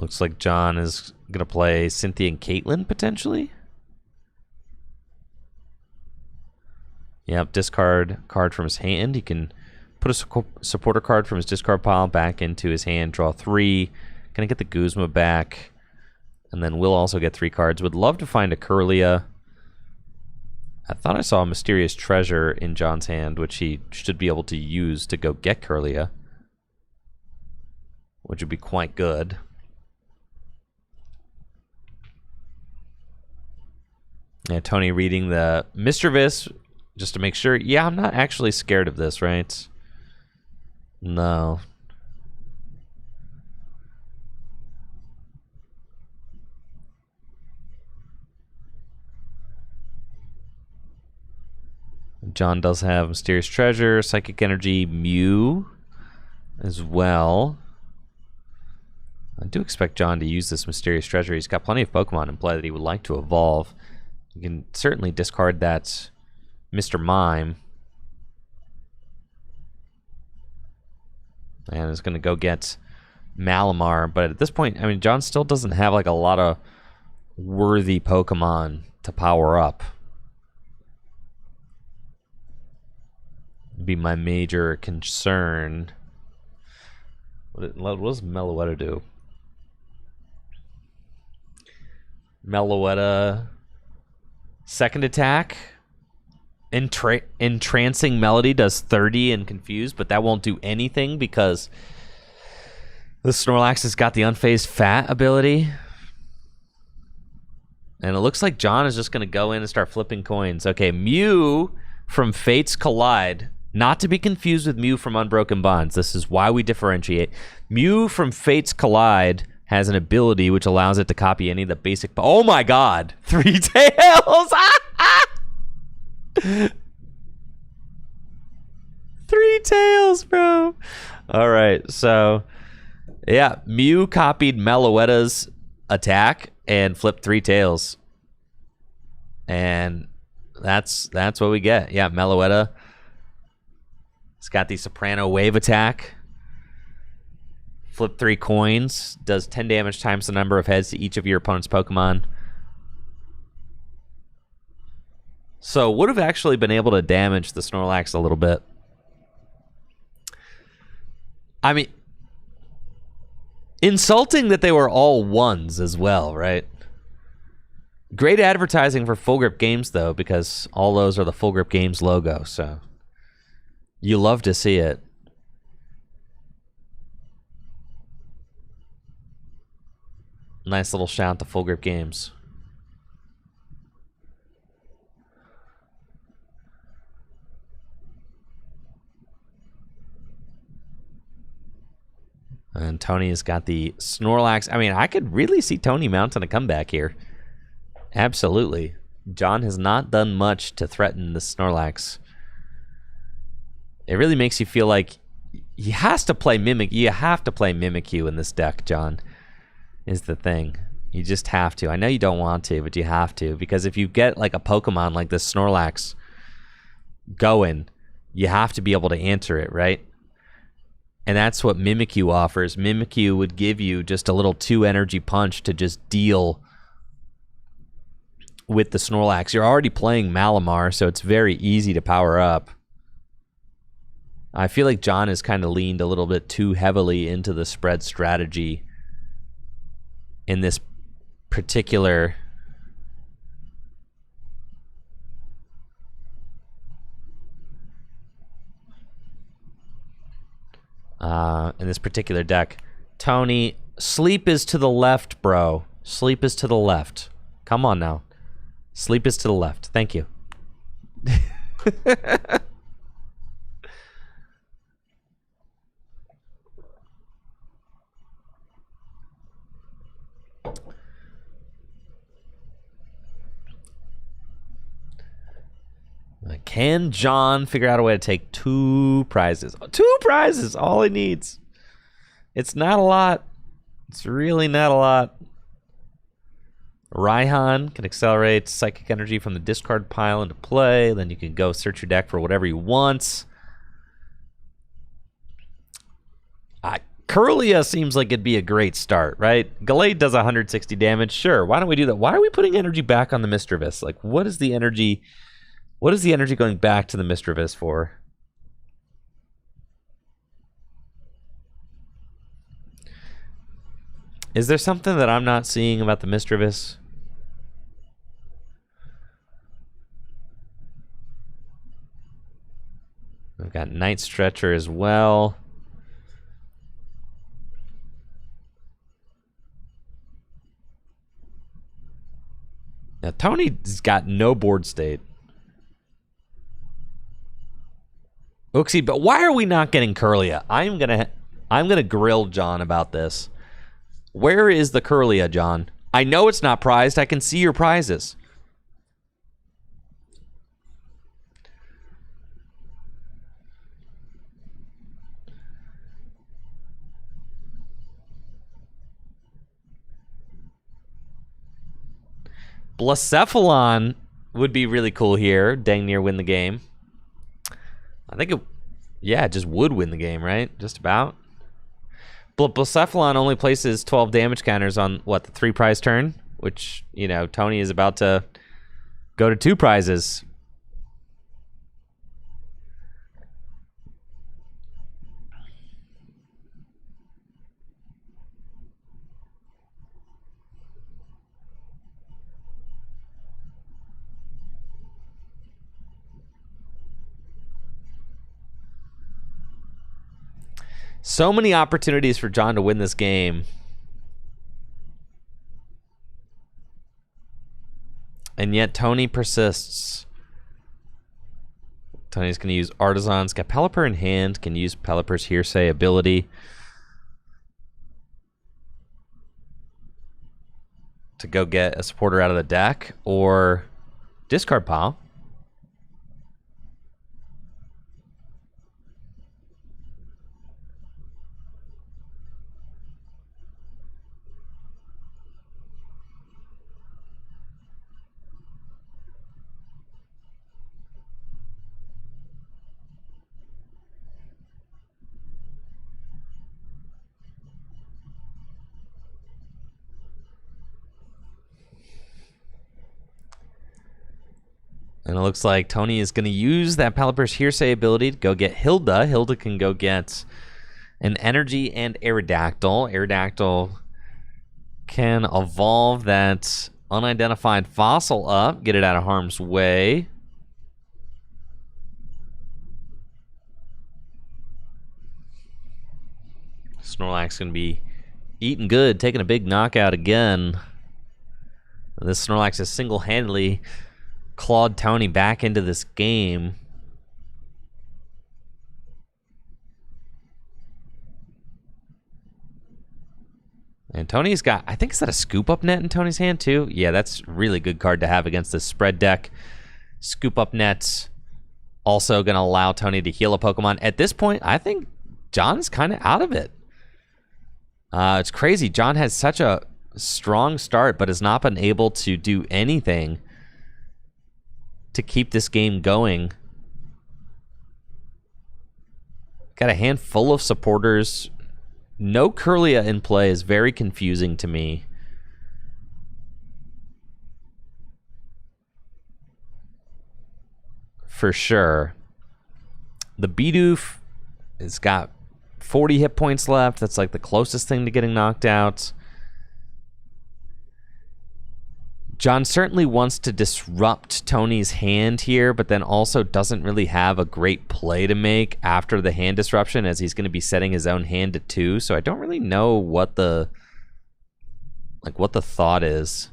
A: Looks like John is going to play Cynthia and Caitlin, potentially. Yep, discard card from his hand. He can put a supporter card from his discard pile back into his hand, draw 3. Gonna get the Guzma back. And then we'll also get 3 cards. Would love to find a Curlia. I thought I saw a Mysterious Treasure in John's hand, which he should be able to use to go get Curlia, which would be quite good. Yeah, Tony reading the Mischievous just to make sure. Yeah, I'm not actually scared of this, right? No. John does have Mysterious Treasure, Psychic Energy, Mew as well. I do expect John to use this Mysterious Treasure. He's got plenty of Pokemon in play that he would like to evolve. You can certainly discard that Mr. Mime. And is going to go get Malamar. But at this point, I mean, John still doesn't have like a lot of worthy Pokemon to power up. Be my major concern. What does Meloetta do? Meloetta... Second attack, Entrancing Melody does 30 and Confused, but that won't do anything because the Snorlax has got the Unfazed Fat ability. And it looks like John is just going to go in and start flipping coins. Okay, Mew from Fates Collide, not to be confused with Mew from Unbroken Bonds. This is why we differentiate. Mew from Fates Collide has an ability which allows it to copy any of the basic... Oh my god! 3 tails! 3 tails, bro! Alright, so... Yeah, Mew copied Meloetta's attack and flipped 3 tails. And that's what we get. Yeah, Meloetta. It's got the Soprano Wave attack. Flip 3 coins, does 10 damage times the number of heads to each of your opponent's Pokemon. So would have actually been able to damage the Snorlax a little bit. I mean, insulting that they were all 1s as well, right? Great advertising for Full Grip Games, though, because all those are the Full Grip Games logo, so you love to see it. Nice little shout to Full Grip Games. And Tony has got the Snorlax. I mean, I could really see Tony mounting a comeback here. Absolutely. John has not done much to threaten the Snorlax. It really makes you feel like he has to play Mimic. You have to play Mimikyu in this deck, John. Is the thing. You just have to. I know you don't want to, but you have to. Because if you get like a Pokemon like this Snorlax going, you have to be able to answer it, right? And that's what Mimikyu offers. Mimikyu would give you just a little 2 energy punch to just deal with the Snorlax. You're already playing Malamar, so it's very easy to power up. I feel like John has kind of leaned a little bit too heavily into the spread strategy in this particular deck. Tony, sleep is to the left, bro. Sleep is to the left. Come on now. Sleep is to the left. Thank you. Can John figure out a way to take 2 prizes? 2 prizes, all he needs. It's not a lot. It's really not a lot. Raihan can accelerate psychic energy from the discard pile into play. Then you can go search your deck for whatever you want. Curlia seems like it'd be a great start, right? Gallade does 160 damage. Sure, why don't we do that? Why are we putting energy back on the Mischievous? Like, what is the energy going back to the Mischievous for? Is there something that I'm not seeing about the Mischievous? We've got Night Stretcher as well. Now, Tony's got no board state. Oopsie, but why are we not getting Curlia? I'm gonna grill John about this. Where is the Curlia, John? I know it's not prized. I can see your prizes. Blacephalon would be really cool here. Dang near win the game. I think it, yeah, it just would win the game, right? Just about. Blacephalon only places 12 damage counters on, what, the 3 prize turn? Which, you know, Tony is about to go to 2 prizes. So many opportunities for John to win this game. And yet Tony persists. Tony's going to use Artisans. Got Pelipper in hand. Can use Pelipper's Hearsay ability to go get a supporter out of the deck or discard pile. And it looks like Tony is going to use that Pelipper's Hearsay ability to go get Hilda. Hilda can go get an Energy and Aerodactyl. Aerodactyl can evolve that unidentified fossil up, get it out of harm's way. Snorlax going to be eating good, taking a big knockout again. This Snorlax is single-handedly clawed Tony back into this game. And Tony's got, I think, is that a Scoop Up Net in Tony's hand too? Yeah, that's a really good card to have against this spread deck. Scoop Up Net's also going to allow Tony to heal a Pokemon. At this point, I think John's kind of out of it. It's crazy. John has such a strong start, but has not been able to do anything to keep this game going. Got a handful of supporters. No Curlia in play is very confusing to me. For sure. The Bidoof has got 40 hit points left. That's like the closest thing to getting knocked out. John certainly wants to disrupt Tony's hand here, but then also doesn't really have a great play to make after the hand disruption, as he's going to be setting his own hand to 2. So I don't really know what the thought is.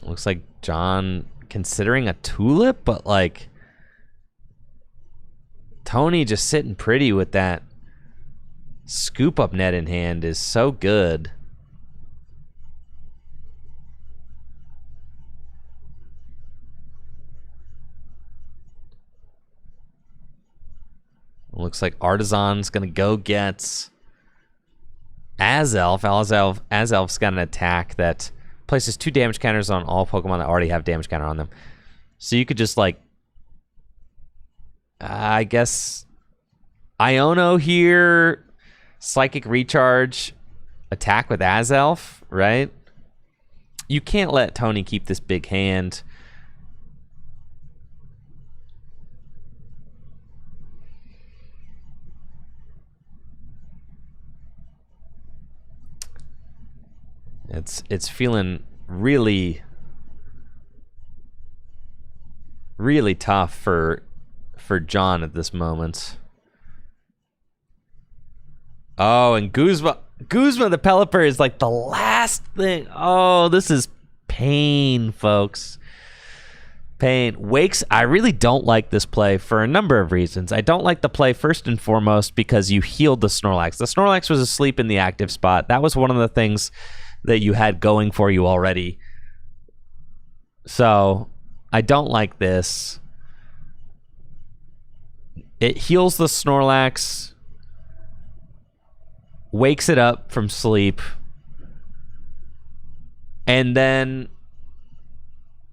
A: Looks like John considering a tulip, but like Tony just sitting pretty with that scoop up net in hand is so good. Looks like Artisan's gonna go get Azelf. Azelf's got an attack that places 2 damage counters on all Pokemon that already have damage counter on them. So you could just like, I guess, Iono here, Psychic Recharge, attack with Azelf, right? You can't let Tony keep this big hand. It's feeling really tough for John at this moment. Oh, and Guzma the Pelipper is like the last thing. Oh, this is pain, folks. Pain. Wakes, I really don't like this play for a number of reasons. I don't like the play first and foremost because you healed the Snorlax. The Snorlax was asleep in the active spot. That was one of the things that you had going for you already. So I don't like this. It heals the Snorlax, wakes it up from sleep, and then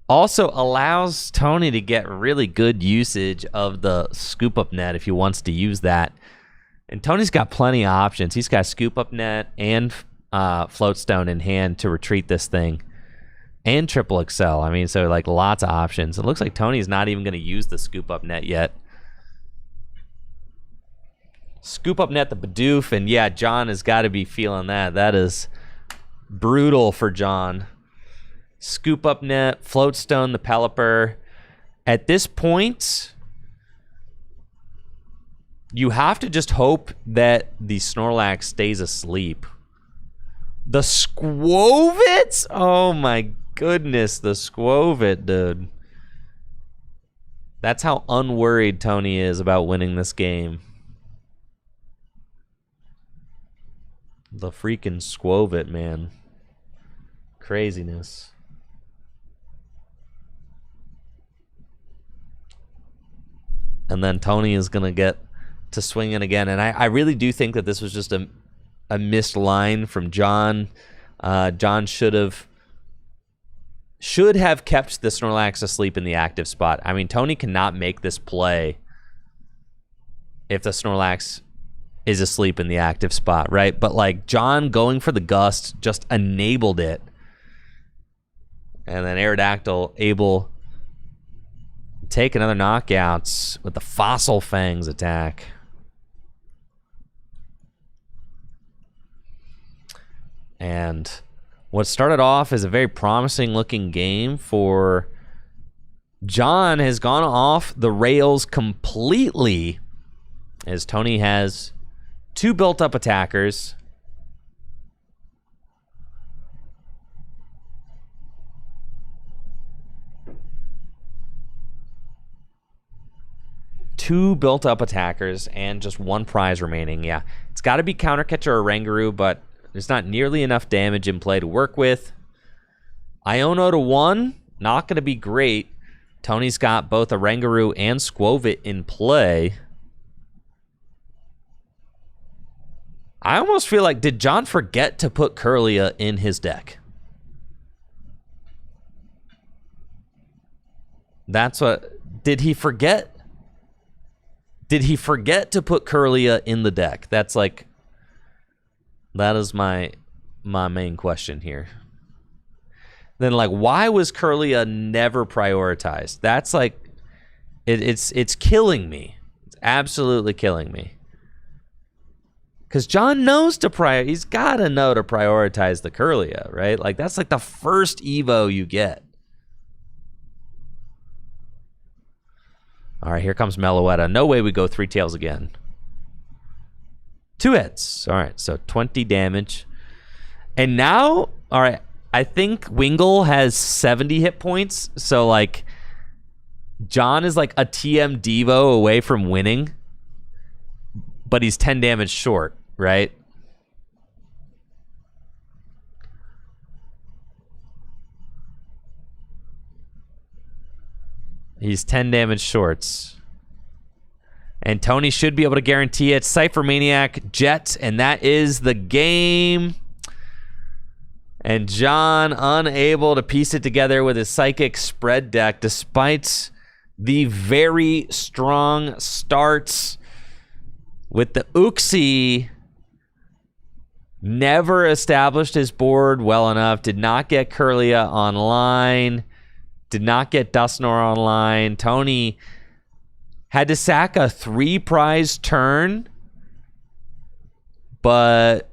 A: also allows Tony to get really good usage of the scoop up net if he wants to use that. And Tony's got plenty of options. He's got scoop up net and Floatstone in hand to retreat this thing, and triple excel. I mean, so like lots of options. It looks like Tony's not even going to use the scoop up net yet. Scoop up net the Bidoof, and yeah, John has got to be feeling that. That is brutal for John. Scoop up net, Floatstone the Pelipper. At this point, you have to just hope that the Snorlax stays asleep. The Squovit? Oh my goodness, the Squovit, dude. That's how unworried Tony is about winning this game. The freaking Squovit, man. Craziness. And then Tony is going to get to swing it again. And I really do think that this was just a missed line from John. John should have kept the Snorlax asleep in the active spot. I mean, Tony cannot make this play if the Snorlax is asleep in the active spot, right? But like John going for the gust just enabled it. And then Aerodactyl able to take another knockout with the Fossil Fangs attack. And what started off as a very promising looking game for John has gone off the rails completely, as Tony has 2 built-up attackers. Two built-up attackers and just 1 prize remaining. Yeah, it's got to be Counter Catcher or Rangaroo, but there's not nearly enough damage in play to work with. Iono to 1, not going to be great. Tony's got both a Rangaroo and Squovit in play. I almost feel like, did John forget to put Kirlia in his deck? That's what... Did he forget? Did he forget to put Kirlia in the deck? That's like... That is my main question here. Then, like, why was Kirlia never prioritized? That's like... It's killing me. It's absolutely killing me. Because John knows to he's got to know to prioritize the Kirlia, right? Like, that's like the first Evo you get. All right, here comes Meloetta. No way we go 3 tails again. 2 hits. All right, so 20 damage. And now, all right, I think Wingle has 70 hit points, so like John is like a TM Devo away from winning, but he's 10 damage short, right? He's 10 damage shorts. And Tony should be able to guarantee it. Cypher Maniac, Jet, and that is the game. And John unable to piece it together with his Psychic Spread deck despite the very strong starts with the Uxie. Never established his board well enough. Did not get Curlia online. Did not get Dustnor online. Tony had to sack a 3-prize turn, but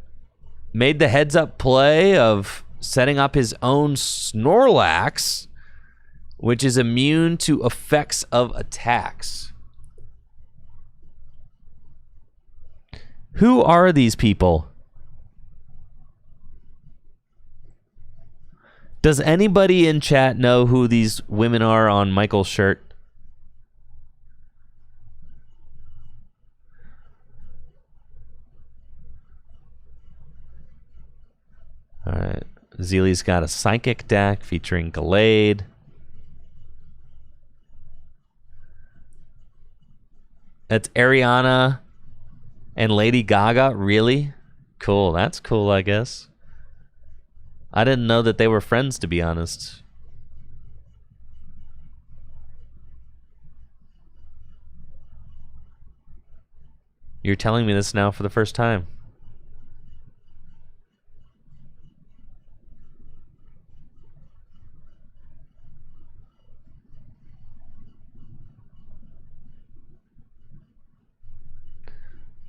A: made the heads-up play of setting up his own Snorlax, which is immune to effects of attacks. Who are these people? Does anybody in chat know who these women are on Michael's shirt? All right. Zeely's got a Psychic deck featuring Gallade. That's Ariana and Lady Gaga. Really? Cool. That's cool, I guess. I didn't know that they were friends, to be honest. You're telling me this now for the first time.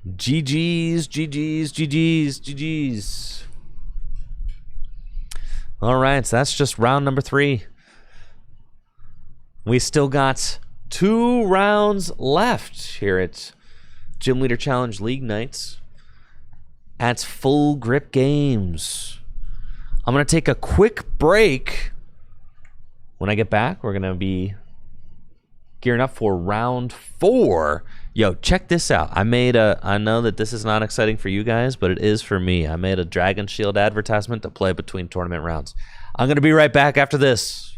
A: GG's, GG's, GG's, GG's. All right, so that's just round number 3. We still got 2 rounds left here at Gym Leader Challenge League Nights at Full Grip Games. I'm going to take a quick break. When I get back, we're going to be gearing up for round 4. Yo, check this out. I know that this is not exciting for you guys, but it is for me. I made a Dragon Shield advertisement to play between tournament rounds. I'm going to be right back after this.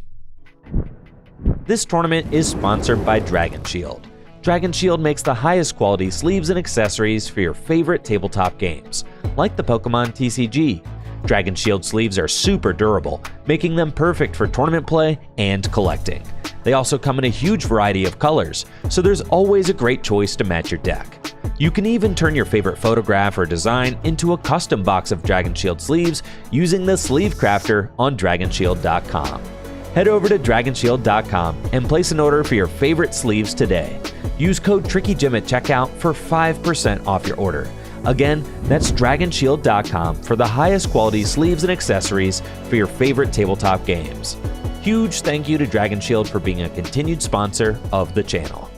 A: This tournament is sponsored by Dragon Shield. Dragon Shield makes the highest quality sleeves and accessories for your favorite tabletop games, like the Pokemon TCG. Dragon Shield sleeves are super durable, making them perfect for tournament play and collecting. They also come in a huge variety of colors, so there's always a great choice to match your deck. You can even turn your favorite photograph or design into a custom box of Dragon Shield sleeves using the Sleeve Crafter on DragonShield.com. Head over to DragonShield.com and place an order for your favorite sleeves today. Use code TrickyJim at checkout for 5% off your order. Again, that's DragonShield.com for the highest quality sleeves and accessories for your favorite tabletop games. Huge thank you to Dragon Shield for being a continued sponsor of the channel.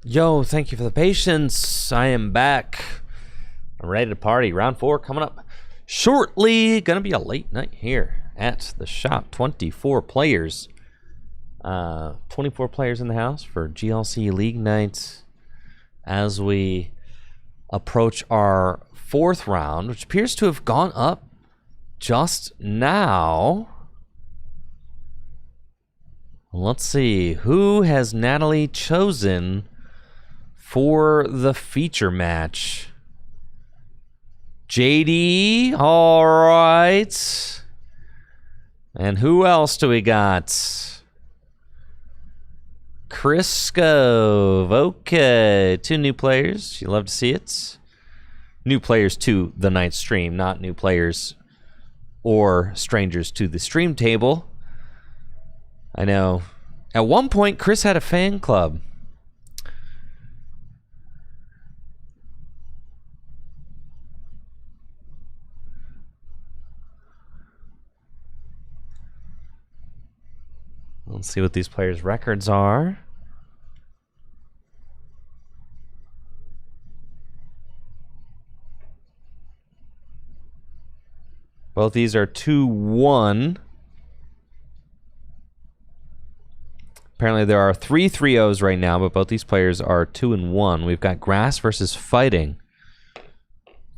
A: Yo, thank you for the patience. I am back. I'm ready to party. Round 4 coming up shortly. Gonna be a late night here at the shop. 24 players. 24 players in the house for GLC League nights as we approach our 4th round, which appears to have gone up just now. Let's see. Who has Natalie chosen for the feature match? JD. All right. And who else do we got? Chris Scove. Okay. 2 new players. You love to see it. New players to the night stream, not new players or strangers to the stream table. I know. At one point, Chris had a fan club. Let's see what these players' records are. Both these are 2-1. Apparently there are 3 3-0s right now, but both these players are 2-1. We've got grass versus fighting.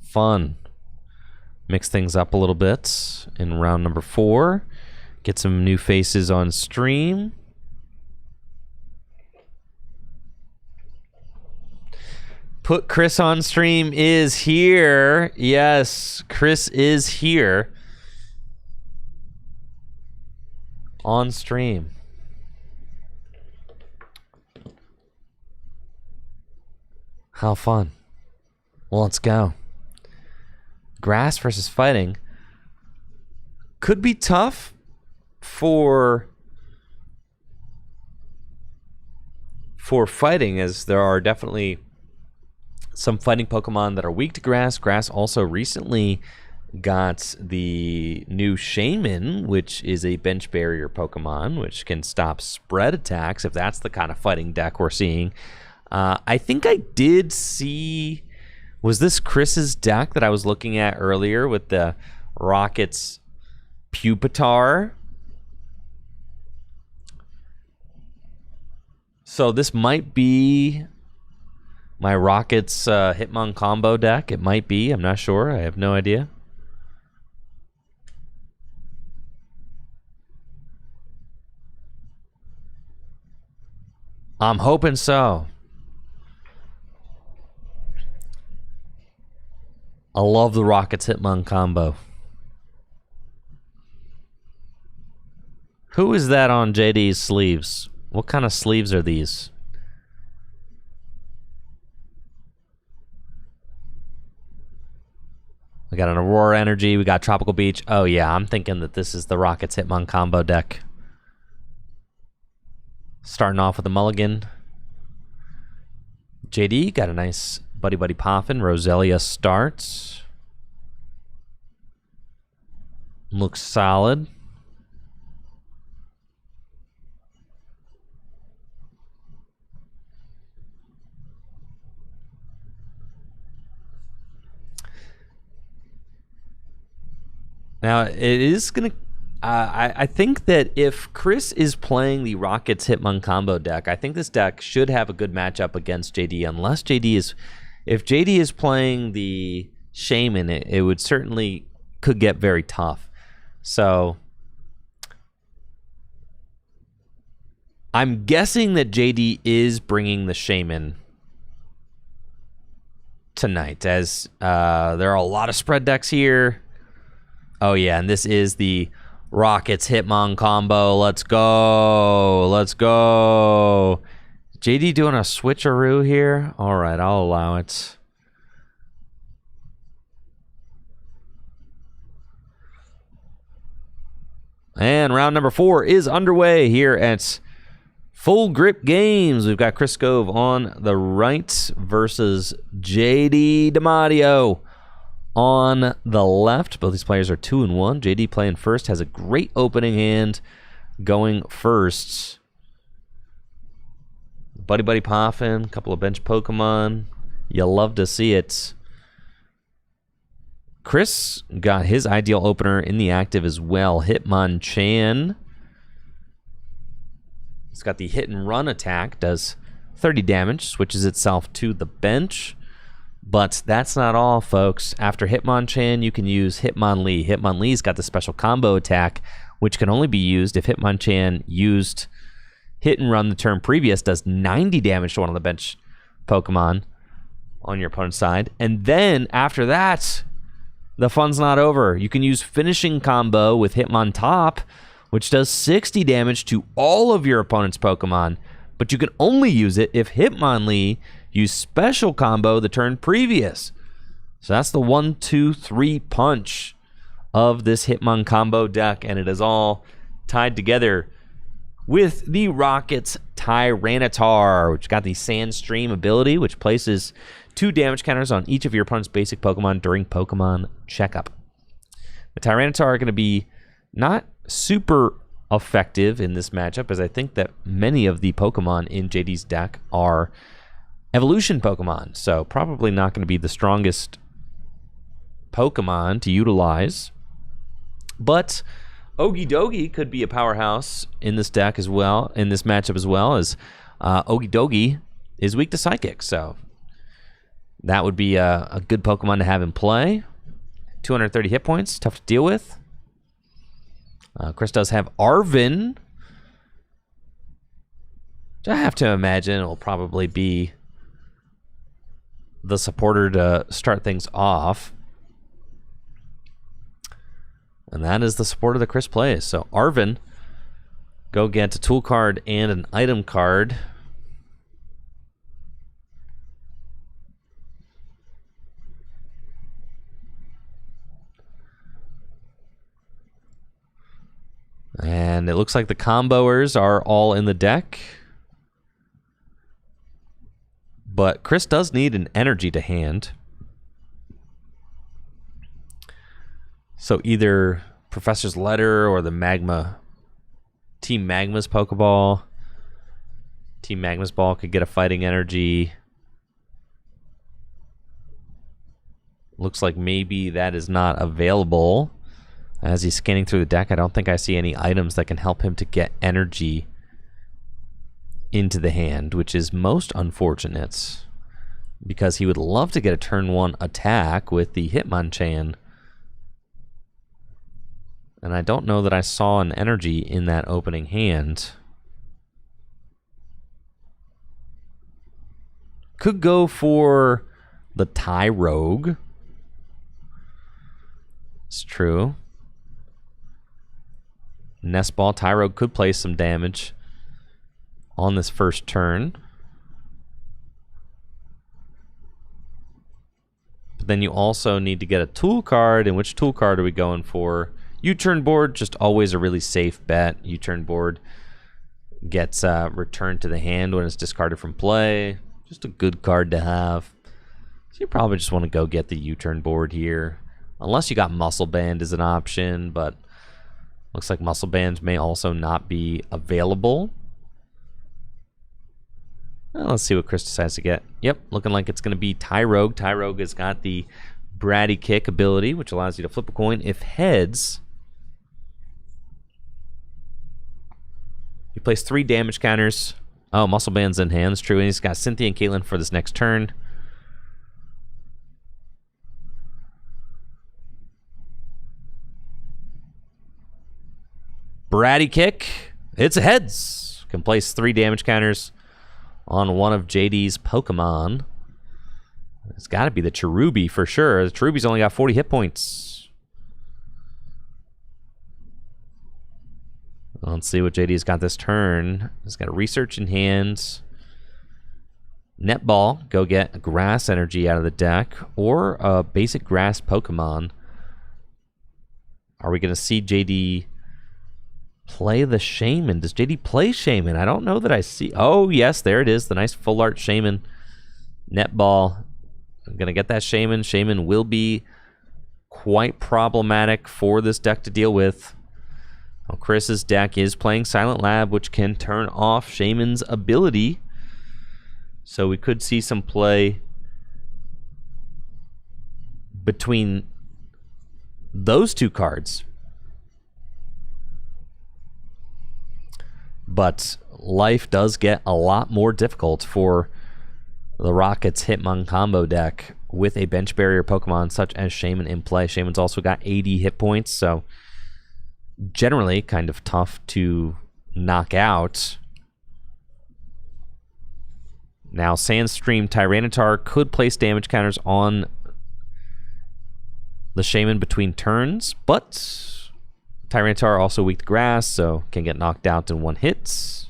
A: Fun. Mix things up a little bit in round number 4. Get some new faces on stream. Put Chris on stream is here. Yes, Chris is here. On stream. How fun. Well, let's go. Grass versus fighting. Could be tough for fighting, as there are definitely some fighting Pokemon that are weak to grass. Grass also recently got the new Shaman, which is a bench barrier Pokemon, which can stop spread attacks if that's the kind of fighting deck we're seeing. I think I did see... Was this Chris's deck that I was looking at earlier with the Rockets Pupitar? So this might be my Rockets Hitmon combo deck. It might be. I'm not sure. I have no idea. I'm hoping so. I love the Rockets Hitmon combo. Who is that on JD's sleeves? What kind of sleeves are these? We got an Aurora Energy. We got Tropical Beach. Oh, yeah. I'm thinking that this is the Rockets Hitmon combo deck. Starting off with a mulligan. JD got a nice Buddy Buddy Poffin. Roselia starts. Looks solid. Now, it is going to... I think that if Chris is playing the Rockets Hitmon combo deck, I think this deck should have a good matchup against JD, unless JD is... If JD is playing the Shaman, it would certainly could get very tough. So I'm guessing that JD is bringing the Shaman tonight, as there are a lot of spread decks here. Oh yeah, and this is the Rockets Hitmon combo. Let's go. Let's go. JD doing a switcheroo here? All right, I'll allow it. And round number 4 is underway here at Full Grip Games. We've got Chris Cove on the right versus JD DiMatteo on the left. Both these players are 2-1. JD playing first, has a great opening hand going first. Buddy Buddy Poffin, a couple of bench Pokemon. You love to see it. Chris got his ideal opener in the active as well. Hitmonchan. It's got the hit and run attack, does 30 damage, switches itself to the bench. But that's not all, folks. After Hitmonchan, you can use Hitmonlee. Hitmonlee's got the special combo attack, which can only be used if Hitmonchan used hit and run the turn previous, does 90 damage to one of the bench Pokemon on your opponent's side. And then after that, the fun's not over. You can use finishing combo with Hitmontop, which does 60 damage to all of your opponent's Pokemon. But you can only use it if Hitmonlee used special combo the turn previous. So that's the 1, 2, 3 punch of this Hitmon combo deck, and it is all tied together with the Rocket's Tyranitar, which got the Sandstream ability, which places 2 damage counters on each of your opponent's basic Pokemon during Pokemon Checkup. The Tyranitar are going to be not super effective in this matchup, as I think that many of the Pokemon in JD's deck are evolution Pokemon, so probably not going to be the strongest Pokemon to utilize. But Okidogi could be a powerhouse in this deck as well, in this matchup as well, as Okidogi is weak to Psychic, so that would be a good Pokemon to have in play. 230 hit points, tough to deal with. Chris does have Arven, which I have to imagine will probably be the supporter to start things off. And that is the supporter that Chris plays. So Arven, go get a tool card and an item card. And it looks like the comboers are all in the deck. But Chris does need an energy to hand. So either Professor's Letter or the Magma. Team Magma's Pokeball. Team Magma's Ball could get a fighting energy. Looks like maybe that is not available. As he's scanning through the deck, I don't think I see any items that can help him to get energy into the hand, which is most unfortunate because he would love to get a turn 1 attack with the Hitmonchan. And I don't know that I saw an energy in that opening hand. Could go for the Tyrogue. It's true. Nest Ball Tyrogue could place some damage on this first turn. But then you also need to get a tool card. And which tool card are we going for? U-turn board, just always a really safe bet. U-turn board gets returned to the hand when it's discarded from play. Just a good card to have. So you probably just want to go get the U-turn board here. Unless you got Muscle Band as an option, but looks like Muscle Bands may also not be available. Well, let's see what Chris decides to get. Yep, looking like it's going to be Tyrogue. Tyrogue has got the Bratty Kick ability, which allows you to flip a coin. If heads, you place 3 damage counters. Oh, Muscle Band's in hand. That's true. And he's got Cynthia and Caitlin for this next turn. Bratty Kick. It's a heads. Can place 3 damage counters on one of JD's Pokemon. It's got to be the Cherubi for sure. The Cherubi's only got 40 hit points. Let's see what JD's got this turn. He's got a Research in hand. Netball, go get a Grass Energy out of the deck, or a basic Grass Pokemon. Are we going to see JD play the Shaman? Does JD play Shaman? I don't know that I see. Oh, yes, there it is. The nice full art Shaman. Netball. I'm going to get that Shaman. Shaman will be quite problematic for this deck to deal with. Well, Chris's deck is playing Silent Lab, which can turn off Shaman's ability. So we could see some play between those two cards. But life does get a lot more difficult for the Rockets Hitmon combo deck with a bench barrier Pokemon such as Shaman in play. Shaman's also got 80 hit points, so generally kind of tough to knock out. Now, Sandstream Tyranitar could place damage counters on the Shaman between turns, but Tyranitar also weak to grass, so can get knocked out in one hit.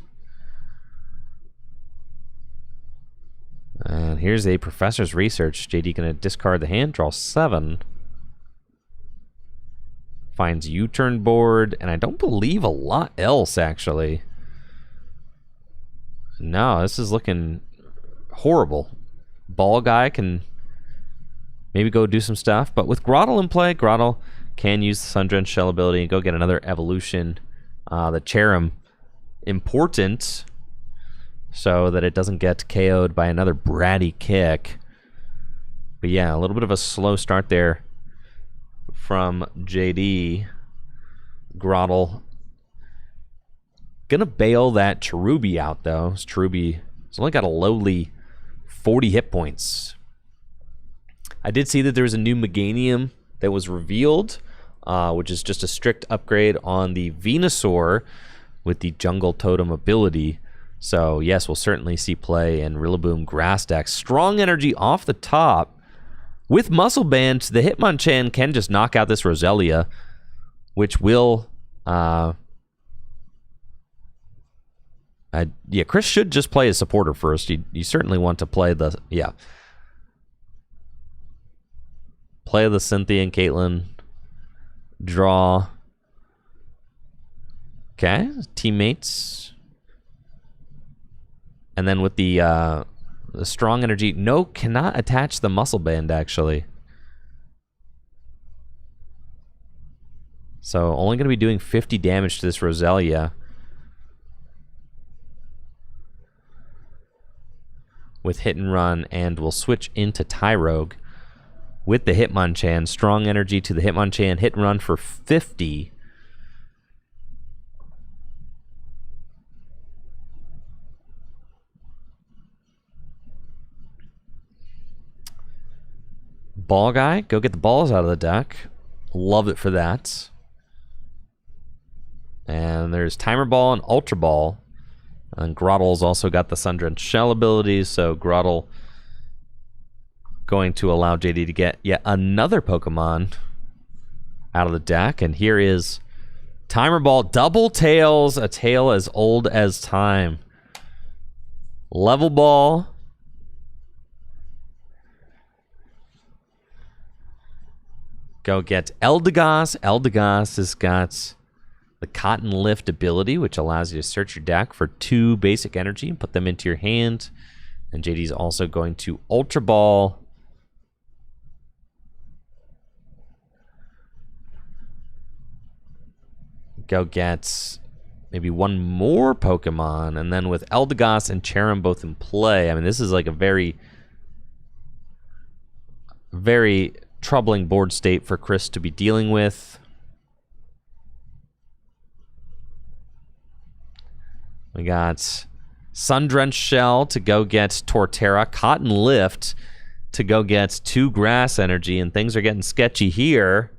A: And here's a Professor's Research. JD gonna discard the hand, draw 7. Finds U-turn board, and I don't believe a lot else, actually. No, this is looking horrible. Ball guy can maybe go do some stuff, but with Grottle in play, Grottle can use the Sundrenched Shell ability and go get another evolution. The Cherrim, important so that it doesn't get KO'd by another bratty kick. But yeah, a little bit of a slow start there from JD. Grottle gonna bail that Cherubi out, though. Cherubi has only got a lowly 40 hit points. I did see that there was a new Meganium that was revealed, which is just a strict upgrade on the Venusaur with the Jungle Totem ability. So yes, we'll certainly see play in Rillaboom Grass decks. Strong Energy off the top. With Muscle Band, the Hitmonchan can just knock out this Roselia, which will... yeah, Chris should just play a supporter first. You certainly want to play the... Yeah. Play the Cynthia and Caitlyn. Draw. Okay, teammates. And then with the Strong Energy, no, cannot attach the Muscle Band, actually. So only going to be doing 50 damage to this Roselia. With Hit and Run, and we'll switch into Tyrogue with the Hitmonchan. Strong Energy to the Hitmonchan. Hit and Run for 50. Ball guy, go get the balls out of the deck. Love it for that. And there's Timer Ball and Ultra Ball. And Grottle's also got the Sundrenched Shell abilities, so Grottle going to allow JD to get yet another Pokemon out of the deck. And here is Timer Ball, Double Tails, a tail as old as time. Level Ball. Go get Eldegoss. Eldegoss has got the Cotton Lift ability, which allows you to search your deck for 2 basic energy and put them into your hand. And JD's also going to Ultra Ball. Go get maybe one more Pokemon. And then with Eldegoss and Cherrim both in play, I mean, this is like a very, very troubling board state for Chris to be dealing with. We got Sundrenched Shell to go get Torterra, Cotton Lift to go get 2 Grass Energy, and things are getting sketchy here.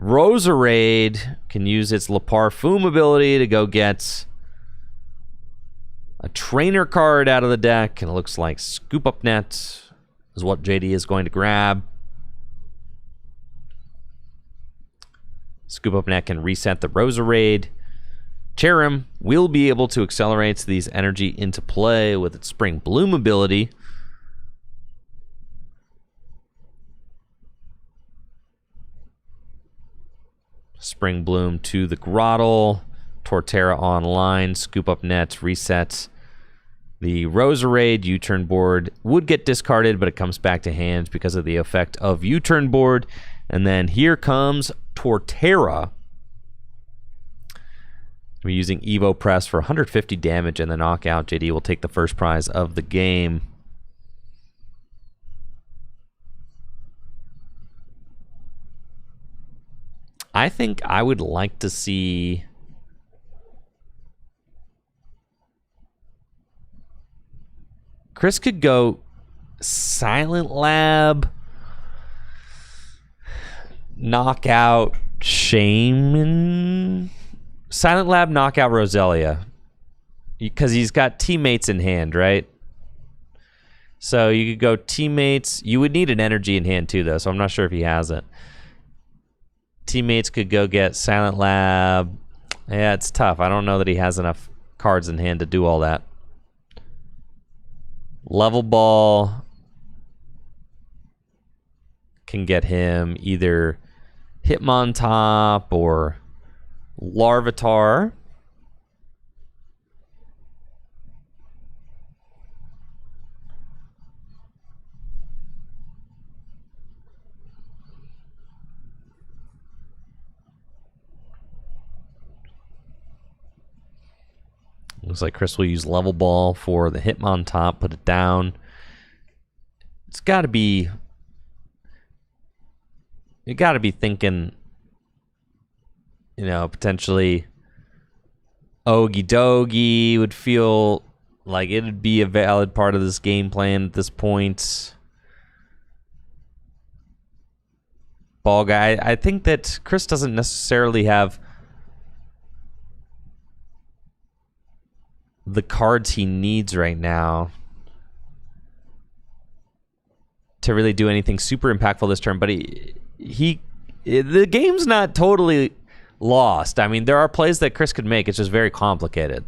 A: Roserade can use its Le Parfum ability to go get a trainer card out of the deck, and it looks like Scoop Up Net is what JD is going to grab. Scoop Up Net can reset the Roserade. Cherrim will be able to accelerate these energy into play with its Spring Bloom ability. Spring Bloom to the Grottle. Torterra online. Scoop Up Net resets the Roserade. U-turn board would get discarded, but it comes back to hand because of the effect of U-turn board. And then here comes Torterra. We're using Evo Press for 150 damage and the knockout. JD will take the first prize of the game. I think I would like to see... Chris could go Silent Lab, knockout Shaman, Silent Lab, knockout Roselia, because he's got teammates in hand, right? So you could go teammates. You would need an energy in hand too, though, so I'm not sure if he has it. Teammates could go get Silent Lab. Yeah, it's tough. I don't know that he has enough cards in hand to do all that. Level Ball can get him either Hitmontop or Larvitar. Looks like Chris will use Level Ball for the Hitmontop, put it down. It's got to be... You got to be thinking, you know, potentially Ogie Dogie would feel like it would be a valid part of this game plan at this point. Ball Guy. I think that Chris doesn't necessarily have the cards he needs right now to really do anything super impactful this turn, but the game's not totally lost. I mean, there are plays that Chris could make. It's just very complicated.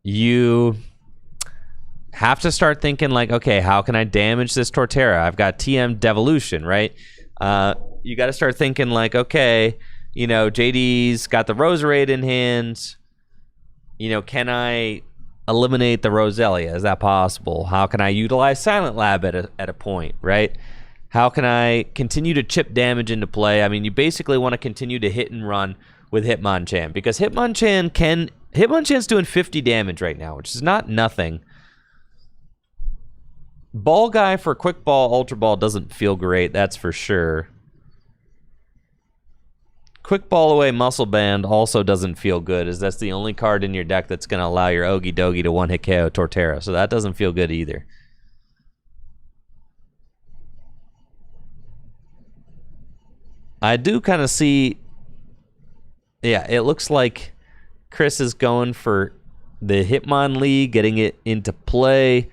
A: You have to start thinking like, okay, how can I damage this Torterra? I've got TM Devolution, right? You got to start thinking like, okay, you know, JD's got the Roserade in hand. You know, can I eliminate the Roselia? Is that possible? How can I utilize Silent Lab at a point, right? How can I continue to chip damage into play? I mean, you basically want to continue to hit and run with Hitmonchan, because Hitmonchan's doing 50 damage right now, which is not nothing. Ball Guy for Quick Ball, Ultra Ball doesn't feel great, that's for sure. Quick Ball away Muscle Band also doesn't feel good, as that's the only card in your deck that's going to allow your Ogie Dogie to one-hit KO Torterra, so that doesn't feel good either. I do kind of see... Yeah, it looks like Chris is going for the Hitmonlee, getting it into play.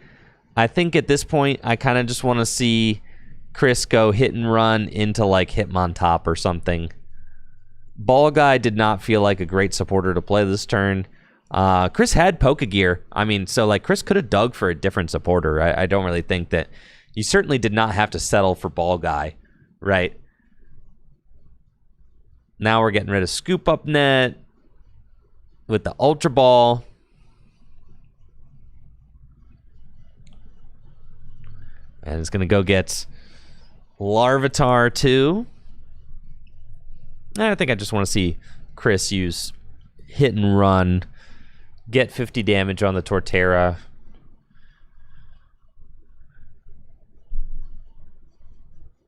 A: I think at this point, I kind of just want to see Chris go hit and run into like Hitmontop or something. Ball Guy did not feel like a great supporter to play this turn. Chris had Pokegear. I mean, so like Chris could have dug for a different supporter. I don't really think that... You certainly did not have to settle for Ball Guy, right? Now we're getting rid of Scoop Up Net with the Ultra Ball. And it's going to go get Larvitar too. I think I just want to see Chris use hit and run, get 50 damage on the Torterra.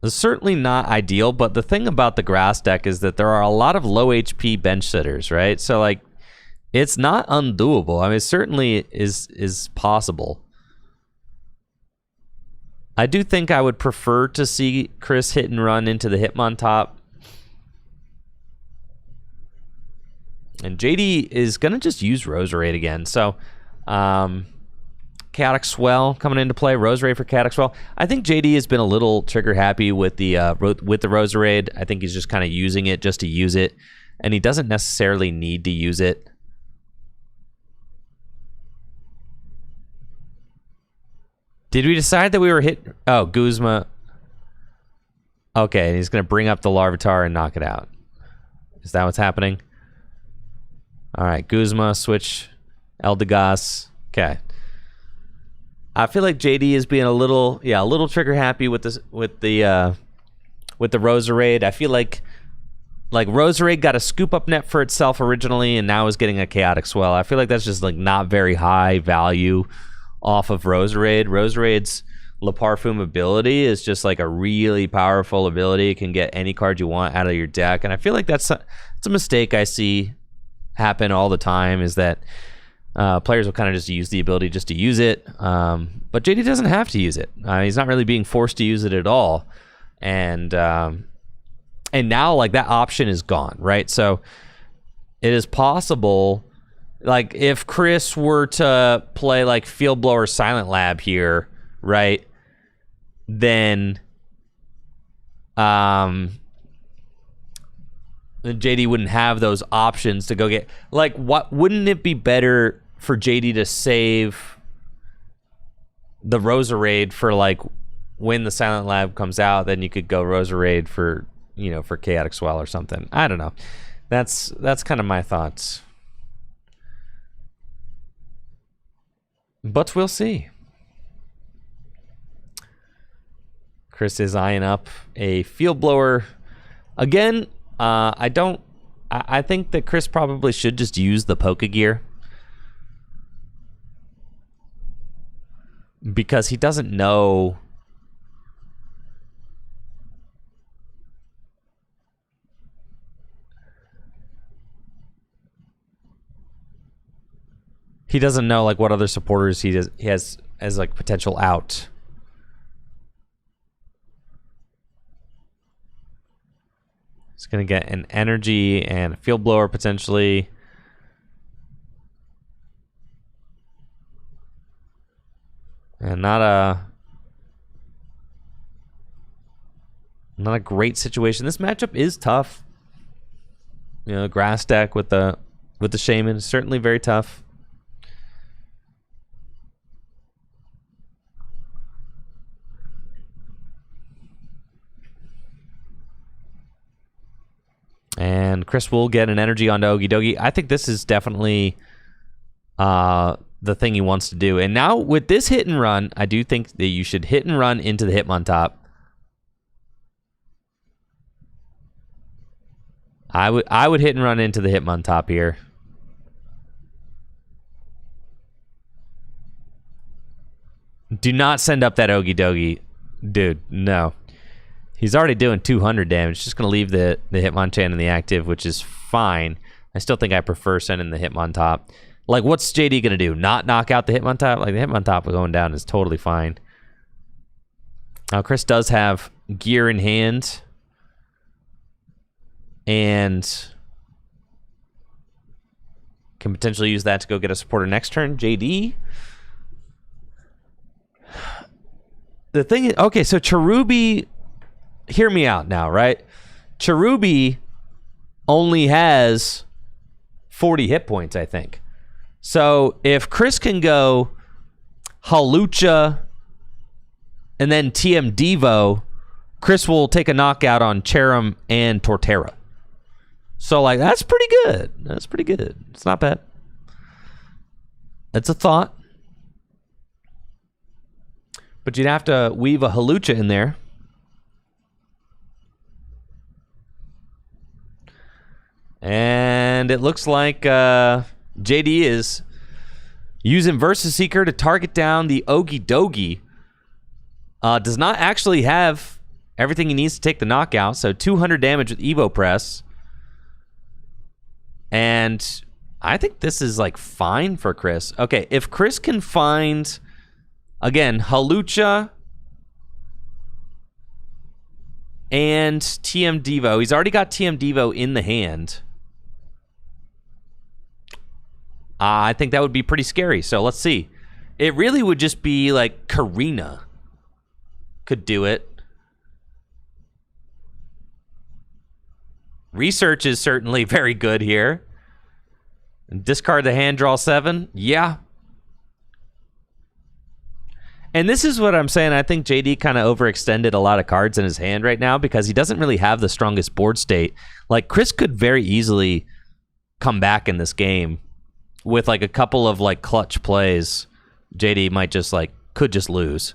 A: It's certainly not ideal, but the thing about the grass deck is that there are a lot of low HP bench sitters, right? So like, it's not undoable. I mean, it certainly is possible. I do think I would prefer to see Chris hit and run into the Hitmontop. And JD is going to just use Roserade again. So, Chaotic Swell coming into play. Roserade for Chaotic Swell. I think JD has been a little trigger happy with the Roserade. I think he's just kind of using it just to use it. And he doesn't necessarily need to use it. Did we decide that we were hit? Oh, Guzma. Okay, and he's going to bring up the Larvitar and knock it out. Is that what's happening? All right, Guzma, switch, Eldegoss. Okay. I feel like JD is being a little trigger happy with this, with the Roserade. I feel like like Roserade got a scoop up net for itself originally and now is getting a chaotic swell. I feel like that's just like not very high value off of Roserade. Roserade's Le Parfum ability is just like a really powerful ability. It can get any card you want out of your deck, and I feel like that's a mistake I see happen all the time, is that players will kind of just use the ability just to use it, but JD doesn't have to use it. He's not really being forced to use it at all, and now like that option is gone, right? So it is possible, like if Chris were to play like Field Blower Silent Lab here, right, then JD wouldn't have those options to go get, like, what wouldn't it be better for JD to save the Roserade for like when the Silent Lab comes out, then you could go Roserade for, you know, for Chaotic Swell or something. I don't know. That's kind of my thoughts. But we'll see. Chris is eyeing up a Field Blower. Again, I think that Chris probably should just use the Poke Gear, because he doesn't know like what other supporters he has as like potential out. It's going to get an energy and a Field Blower potentially. And not a great situation. This matchup is tough. You know, grass deck with the Shaman is certainly very tough. And Chris will get an energy onto Ogie Dogie. I think this is definitely the thing he wants to do. And now with this hit and run, I do think that you should hit and run into the Hitmontop. I would hit and run into the Hitmontop here. Do not send up that Ogie Dogie. Dude, no. He's already doing 200 damage. Just going to leave the Hitmonchan in the active, which is fine. I still think I prefer sending the Hitmontop. Like, what's JD going to do? Not knock out the Hitmontop? Like, the Hitmontop going down is totally fine. Now, Chris does have gear in hand. And can potentially use that to go get a supporter next turn. JD. The thing is, okay, so Cherubi, hear me out now, right? Cherubi only has 40 hit points, I think. So if Chris can go Halucha and then TM Devo, Chris will take a knockout on Cherim and Torterra. So, like, that's pretty good. That's pretty good. It's not bad. It's a thought. But you'd have to weave a Halucha in there. And it looks like JD is using Versus Seeker to target down the Ogie Dogie. Does not actually have everything he needs to take the knockout. So 200 damage with Evo Press. And I think this is like fine for Chris. Okay, if Chris can find, again, Halucha and TM Devo. He's already got TM Devo in the hand. I think that would be pretty scary. So let's see. It really would just be like Karina could do it. Research is certainly very good here. Discard the hand, draw 7. Yeah. And this is what I'm saying. I think JD kind of overextended a lot of cards in his hand right now because he doesn't really have the strongest board state. Like, Chris could very easily come back in this game with like a couple of like clutch plays. JD might just like, could just lose.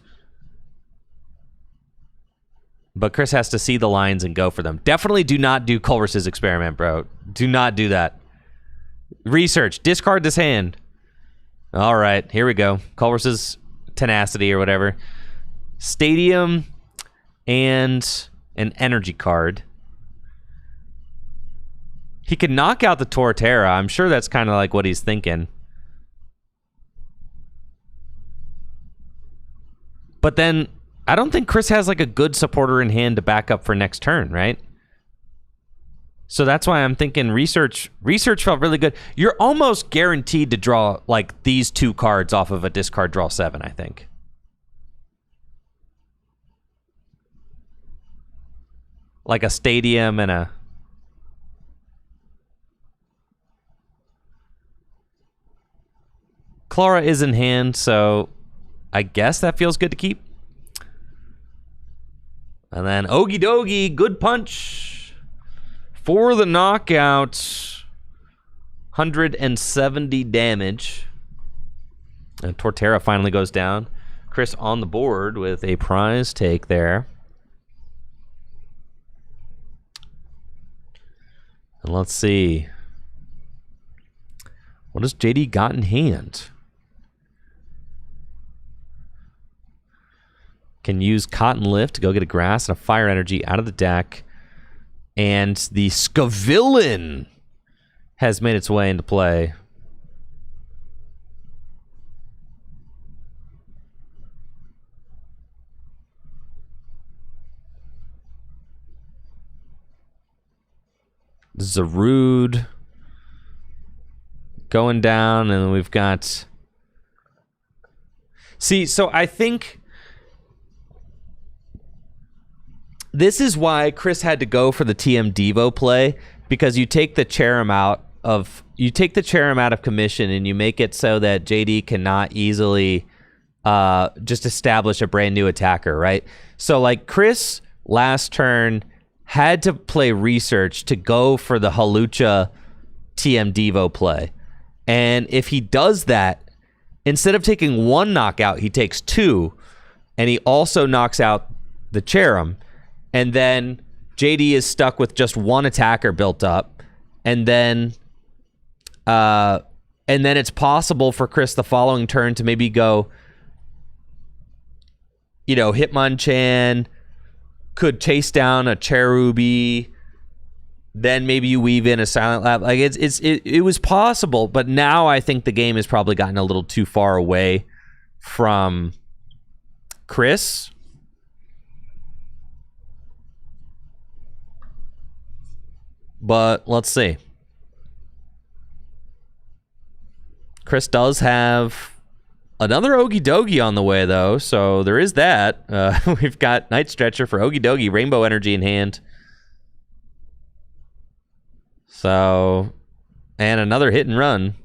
A: But Chris has to see the lines and go for them. Definitely do not do Culver's experiment, bro. Do not do that. Research. Discard this hand. All right, here we go. Culver's tenacity or whatever. Stadium and an energy card. He could knock out the Torterra. I'm sure that's kind of like what he's thinking. But then I don't think Chris has like a good supporter in hand to back up for next turn, right? So that's why I'm thinking research. Research felt really good. You're almost guaranteed to draw like these 2 cards off of a discard draw 7, I think. Like a stadium and a... Clara is in hand, so I guess that feels good to keep. And then Ogie Dogie, good punch for the knockout. 170 damage. And Torterra finally goes down. Chris on the board with a prize take there. And let's see. What has JD got in hand? Can use Cotton Lift to go get a grass and a fire energy out of the deck. And the Scavillain has made its way into play. Zarude going down, and we've got... See, so I think... This is why Chris had to go for the TM Devo play, because you take the Cherrim out of commission and you make it so that JD cannot easily just establish a brand new attacker, right? So like Chris last turn had to play research to go for the Halucha TM Devo play. And if he does that, instead of taking 1 knockout, he takes 2, and he also knocks out the Cherrim. And then JD is stuck with just 1 attacker built up, and then it's possible for Chris the following turn to maybe go, you know, Hitmonchan could chase down a Cherubi, then maybe you weave in a Silent Lab. Like it was possible, but now I think the game has probably gotten a little too far away from Chris. But let's see. Chris does have another Ogie Dogie on the way, though, so there is that. We've got Night Stretcher for Ogie Dogie, Rainbow Energy in hand. So, and another hit and run.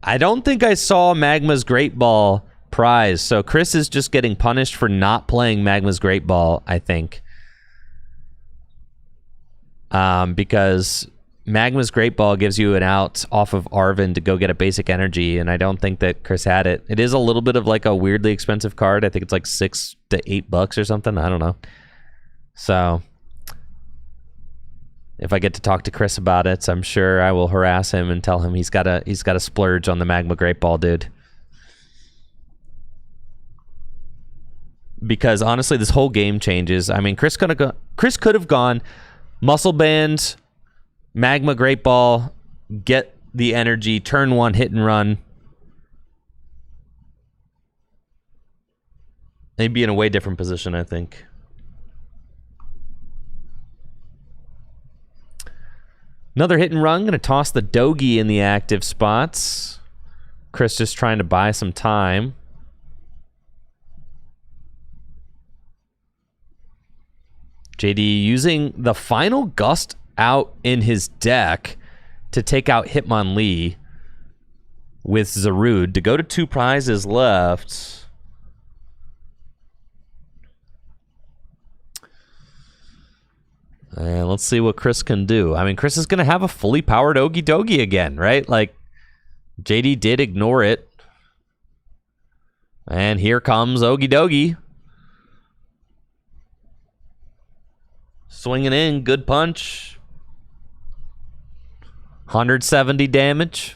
A: I don't think I saw Magma's Great Ball prize, so Chris is just getting punished for not playing Magma's Great Ball, I think. Because Magma's Great Ball gives you an out off of Arven to go get a basic energy, and I don't think that Chris had it. It is a little bit of like a weirdly expensive card. I think it's like $6 to $8 or something. I don't know. So if I get to talk to Chris about it, I'm sure I will harass him and tell him he's got to splurge on the Magma Great Ball, dude. Because honestly, this whole game changes. I mean, Chris could have gone Muscle Band, Magma Great Ball, get the energy, turn 1, hit and run. They'd be in a way different position, I think. Another hit and run. Going to toss the Dogie in the active spots. Chris just trying to buy some time. JD using the final Gust out in his deck to take out Hitmonlee with Zarude to go to 2 prizes left. And let's see what Chris can do. I mean, Chris is going to have a fully powered Ogie Dogie again, right? Like, JD did ignore it. And here comes Ogie Dogie. Swinging in, good punch. 170 damage.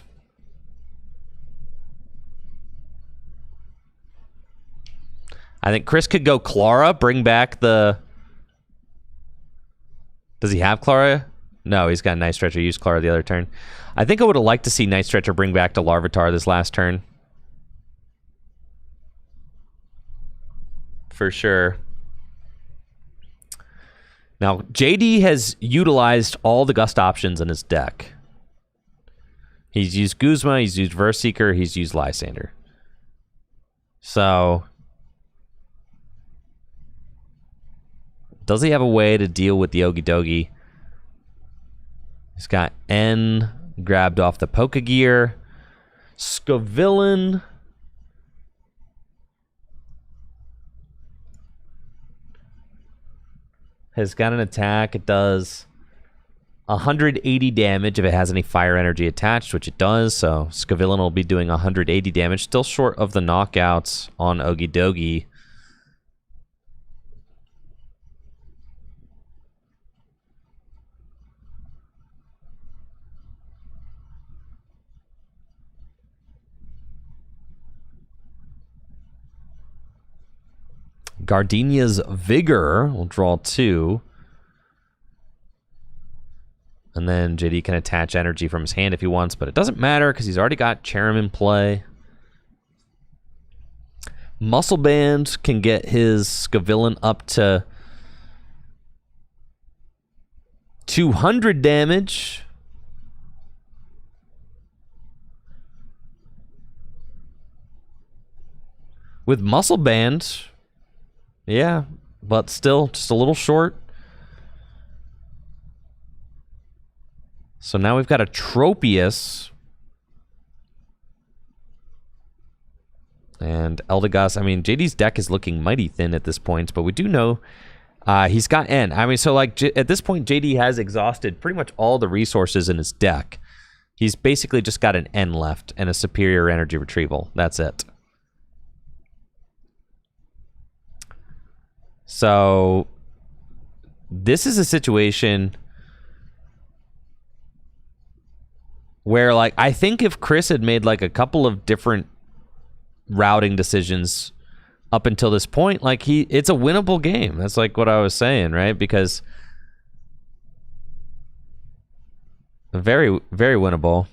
A: I think Chris could go Clara, bring back the... Does he have Clara? No, he's got Night Stretcher. Use Clara the other turn. I think I would have liked to see Night Stretcher bring back to Larvitar this last turn. For sure. Now, JD has utilized all the Gust options in his deck. He's used Guzma, he's used Verse Seeker, he's used Lysander. So... does he have a way to deal with the Ogie Dogie? He's got N grabbed off the Poke Gear. Scavillain. Has got an attack. It does 180 damage if it has any fire energy attached, which it does. So Scavillain will be doing 180 damage. Still short of the knockouts on Ogie Dogie. Gardenia's Vigor will draw 2. And then JD can attach energy from his hand if he wants, but it doesn't matter because he's already got Cherrim in play. Muscle Band can get his Scavillain up to 200 damage. With Muscle Band... yeah, but still just a little short. So now we've got a Tropius. And Eldegoss. I mean, JD's deck is looking mighty thin at this point, but we do know he's got N. I mean, so like at this point, JD has exhausted pretty much all the resources in his deck. He's basically just got an N left and a Superior Energy Retrieval. That's it. So this is a situation where, like, I think if Chris had made like a couple of different routing decisions up until this point, like it's a winnable game. That's like what I was saying, right? Because very, very winnable.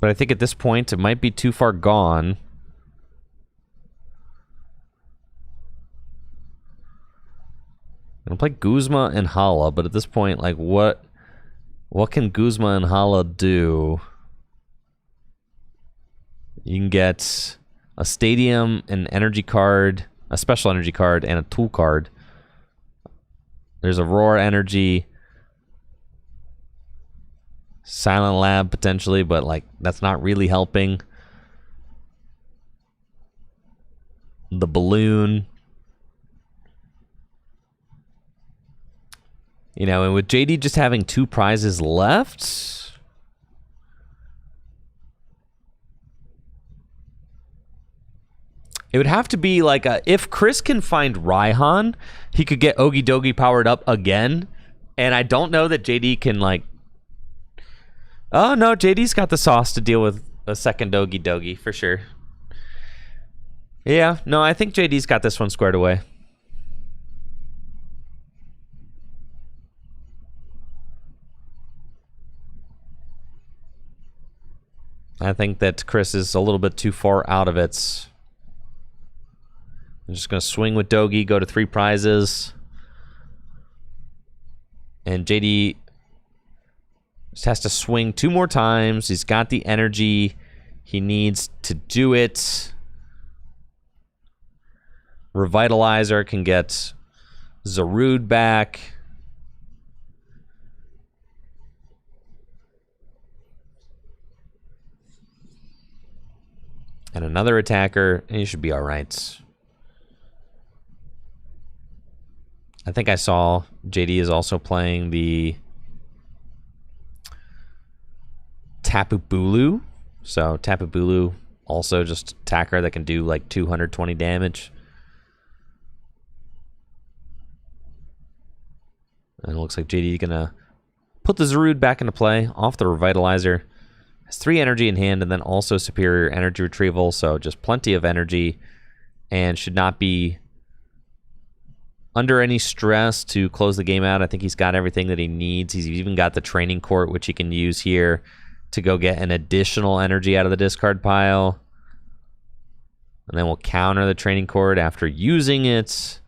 A: But I think at this point, it might be too far gone. I'm gonna play Guzma and Hala, but at this point, like, what can Guzma and Hala do? You can get a Stadium, an energy card, a special energy card, and a tool card. There's Aurora Energy. Silent Lab potentially, but like that's not really helping. The balloon. You know, and with JD just having 2 prizes left, it would have to be like if Chris can find Raihan, he could get Ogie Dogie powered up again. And I don't know that JD can like... oh, no, JD's got the sauce to deal with a second Ogie Dogie, for sure. Yeah, no, I think JD's got this one squared away. I think that Chris is a little bit too far out of it. I'm just going to swing with Dogie, go to 3 prizes. And JD... just has to swing 2 more times. He's got the energy he needs to do it. Revitalizer can get Zarude back. and another attacker, and you should be all right. I think I saw JD is also playing the Tapu Bulu. So Tapu Bulu, also just attacker that can do like 220 damage. And it looks like JD is gonna put the Zarude back into play off the Revitalizer. Has 3 energy in hand and then also superior energy retrieval, so just plenty of energy and should not be under any stress to close the game out. I think he's got everything that he needs. He's even got the training court, which he can use here to go get an additional energy out of the discard pile. And then we'll counter the training court after using it.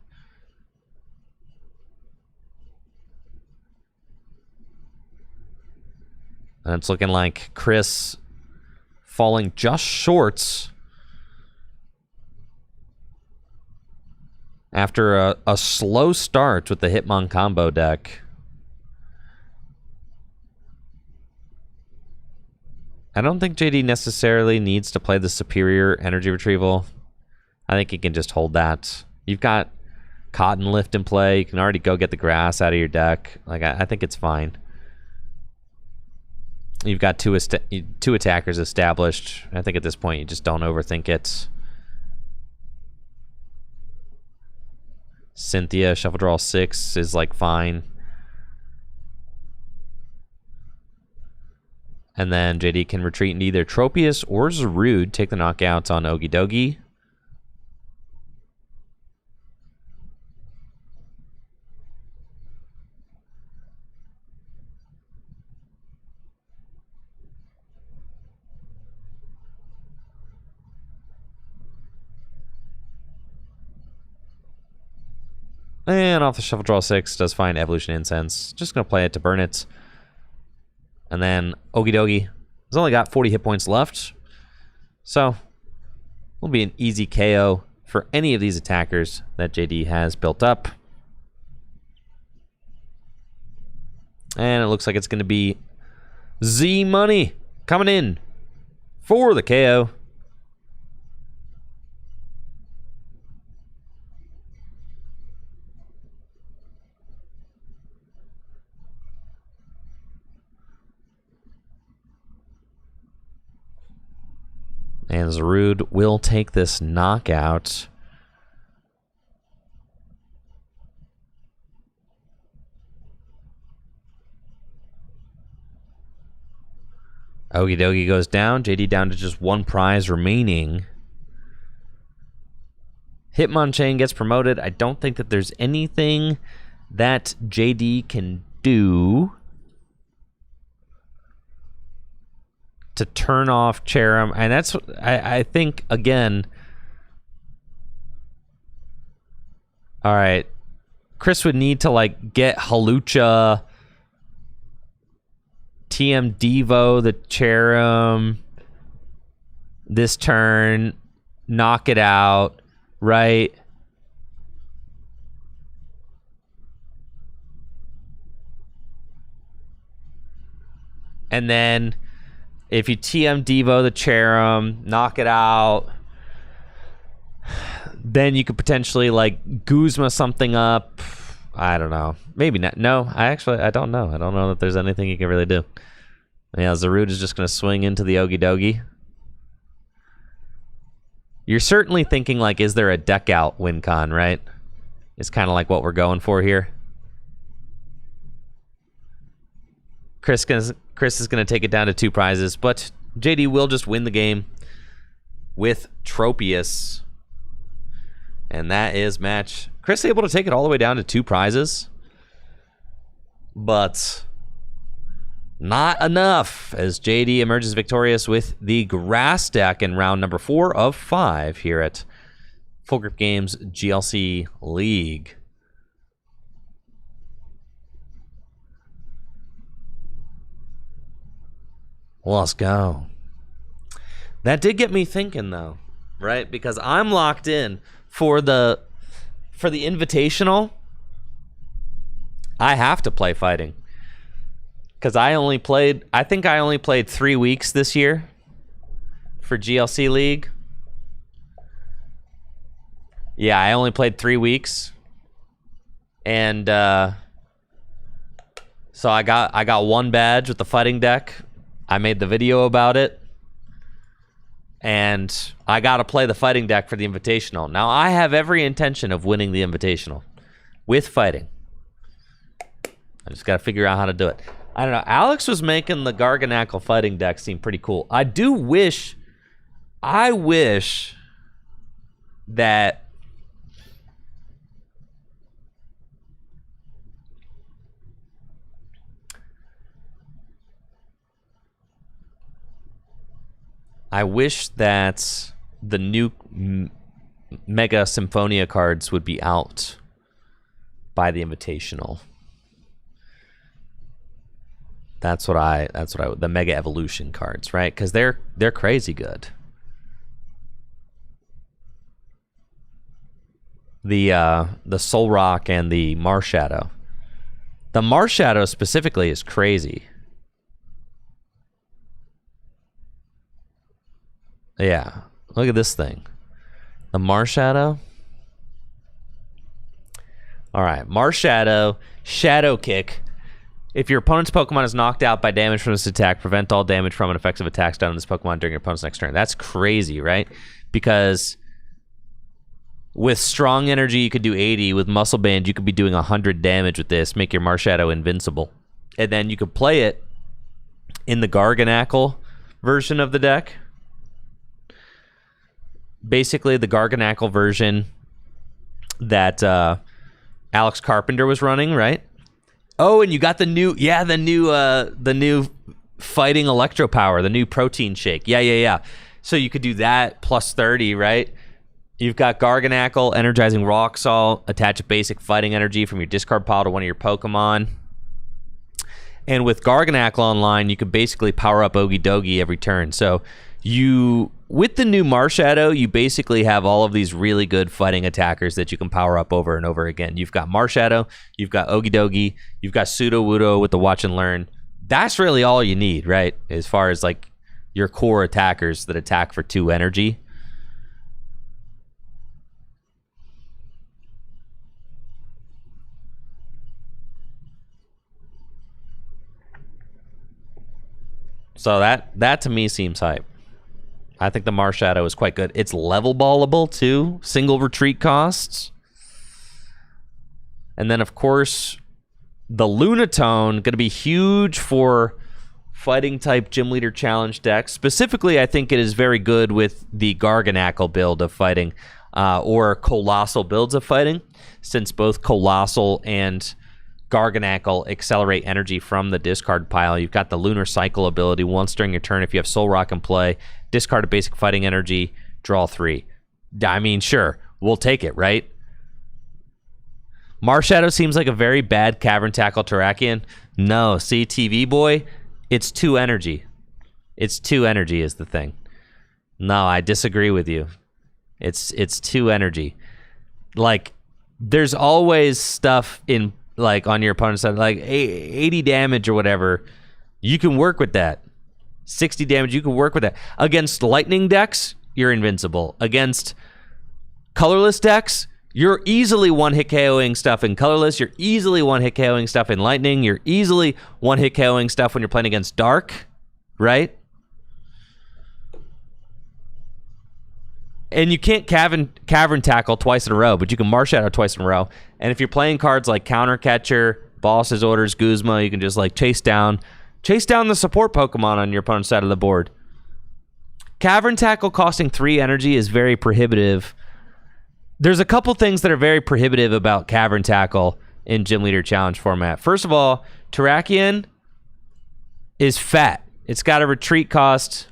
A: And it's looking like Chris falling just short after a slow start with the Hitmon combo deck. I don't think JD necessarily needs to play the superior energy retrieval. I think he can just hold that. You've got Cotton Lift in play. You can already go get the grass out of your deck. Like I think it's fine. You've got two attackers established. I think at this point you just don't overthink it. Cynthia, shuffle draw 6 is like fine. And then JD can retreat into either Tropius or Zarude, take the knockouts on Okie Dokie. And off the shuffle draw 6 does find Evolution Incense. Just gonna play it to burn it. And then Okie Dokie has only got 40 hit points left. So will be an easy KO for any of these attackers that JD has built up. And it looks like it's gonna be Z Money coming in for the KO. And Zarude will take this knockout. Okie Dokie goes down. JD down to just 1 prize remaining. Hitmonchan gets promoted. I don't think that there's anything that JD can do to turn off Cherim, and that's I think again. All right, Chris would need to like get Halucha, TM Devo the Cherim this turn, knock it out, right? And then if you TM Devo the Cherim, knock it out, then you could potentially like Guzma something up. I don't know. Maybe not. No, I don't know. I don't know that there's anything you can really do. Yeah, Zarude is just going to swing into the Okie Dokie. You're certainly thinking like, is there a deck out win con, right? It's kind of like what we're going for here. Chris is going to take it down to 2 prizes, but JD will just win the game with Tropius. And that is match. Chris able to take it all the way down to 2 prizes, but not enough as JD emerges victorious with the grass deck in round number 4 of 5 here at Full Grip Games GLC League. Let's go. That did get me thinking though, right? Because I'm locked in for the invitational. I have to play fighting. Because I think I only played 3 weeks this year for GLC League. Yeah, I only played 3 weeks. And so I got 1 badge with the fighting deck. I made the video about it. And I got to play the fighting deck for the Invitational. Now, I have every intention of winning the Invitational with fighting. I just got to figure out how to do it. I don't know. Alex was making the Garganackle fighting deck seem pretty cool. I wish that the new Mega Symphonia cards would be out by the Invitational. That's what I the Mega Evolution cards, right? Because they're crazy good. The Soul Rock and the Marshadow. The Marshadow specifically is crazy. Yeah, look at this thing. The Marshadow. All right, Marshadow, Shadow Kick. If your opponent's Pokemon is knocked out by damage from this attack, prevent all damage from and effects of attacks done on this Pokemon during your opponent's next turn. That's crazy, right? Because with Strong Energy, you could do 80. With Muscle Band, you could be doing 100 damage with this. Make your Marshadow invincible. And then you could play it in the Garganackle version of the deck. Basically, the Garganackle version that Alex Carpenter was running, right? Oh, and you got the new fighting Electro Power, the new protein shake. Yeah. So you could do that plus 30, right? You've got Garganackle, Energizing Rock Salt, attach a basic fighting energy from your discard pile to one of your Pokemon. And with Garganackle online, you could basically power up Ogie Dogie every turn. So with the new Marshadow, you basically have all of these really good fighting attackers that you can power up over and over again. You've got Marshadow, you've got Ogie Dogie, you've got Sudowoodo with the Watch and Learn. That's really all you need, right? As far as like your core attackers that attack for 2 energy. So that to me seems hype. I think the Marshadow is quite good. It's level ballable too, single retreat costs. And then of course, the Lunatone going to be huge for fighting type Gym Leader Challenge decks. Specifically, I think it is very good with the Garganackle build of fighting or Colossal builds of fighting, since both Colossal and Garganackle accelerate energy from the discard pile. You've got the Lunar Cycle ability. Once during your turn, if you have Soul Rock in play, discard a basic fighting energy, draw 3. I mean, sure, we'll take it, right? Marshadow seems like a very bad Cavern Tackle Terrakion. No, see, TV boy, it's 2 energy. It's 2 energy is the thing. No, I disagree with you. It's 2 energy. Like, there's always stuff in like on your opponent's side, like 80 damage or whatever, you can work with that. 60 damage, you can work with that. Against lightning decks, you're invincible. Against colorless decks, you're easily one-hit KOing stuff in colorless. You're easily one-hit KOing stuff in lightning. You're easily one-hit KOing stuff when you're playing against dark, right? And you can't Cavern Tackle twice in a row, but you can Marshadow twice in a row. And if you're playing cards like Counter Catcher, Boss's Orders, Guzma, you can just like chase down the support Pokemon on your opponent's side of the board. Cavern Tackle costing 3 energy is very prohibitive. There's a couple things that are very prohibitive about Cavern Tackle in Gym Leader Challenge format. First of all, Terrakion is fat. It's got a retreat cost.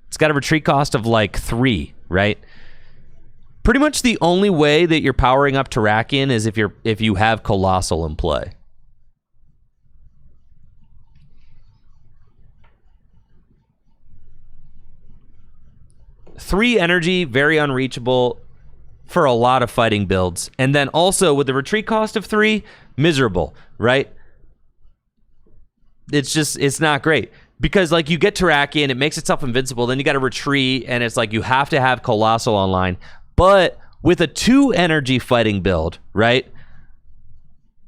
A: It's got a retreat cost of like 3, right? Pretty much the only way that you're powering up Terrakion is if you have Colossal in play. Three energy, very unreachable for a lot of fighting builds. And then also with the retreat cost of 3, miserable, right? It's not great. because like you get Terrakion, it makes itself invincible, then you got to retreat, and it's like you have to have Colossal online. But with a 2 energy fighting build, right?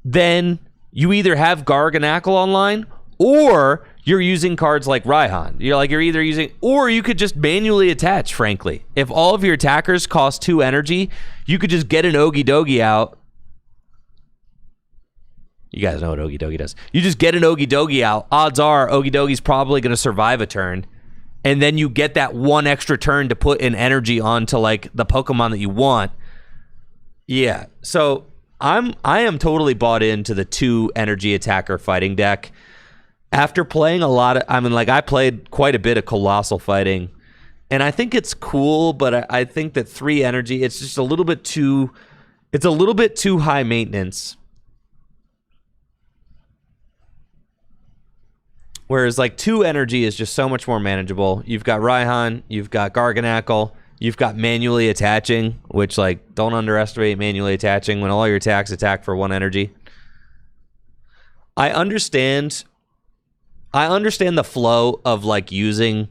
A: Then you either have Garganackle online, or you're using cards like Raihan. You're either using, or you could just manually attach, frankly. If all of your attackers cost 2 energy, you could just get an Ogie out. You guys know what Ogie does. You just get an Ogie out. Odds are Ogie's probably going to survive a turn. And then you get that 1 extra turn to put an energy onto like the Pokemon that you want. Yeah. So I am totally bought into the 2 energy attacker fighting deck. After playing a lot of, I played quite a bit of Colossal fighting, and I think it's cool, but I think that 3 energy, it's just a little bit too high maintenance. Whereas like 2 energy is just so much more manageable. You've got Raihan, you've got Garganackle, you've got manually attaching, which like don't underestimate manually attaching when all your attacks attack for 1 energy. I understand the flow of like using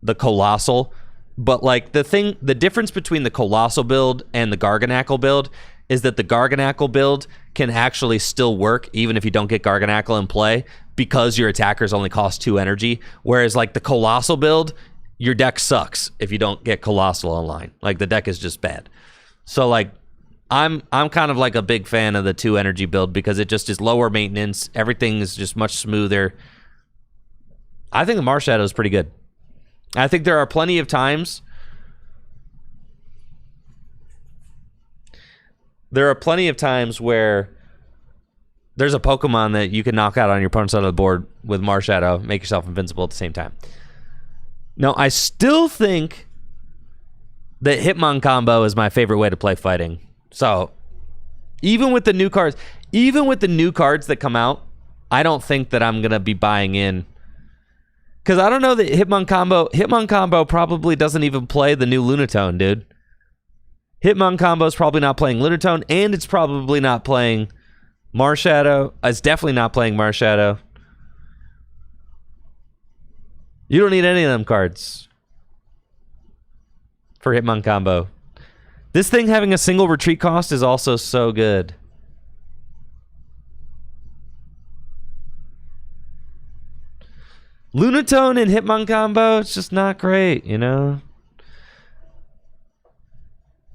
A: the Colossal, but like the difference between the Colossal build and the Garganackle build is that the Garganackle build can actually still work even if you don't get Garganackle in play, because your attackers only cost 2 energy, whereas like the Colossal build, your deck sucks if you don't get Colossal online. Like the deck is just bad. So like I'm kind of like a big fan of the 2 energy build because it just is lower maintenance. Everything is just much smoother. I think the Marshadow is pretty good. I think there are plenty of times where there's a Pokemon that you can knock out on your opponent's side of the board with Marshadow, make yourself invincible at the same time. Now, I still think that Hitmon combo is my favorite way to play fighting. So, even with the new cards that come out, I don't think that I'm going to be buying in. Because I don't know that Hitmon combo probably doesn't even play the new Lunatone, dude. Hitmon combo is probably not playing Lunatone, and it's probably not playing Marshadow. It's definitely not playing Marshadow. You don't need any of them cards for Hitmon combo. This thing having a single retreat cost is also so good. Lunatone and Hitmon combo, it's just not great, you know?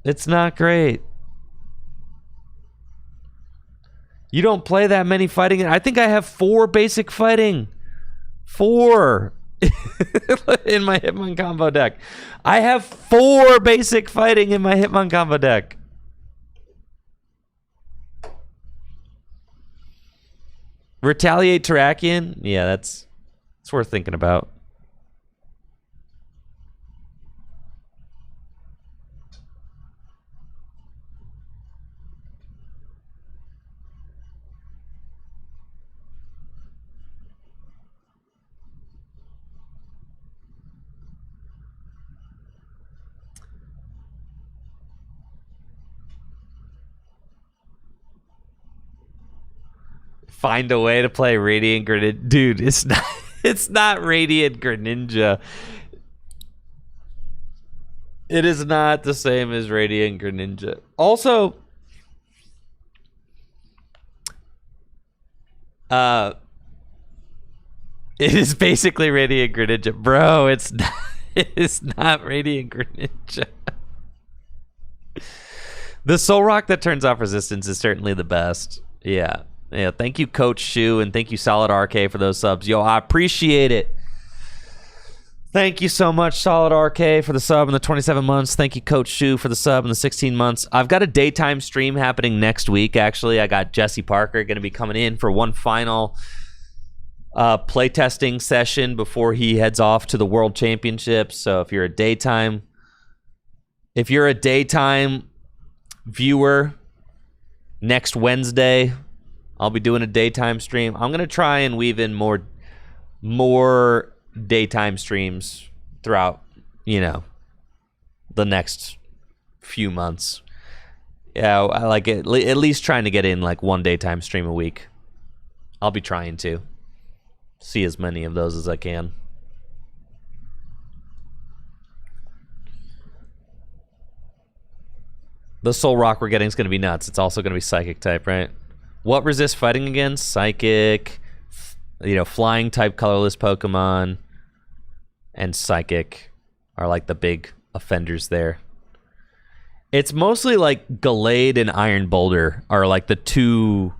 A: It's not great. You don't play that many fighting. I think I have 4 basic fighting. 4 in my Hitmon combo deck. I have 4 basic fighting in my Hitmon combo deck. Retaliate Terrakion? Yeah, that's worth thinking about. Find a way to play Radiant Greninja. Dude, it's not Radiant Greninja. It is not the same as Radiant Greninja. Also, it is basically Radiant Greninja. Bro, it's not Radiant Greninja. The Soul Rock that turns off resistance is certainly the best. Yeah. Yeah, thank you, Coach Shu, and thank you, Solid RK, for those subs. Yo, I appreciate it. Thank you so much, Solid RK, for the sub in the 27 months. Thank you, Coach Shu, for the sub in the 16 months. I've got a daytime stream happening next week, actually. I got Jesse Parker going to be coming in for one final playtesting session before he heads off to the World Championships. So if you're a daytime viewer, next Wednesday, I'll be doing a daytime stream. I'm going to try and weave in more daytime streams throughout, the next few months. Yeah, I like it. At least trying to get in like one daytime stream a week. I'll be trying to. see as many of those as I can. The Soul Rock we're getting is going to be nuts. It's also going to be Psychic type, right? What resists fighting against? Psychic, flying type colorless Pokemon, and Psychic are like the big offenders there. It's mostly like Gallade and Iron Boulder are like the two.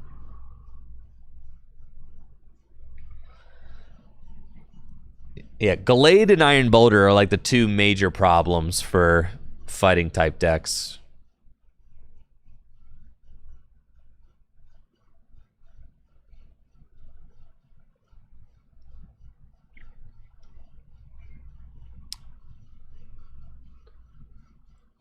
A: Yeah, Gallade and Iron Boulder are like the two major problems for fighting type decks.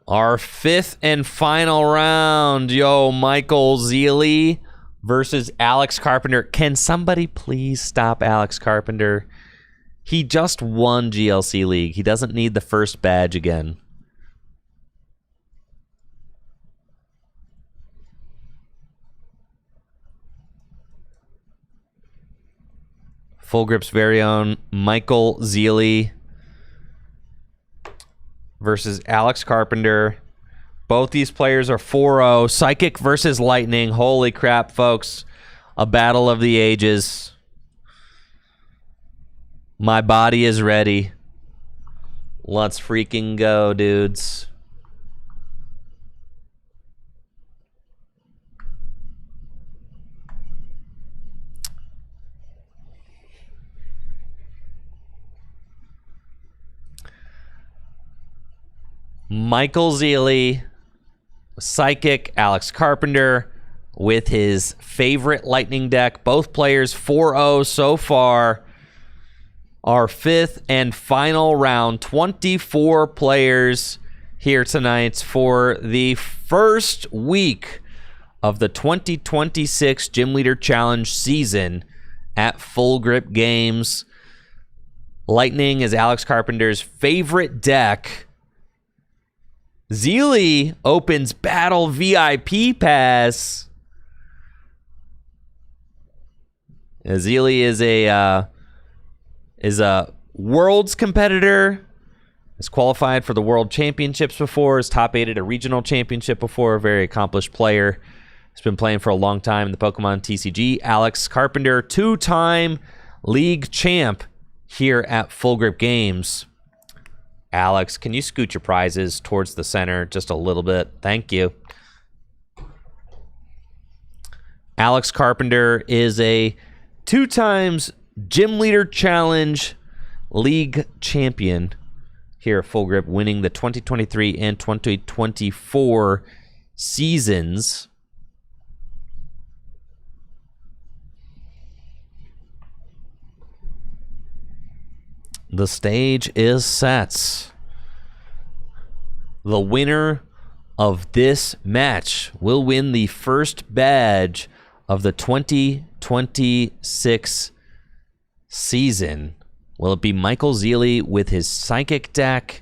A: Our fifth and final round. Yo, Michael Zealy versus Alex Carpenter. Can somebody please stop Alex Carpenter? He just won GLC League. He doesn't need the first badge again. Full Grip's very own Michael Zealy versus Alex Carpenter. Both these players are 4-0. Psychic versus Lightning. Holy crap, folks. A battle of the ages. My body is ready. Let's freaking go, dudes. Michael Zealy, Psychic, Alex Carpenter with his favorite Lightning deck. Both players 4-0 so far. Our fifth and final round. 24 players here tonight for the first week of the 2026 Gym Leader Challenge season at Full Grip Games. Lightning is Alex Carpenter's favorite deck. Zealy opens Battle VIP Pass. Zealy is a Worlds competitor. Has qualified for the World Championships before. Has top 8 at a regional championship before. A very accomplished player. Has been playing for a long time in the Pokemon TCG. Alex Carpenter, 2-time league champ here at Full Grip Games. Alex, can you scoot your prizes towards the center just a little bit? Thank you. Alex Carpenter is a 2 times Gym Leader Challenge League champion here at Full Grip, winning the 2023 and 2024 seasons. The stage is set. The winner of this match will win the first badge of the 2026 season. Will it be Michael Zealy with his Psychic deck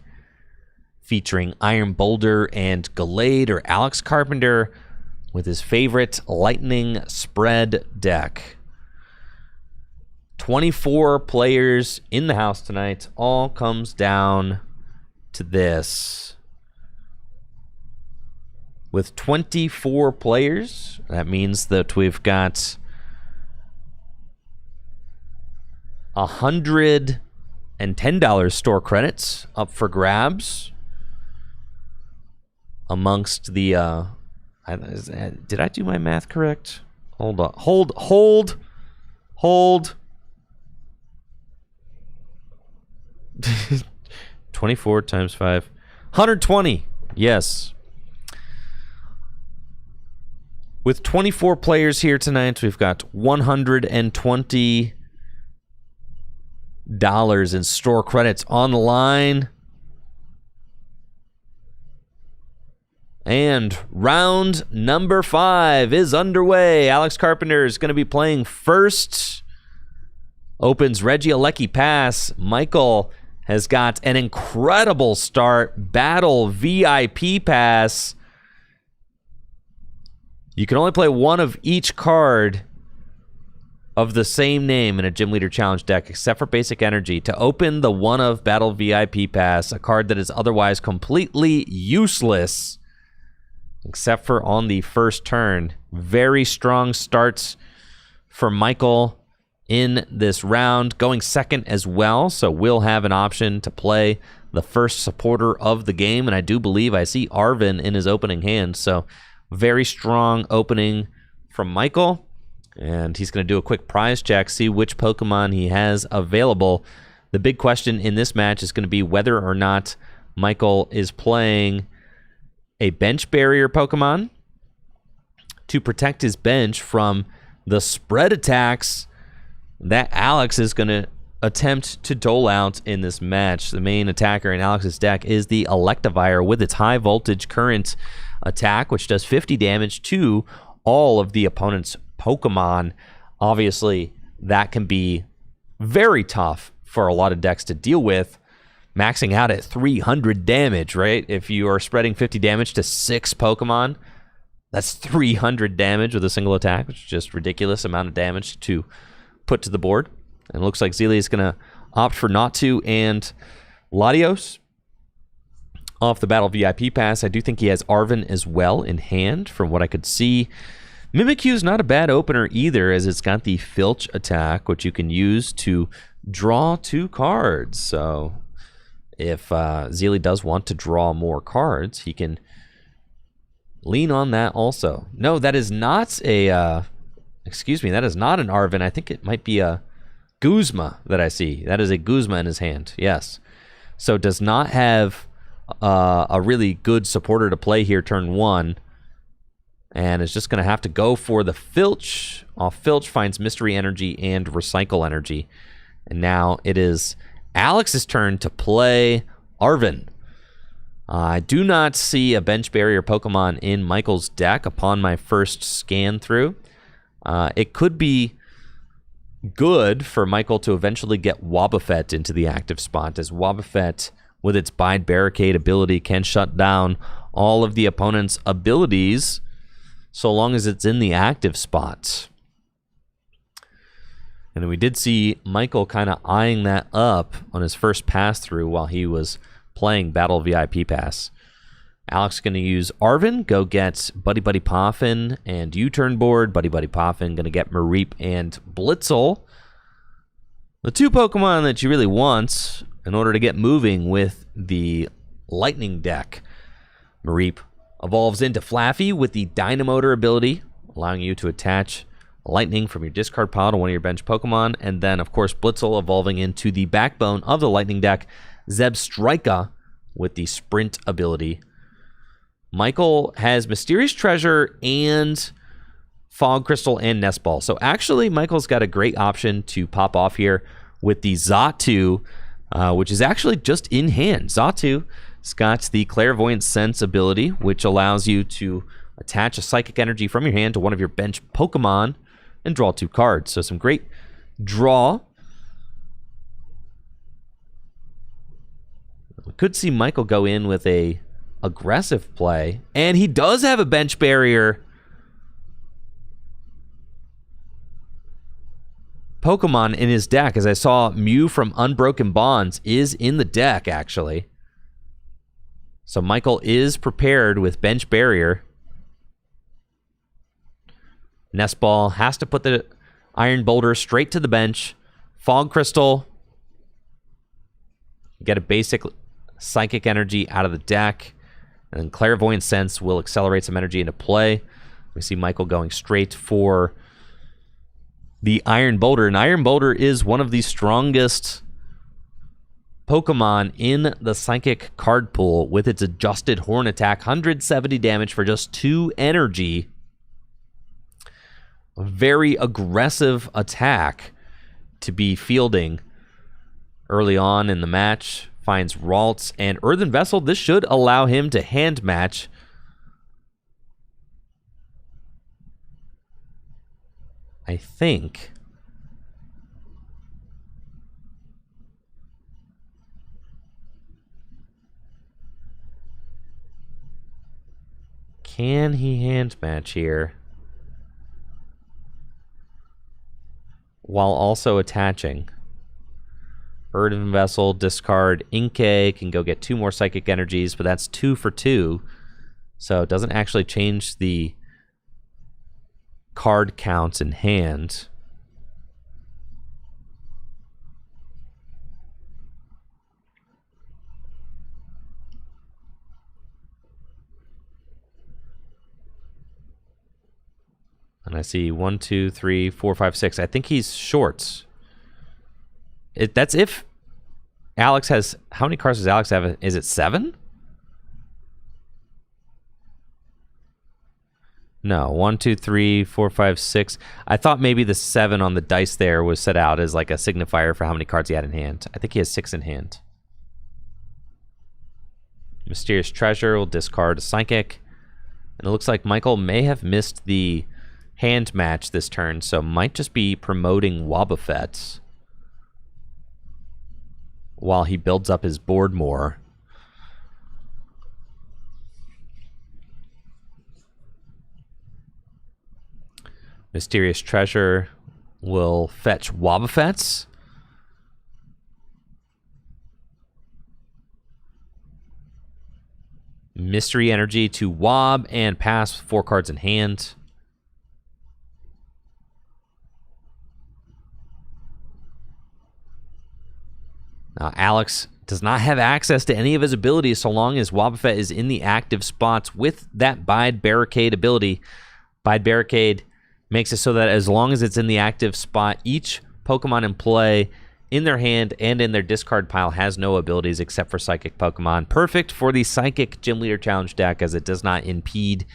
A: featuring Iron Boulder and Gallade, or Alex Carpenter with his favorite Lightning Spread deck? 24 players in the house tonight. All comes down to this. With 24 players, that means that we've got $110 store credits up for grabs amongst the did I do my math correct? Hold on. Hold 24 times 5, 120. Yes. With 24 players here tonight, we've got $120 in store credits on the line. And round number 5 is underway. Alex Carpenter is going to be playing first. Opens Regieleki Pass. Michael has got an incredible start. Battle VIP Pass. You can only play one of each card of the same name in a Gym Leader Challenge deck, except for Basic Energy, to open the One of Battle VIP Pass, a card that is otherwise completely useless, except for on the first turn. Very strong starts for Michael in this round, going second as well, so we'll have an option to play the first supporter of the game, and I do believe I see Arvin in his opening hand, so very strong opening from Michael, and he's going to do a quick prize check, see which Pokemon he has available. The big question in this match is going to be whether or not Michael is playing a bench barrier Pokemon to protect his bench from the spread attacks that Alex is going to attempt to dole out in this match. The main attacker in Alex's deck is the Electivire with its high voltage current attack, which does 50 damage to all of the opponent's Pokemon. Obviously, that can be very tough for a lot of decks to deal with, maxing out at 300 damage, right? If you are spreading 50 damage to 6 Pokemon, that's 300 damage with a single attack, which is just ridiculous amount of damage to put to the board. And it looks like Zelia is going to opt for Natu and Latios off the Battle VIP Pass. I do think he has Arvin as well in hand from what I could see. Mimikyu is not a bad opener either, as it's got the Filch attack, which you can use to draw 2 cards. So if Zelia does want to draw more cards, he can lean on that also. No, that is not a... excuse me, that is not an Arvin. I think it might be a Guzma that I see. That is a Guzma in his hand, yes. So does not have a really good supporter to play here turn 1. And is just going to have to go for the Filch. Off Filch finds Mystery Energy and Recycle Energy. And now it is Alex's turn to play Arvin. I do not see a bench barrier Pokemon in Michael's deck upon my first scan through. It could be good for Michael to eventually get Wobbuffet into the active spot, as Wobbuffet, with its Bide Barricade ability, can shut down all of the opponent's abilities so long as it's in the active spot. And we did see Michael kind of eyeing that up on his first pass through while he was playing Battle VIP Pass. Alex going to use Arvin, go get Buddy Buddy Poffin and U-turn board. Buddy Buddy Poffin going to get Mareep and Blitzel. The 2 Pokemon that you really want in order to get moving with the Lightning deck. Mareep evolves into Flaffy with the Dynamotor ability, allowing you to attach Lightning from your discard pile to one of your bench Pokemon. And then, of course, Blitzel evolving into the backbone of the Lightning deck, Zebstrika with the Sprint ability. Michael has Mysterious Treasure and Fog Crystal and Nest Ball. So actually, Michael's got a great option to pop off here with the Xatu, which is actually just in hand. Xatu's got the Clairvoyant Sense ability, which allows you to attach a Psychic Energy from your hand to one of your bench Pokemon and draw 2 cards. So some great draw. We could see Michael go in with a aggressive play, and he does have a bench barrier Pokemon in his deck, as I saw Mew from Unbroken Bonds is in the deck, actually. So Michael is prepared with bench barrier. Nest Ball has to put the Iron Boulder straight to the bench. Fog Crystal. Get a basic Psychic Energy out of the deck. And then Clairvoyant Sense will accelerate some energy into play. We see Michael going straight for the Iron Boulder. And Iron Boulder is one of the strongest Pokemon in the Psychic card pool with its adjusted Horn attack. 170 damage for just 2 energy. A very aggressive attack to be fielding early on in the match. Finds Ralts and Earthen Vessel. This should allow him to hand match. I think. Can he hand match here? while also attaching. Earthen Vessel, discard Inkay, can go get 2 more Psychic Energies, but that's 2 for 2. So it doesn't actually change the card counts in hand. And I see 1, 2, 3, 4, 5, 6. I think he's shorts. That's if Alex has... How many cards does Alex have? Is it 7? No, 1, 2, 3, 4, 5, 6. I thought maybe the 7 on the dice there was set out as like a signifier for how many cards he had in hand. I think he has 6 in hand. Mysterious Treasure will discard a Psychic. And it looks like Michael may have missed the hand match this turn, so might just be promoting Wobbuffet while he builds up his board more. Mysterious Treasure will fetch Wobbuffets. Mystery Energy to Wob and pass 4 cards in hand. Now, Alex does not have access to any of his abilities so long as Wobbuffet is in the active spots with that Bide Barricade ability. Bide Barricade makes it so that as long as it's in the active spot, each Pokemon in play in their hand and in their discard pile has no abilities except for Psychic Pokemon. Perfect for the Psychic Gym Leader Challenge deck as it does not impede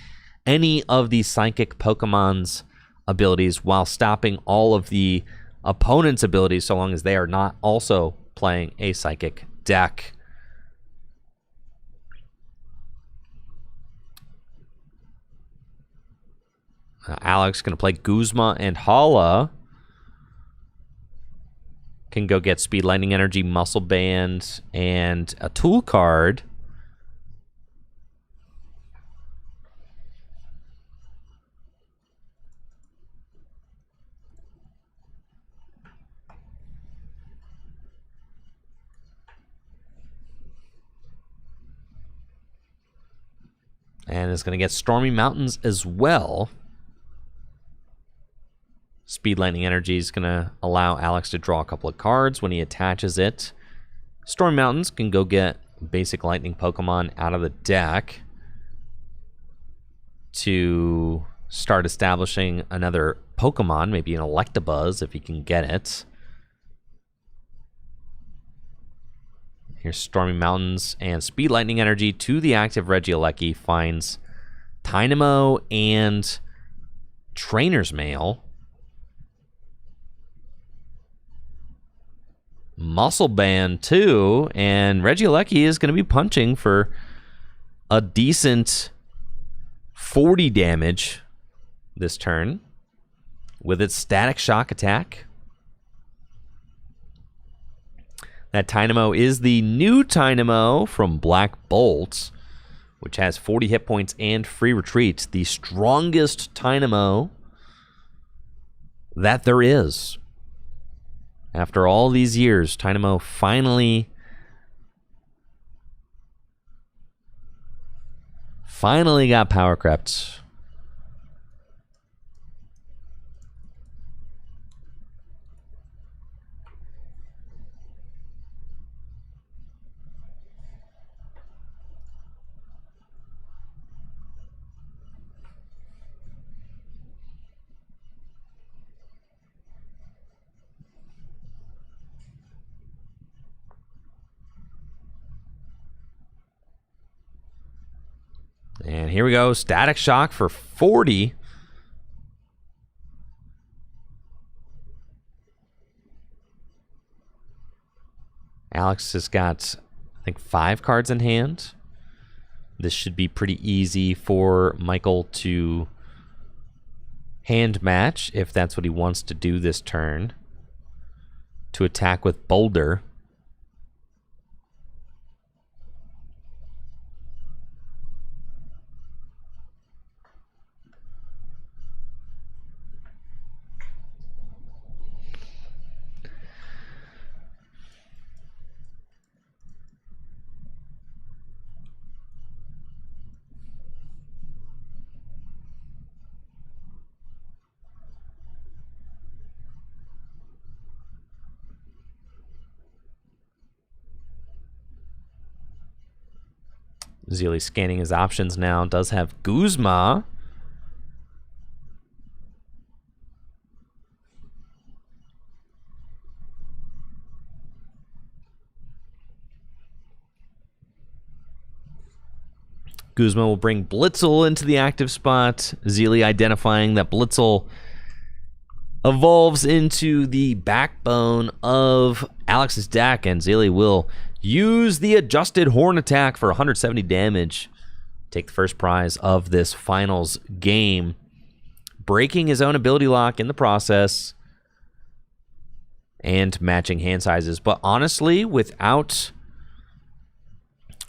A: any of the Psychic Pokemon's abilities while stopping all of the opponent's abilities so long as they are not also playing a Psychic deck. Alex going to play Guzma and Hala. Can go get Speed, Lightning Energy, Muscle Band, and a tool card. And is going to get Stormy Mountains as well. Speed Lightning Energy is going to allow Alex to draw a couple of cards when he attaches it. Stormy Mountains can go get basic Lightning Pokemon out of the deck to start establishing another Pokemon, maybe an Electabuzz if he can get it. Here's Stormy Mountains and Speed Lightning Energy to the active Regieleki finds Dynamo and Trainer's Mail. Muscle Band too, and Regieleki is going to be punching for a decent 40 damage this turn with its Static Shock attack. That Dynamo is the new Dynamo from Black Bolt, which has 40 hit points and free retreat. The strongest Dynamo that there is. After all these years, Dynamo finally got power crept. And here we go, Static Shock for 40. Alex has got, I think, 5 cards in hand. This should be pretty easy for Michael to hand match if that's what he wants to do this turn. To attack with Boulder. Zeely scanning his options now. Does have Guzma. Guzma will bring Blitzel into the active spot. Zeely identifying that Blitzel evolves into the backbone of Alex's deck, and Zeely will use the adjusted horn attack for 170 damage. Take the first prize of this finals game, breaking his own ability lock in the process and matching hand sizes. But honestly, without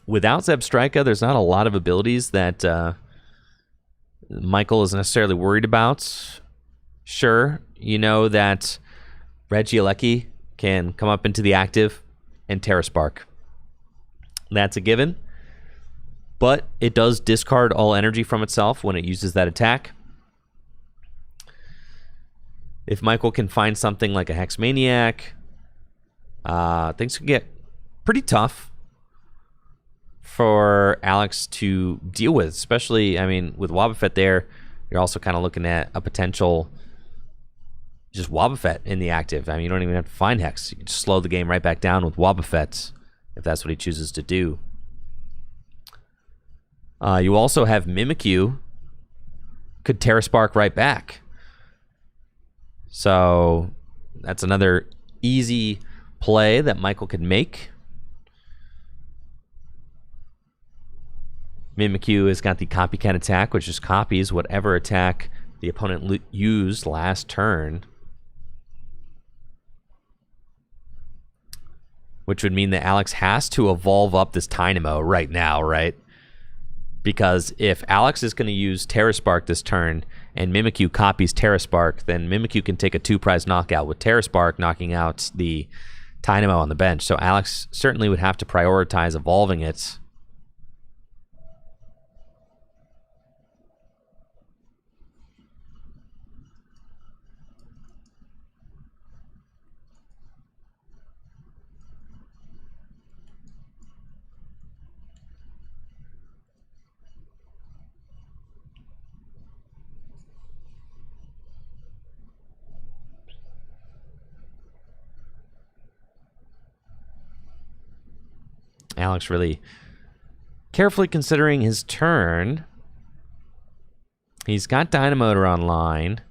A: Zebstrika, there's not a lot of abilities that Michael is necessarily worried about. Sure, you know that Regieleki can come up into the active and Terra Spark. That's a given. But it does discard all energy from itself when it uses that attack. If Michael can find something like a Hex Maniac, things can get pretty tough for Alex to deal with, especially, I mean, with Wobbuffet there, you're also kind of looking at a potential just Wobbuffet in the active. I mean, you don't even have to find Hex. You can just slow the game right back down with Wobbuffet if that's what he chooses to do. You also have Mimikyu. Could Terra Spark right back. So that's another easy play that Michael could make. Mimikyu has got the copycat attack, which just copies whatever attack the opponent used last turn. Which would mean that Alex has to evolve up this Dynamo right now, right? Because if Alex is going to use Terra Spark this turn and Mimikyu copies Terra Spark, then Mimikyu can take a 2-prize knockout with Terra Spark knocking out the Dynamo on the bench. So Alex certainly would have to prioritize evolving it. Alex really carefully considering his turn. He's got Dynamotor online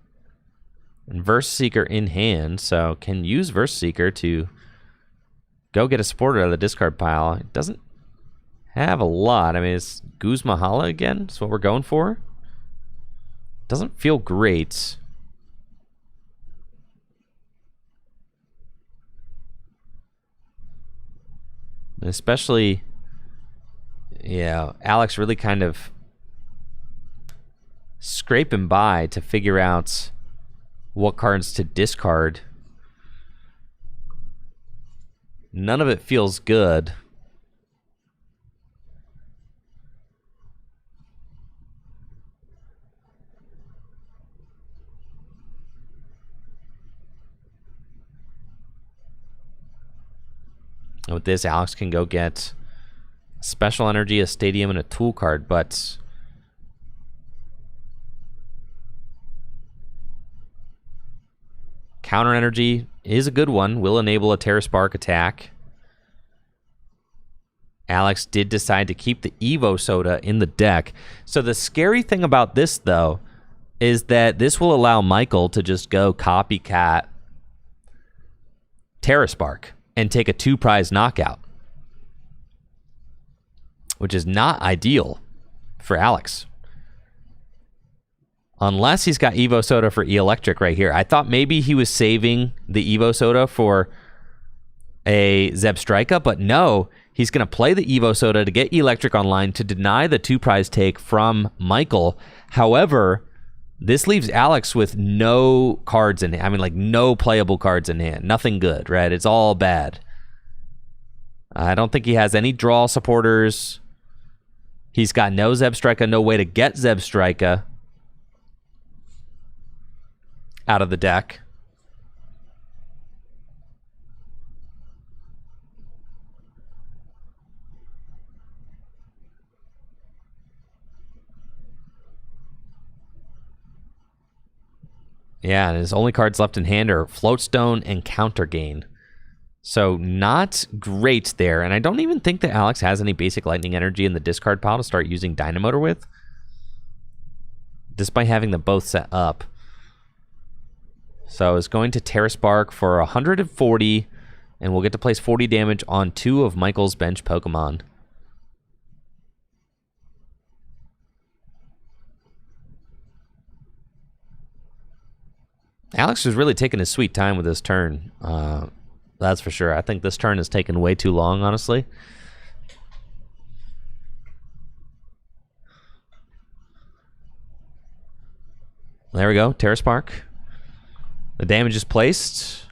A: and Verse Seeker in hand, so can use Verse Seeker to go get a supporter out of the discard pile. It doesn't have a lot. I mean, it's Guzma Hala again. That's what we're going for. Doesn't feel great. Especially, yeah, Alex really kind of scraping by to figure out what cards to discard. None of it feels good. With this, Alex can go get Special Energy, a Stadium, and a Tool card, but Counter Energy is a good one. Will enable a Terra Spark attack. Alex did decide to keep the Evo Soda in the deck. So the scary thing about this, though, is that this will allow Michael to just go copycat Terra Spark and take a 2-prize knockout, which is not ideal for Alex. Unless he's got Evo Soda for E-Electric right here. I thought maybe he was saving the Evo Soda for a Zebstrika, but no, he's going to play the Evo Soda to get E-Electric online to deny the 2-prize take from Michael. However, this leaves Alex with no cards in hand. I mean, like, no playable cards in hand. Nothing good, right? It's all bad. I don't think he has any draw supporters. He's got no Zebstrika, no way to get Zebstrika out of the deck. Yeah, and his only cards left in hand are Floatstone and Counter Gain. So not great there. And I don't even think that Alex has any basic lightning energy in the discard pile to start using Dynamotor with, despite having them both set up. So it's going to Terra Spark for 140, and we'll get to place 40 damage on 2 of Michael's bench Pokemon. Alex was really taking his sweet time with this turn. That's for sure. I think this turn has taken way too long, honestly. There we go, Terra Spark. The damage is placed.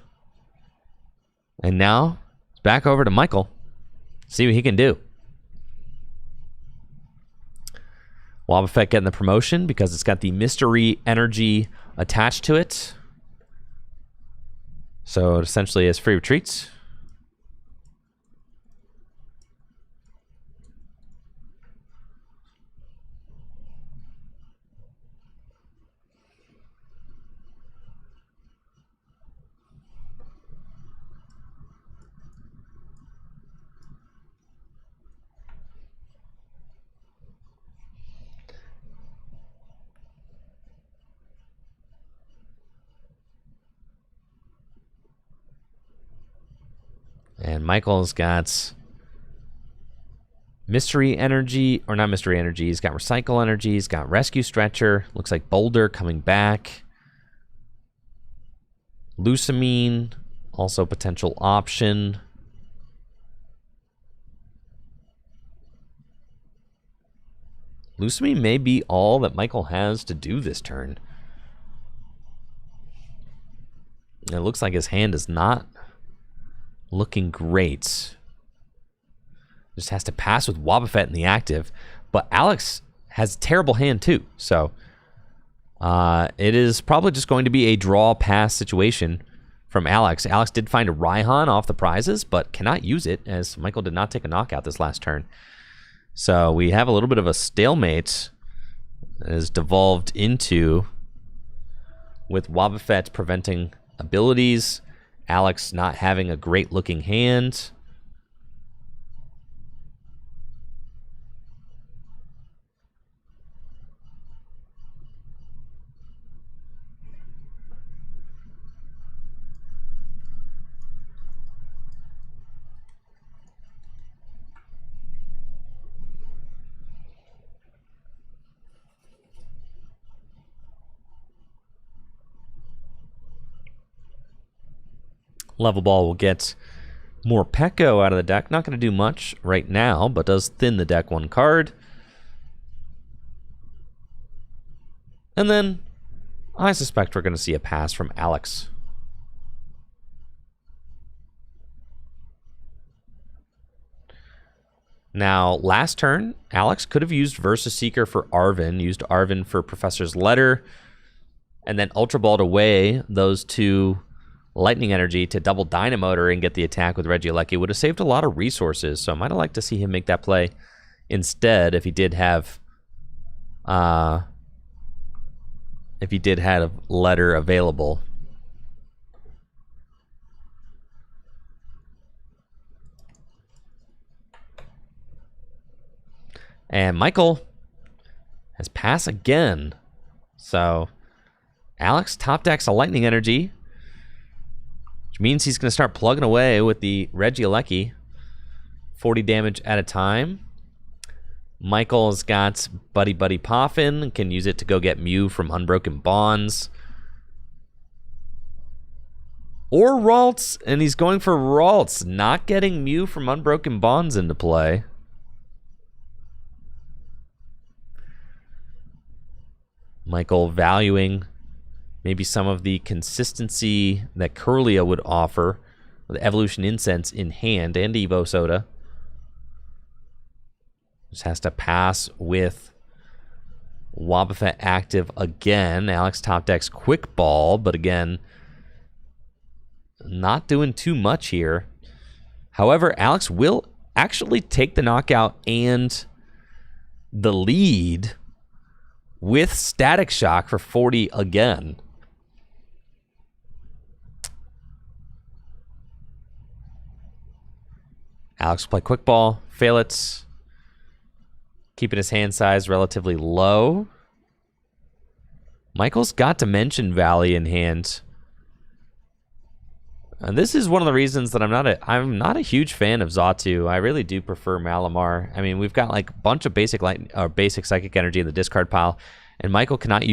A: And now, it's back over to Michael. See what he can do. Wobbuffet getting the promotion because it's got the mystery energy attached to it. So it essentially is free retreats. And Michael's got mystery energy, or not mystery energy, he's got recycle energy, he's got rescue stretcher, looks like Boulder coming back. Lucamine, also potential option. Lucamine may be all that Michael has to do this turn. It looks like his hand is not looking great. Just has to pass with Wobbuffet in the active. But Alex has a terrible hand too. So it is probably just going to be a draw pass situation from Alex. Alex did find a Raihan off the prizes, but cannot use it as Michael did not take a knockout this last turn. So we have a little bit of a stalemate that has devolved into, with Wobbuffet preventing abilities, Alex not having a great looking hand. Level Ball will get more Pekko out of the deck. Not going to do much right now, but does thin the deck one card. And then I suspect we're going to see a pass from Alex. Now, last turn, Alex could have used Versus Seeker for Arven, used Arven for Professor's Letter, and then Ultra Balled away those two Lightning Energy to double Dynamotor and get the attack with Regieleki. Would have saved a lot of resources, so I might have liked to see him make that play instead if he did have a letter available. And Michael has pass again. So Alex top decks a Lightning Energy, which means he's going to start plugging away with the Regieleki. 40 damage at a time. Michael's got Buddy Buddy Poffin, can use it to go get Mew from Unbroken Bonds. Or Ralts, and he's going for Ralts, not getting Mew from Unbroken Bonds into play. Michael valuing maybe some of the consistency that Kirlia would offer with Evolution Incense in hand and Evo Soda. Just has to pass with Wobbuffet active again. Alex top decks Quick Ball, but again, not doing too much here. However, Alex will actually take the knockout and the lead with Static Shock for 40 again. Alex will play quick ball, fail it, keeping his hand size relatively low. Michael's got Dimension Valley in hand. And this is one of the reasons that I'm not a huge fan of Xatu. I really do prefer Malamar. I mean, we've got like a bunch of basic psychic energy in the discard pile, and Michael cannot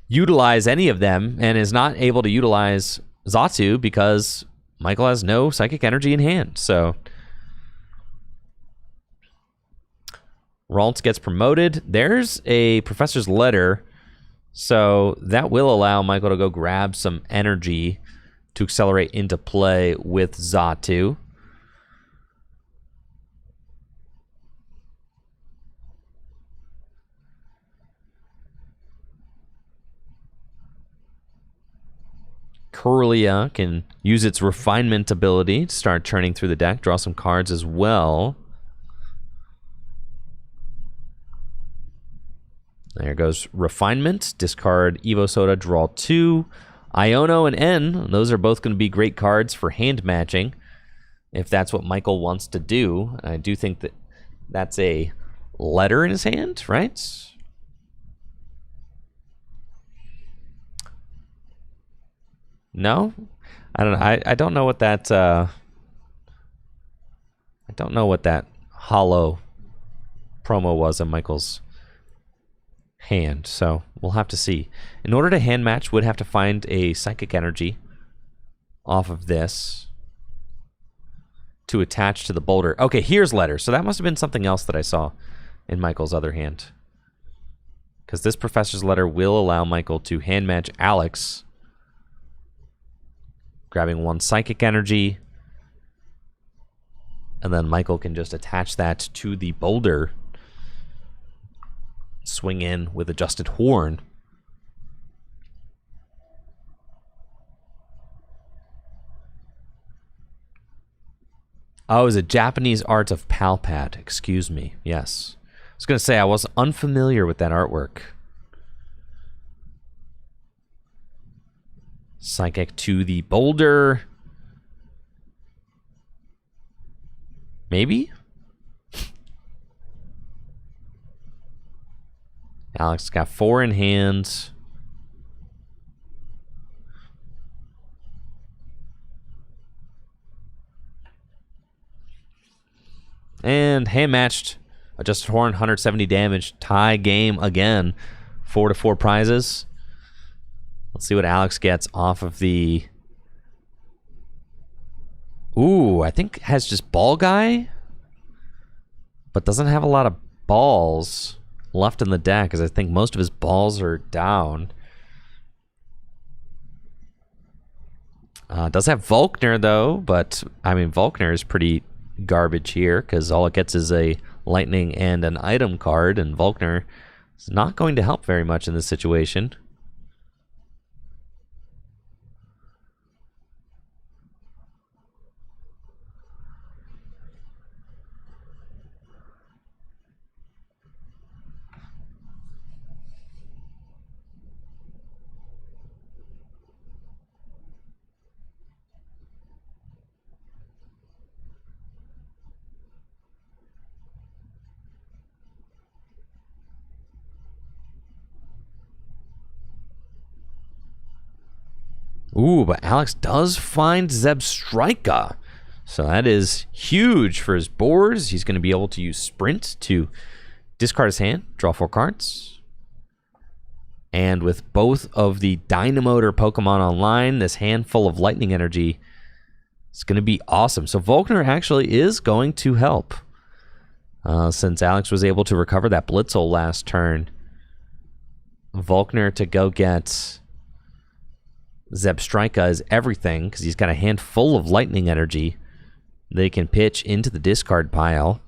A: utilize any of them, and is not able to utilize Xatu because Michael has no psychic energy in hand. So Ralts gets promoted. There's a Professor's Letter, so that will allow Michael to go grab some energy to accelerate into play with Xatu. Corellia can use its refinement ability to start turning through the deck, draw some cards as well. There goes Refinement, discard Evo Soda, draw 2. Iono and N, those are both going to be great cards for hand matching, if that's what Michael wants to do. I do think that that's a letter in his hand, right? No? I don't know. I don't know what that hollow promo was on Michael's hand, so we'll have to see. In order to hand match, would have to find a psychic energy off of this to attach to the boulder. Okay, here's letter. So that must have been something else that I saw in Michael's other hand, because this Professor's Letter will allow Michael to hand match Alex, grabbing 1 psychic energy, and then Michael can just attach that to the boulder, swing in with Adjusted Horn. Oh, it was a Japanese art of Palpad. Excuse me. Yes. I was going to say I was unfamiliar with that artwork. Psychic to the boulder. Maybe? Alex got 4 in hand. And hand matched. Adjusted Horn, 170 damage. Tie game again. 4-4 prizes. Let's see what Alex gets off of the... Ooh, I think has just Ball Guy, but doesn't have a lot of balls left in the deck, because I think most of his balls are down. Does have Volkner, though, but, I mean, Volkner is pretty garbage here, because all it gets is a lightning and an item card, and Volkner is not going to help very much in this situation. Ooh, but Alex does find Zebstrika. So that is huge for his boards. He's going to be able to use Sprint to discard his hand, draw 4 cards. And with both of the Dynamotor Pokemon online, this handful of lightning energy is going to be awesome. So Volkner actually is going to help. Since Alex was able to recover that Blitzel last turn, Volkner to go get Zebstrika is everything, because he's got a handful of lightning energy they can pitch into the discard pile.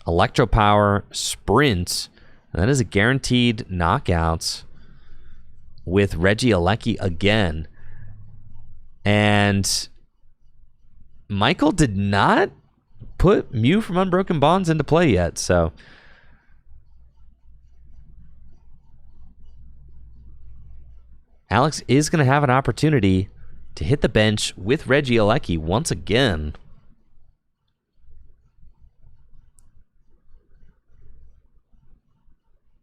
A: Electro Power, Sprint, that is a guaranteed knockout with Regieleki again. And Michael did not put Mew from Unbroken Bonds into play yet, so Alex is going to have an opportunity to hit the bench with Reggie Alecki once again.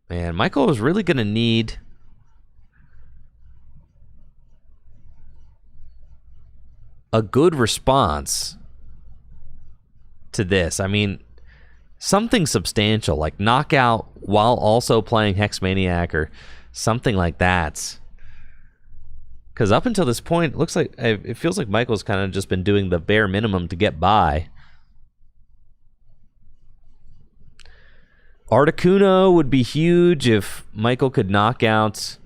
A: Man, Michael is really going to need a good response to this. I mean, something substantial, like knockout while also playing Hex Maniac or something like that. Because up until this point, it feels like Michael's kind of just been doing the bare minimum to get by. Articuno would be huge if Michael could knock out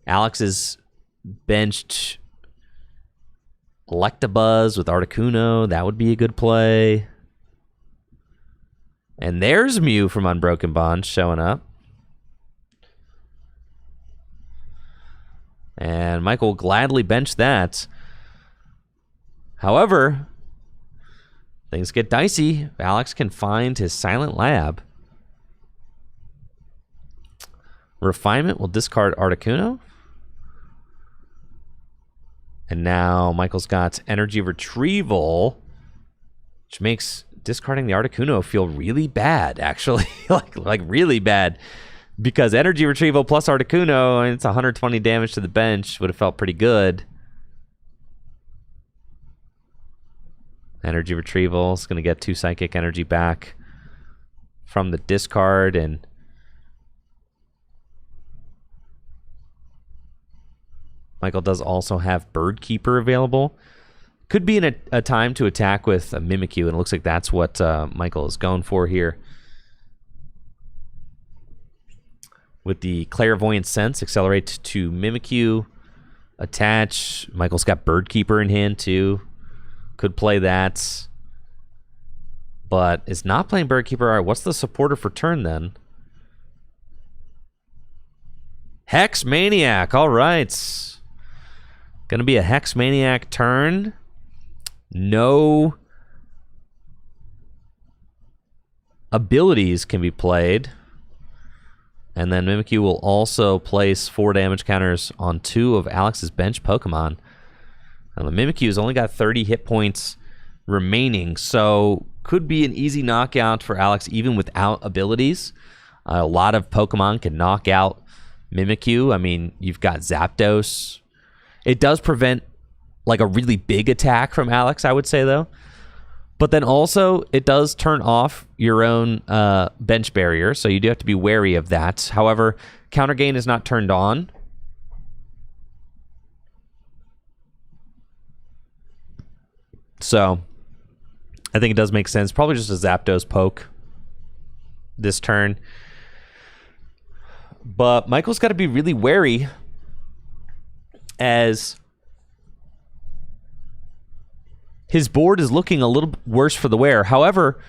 A: Alex's benched Electabuzz with Articuno. That would be a good play. And there's Mew from Unbroken Bond showing up. And Michael will gladly bench that. However, things get dicey if Alex can find his Silent Lab. Refinement will discard Articuno. And now Michael's got Energy Retrieval, which makes discarding the Articuno feel really bad, actually. like really bad. Because Energy Retrieval plus Articuno, and it's 120 damage to the bench, would have felt pretty good. Energy Retrieval is going to get 2 Psychic Energy back from the discard, and Michael does also have Bird Keeper available. Could be in a time to attack with a Mimikyu, and it looks like that's what Michael is going for here. With the Clairvoyant Sense, accelerate to Mimikyu, attach. Michael's got Bird Keeper in hand too. Could play that. But is not playing Bird Keeper. All right, what's the supporter for turn then? Hex Maniac, all right. Gonna be a Hex Maniac turn. No abilities can be played. And then Mimikyu will also place 4 damage counters on 2 of Alex's bench Pokemon. Now, the Mimikyu's only got 30 hit points remaining, so could be an easy knockout for Alex even without abilities. A lot of Pokemon can knock out Mimikyu. I mean, you've got Zapdos. It does prevent like a really big attack from Alex, I would say, though. But then also, it does turn off your own bench barrier, so you do have to be wary of that. However, counter gain is not turned on. So, I think it does make sense. Probably just a Zapdos poke this turn. But Michael's got to be really wary as his board is looking a little worse for the wear. However,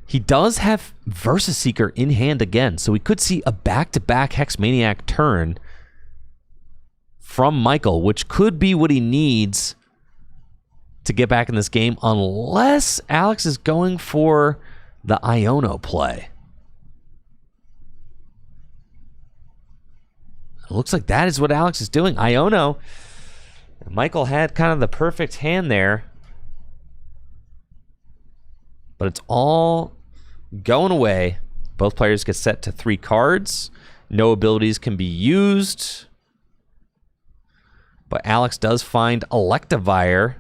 A: he does have Versus Seeker in hand again, so we could see a back-to-back Hex Maniac turn from Michael, which could be what he needs to get back in this game, unless Alex is going for the Iono play. It looks like that is what Alex is doing. Iono. Michael had kind of the perfect hand there. But it's all going away. Both players get set to 3 cards. No abilities can be used. But Alex does find Electivire.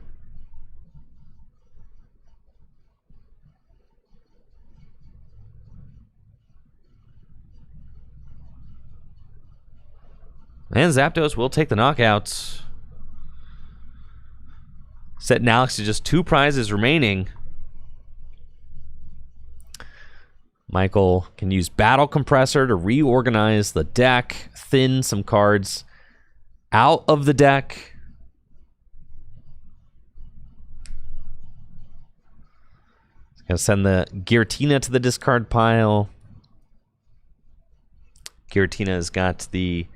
A: And Zapdos will take the knockouts. Setting Alex to just 2 prizes remaining. Michael can use Battle Compressor to reorganize the deck, thin some cards out of the deck. He's going to send the Giratina to the discard pile. Giratina has got the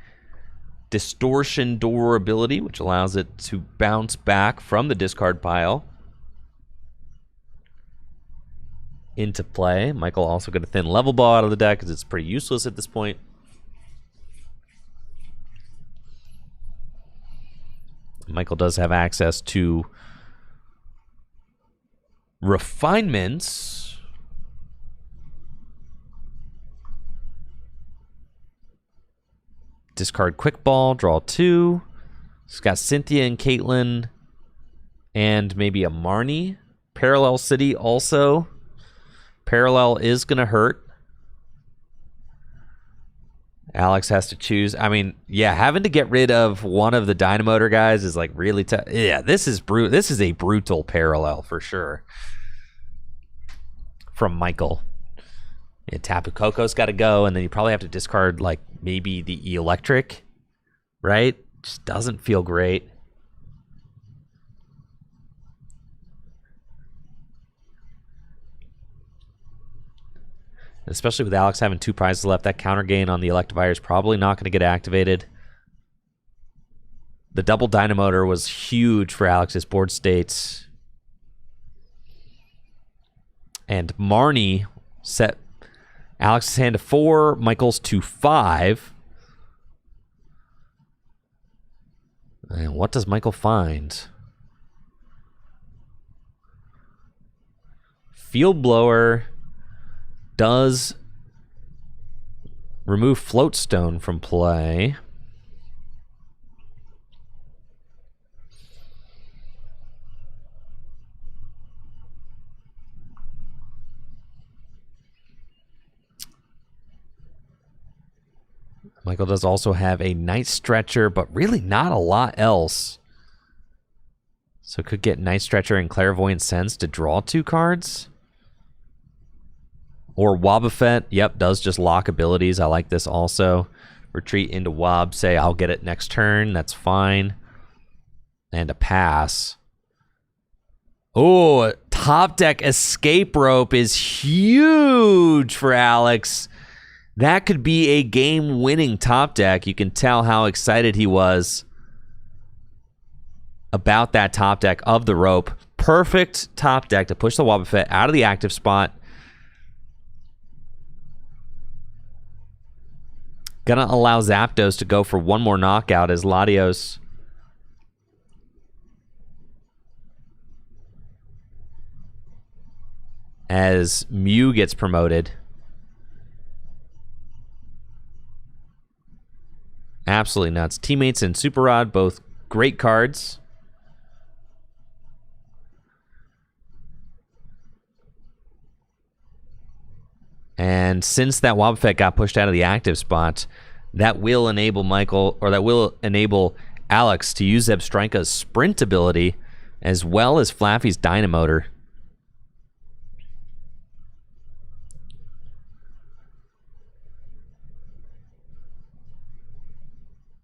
A: Distortion Door ability, which allows it to bounce back from the discard pile into play. Michael also got a thin Level Ball out of the deck because it's pretty useless at this point. Michael does have access to refinements. Discard quick ball, draw 2. He's got Cynthia and Caitlin, and maybe a Marnie. Parallel City also. Parallel is going to hurt. Alex has to choose. I mean, yeah, having to get rid of one of the Dynamotor guys is like really tough. Yeah, this is This is a brutal parallel for sure. From Michael. Yeah, Tapu Koko's got to go, and then you probably have to discard like maybe the electric, right? Just doesn't feel great. Especially with Alex having 2 prizes left, that counter gain on the Electivire is probably not going to get activated. The double Dynamotor was huge for Alex's board states. And Marnie set Alex's hand to 4, Michael's to 5. And what does Michael find? Field Blower does remove Floatstone from play. Michael does also have a Night Stretcher, but really not a lot else. So could get Night Stretcher and Clairvoyant Sense to draw 2 cards. Or Wobbuffet, yep, does just lock abilities. I like this also. Retreat into Wob, say I'll get it next turn. That's fine. And a pass. Oh, top deck Escape Rope is huge for Alex. That could be a game-winning top deck. You can tell how excited he was about that top deck of the rope. Perfect top deck to push the Wobbuffet out of the active spot. Gonna allow Zapdos to go for one more knockout as Latios as Mew gets promoted. Absolutely nuts. Teammates and Super Rod, both great cards. And since that Wobbuffet got pushed out of the active spot, that will enable Michael, or that will enable Alex to use Zebstrika's sprint ability as well as Flaffy's Dynamotor.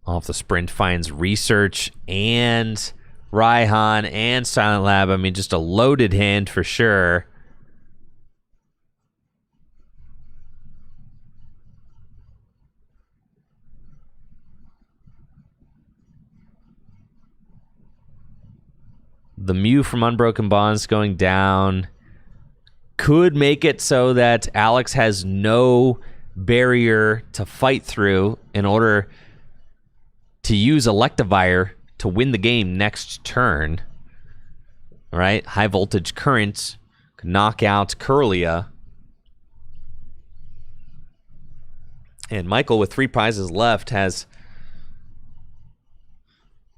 A: Off the sprint finds Research and Raihan and Silent Lab. I mean, just a loaded hand for sure. The Mew from Unbroken Bonds going down could make it so that Alex has no barrier to fight through in order to use Electivire to win the game next turn. All right, High Voltage Current can knock out Curlia. And Michael, with 3 prizes left, has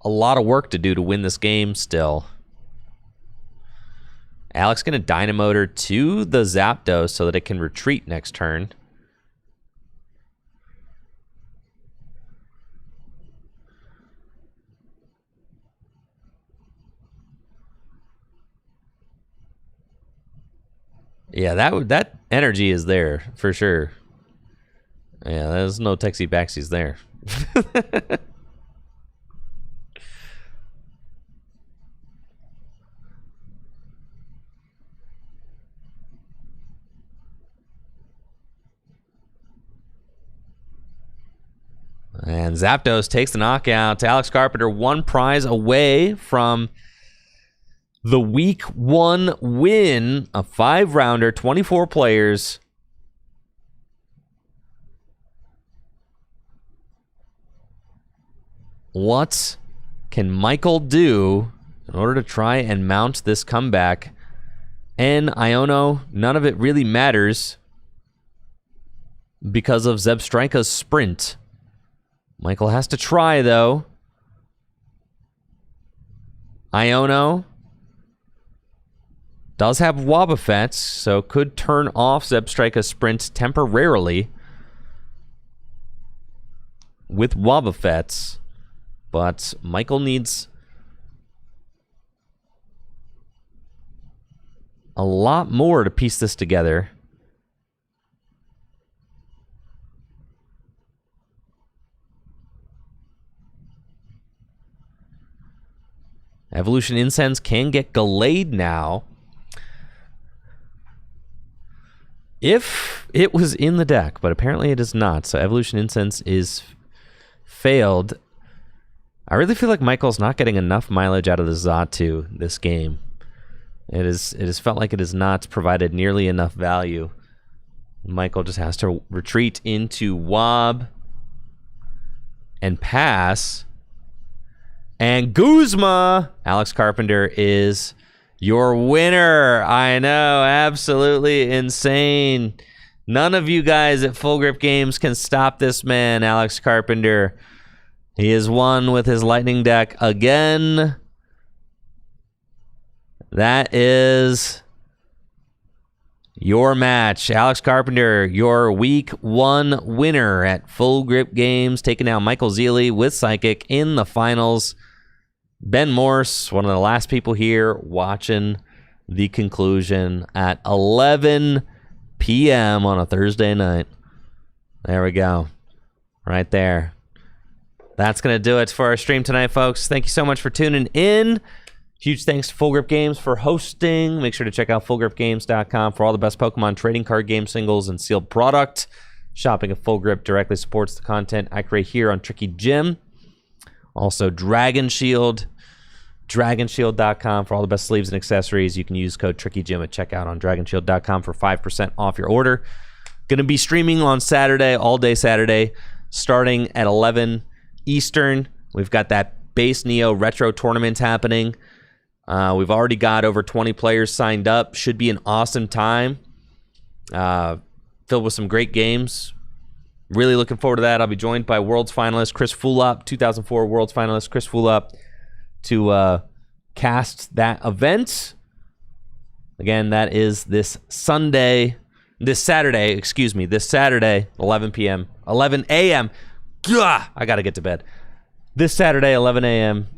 A: a lot of work to do to win this game still. Alex going to Dynamotor to the Zapdos so that it can retreat next turn. Yeah, that energy is there for sure. Yeah, there's no Texie Backsies there. And Zapdos takes the knockout. Alex Carpenter 1 prize away from the week 1 win, a 5-rounder, 24 players. What can Michael do in order to try and mount this comeback? And Iono, none of it really matters because of Zebstrika's sprint. Michael has to try, though. Iono does have Wobbuffets, so could turn off Zebstrika's sprint temporarily with Wobbuffets. But Michael needs a lot more to piece this together. Evolution Incense can get delayed now. If it was in the deck, but apparently it is not. So Evolution Incense is failed. I really feel like Michael's not getting enough mileage out of the Xatu this game. It has felt like it has not provided nearly enough value. Michael just has to retreat into Wob and pass. And Guzma, Alex Carpenter, is your winner. I know, absolutely insane. None of you guys at Full Grip Games can stop this man, Alex Carpenter. He has won with his Lightning deck again. That is your match. Alex Carpenter, your week 1 winner at Full Grip Games, taking down Michael Zealy with Psychic in the finals. Ben Morse, one of the last people here watching the conclusion at 11 p.m. on a Thursday night. There we go. Right there. That's going to do it for our stream tonight, folks. Thank you so much for tuning in. Huge thanks to Full Grip Games for hosting. Make sure to check out fullgripgames.com for all the best Pokemon trading card game singles and sealed product. Shopping at Full Grip directly supports the content I create here on Tricky Gym. Also, Dragon Shield, dragonshield.com for all the best sleeves and accessories. You can use code TrickyGym at checkout on dragonshield.com for 5% off your order. Going to be streaming on Saturday, all day Saturday, starting at 11 Eastern. We've got that base Neo Retro tournament happening. We've already got over 20 players signed up. Should be an awesome time. Filled with some great games. Really looking forward to that. I'll be joined by Worlds finalist Chris Fulop, 2004 Worlds finalist Chris Fulop, to cast that event. Again, that is this Saturday, 11 p.m., 11 a.m. I got to get to bed. This Saturday, 11 a.m.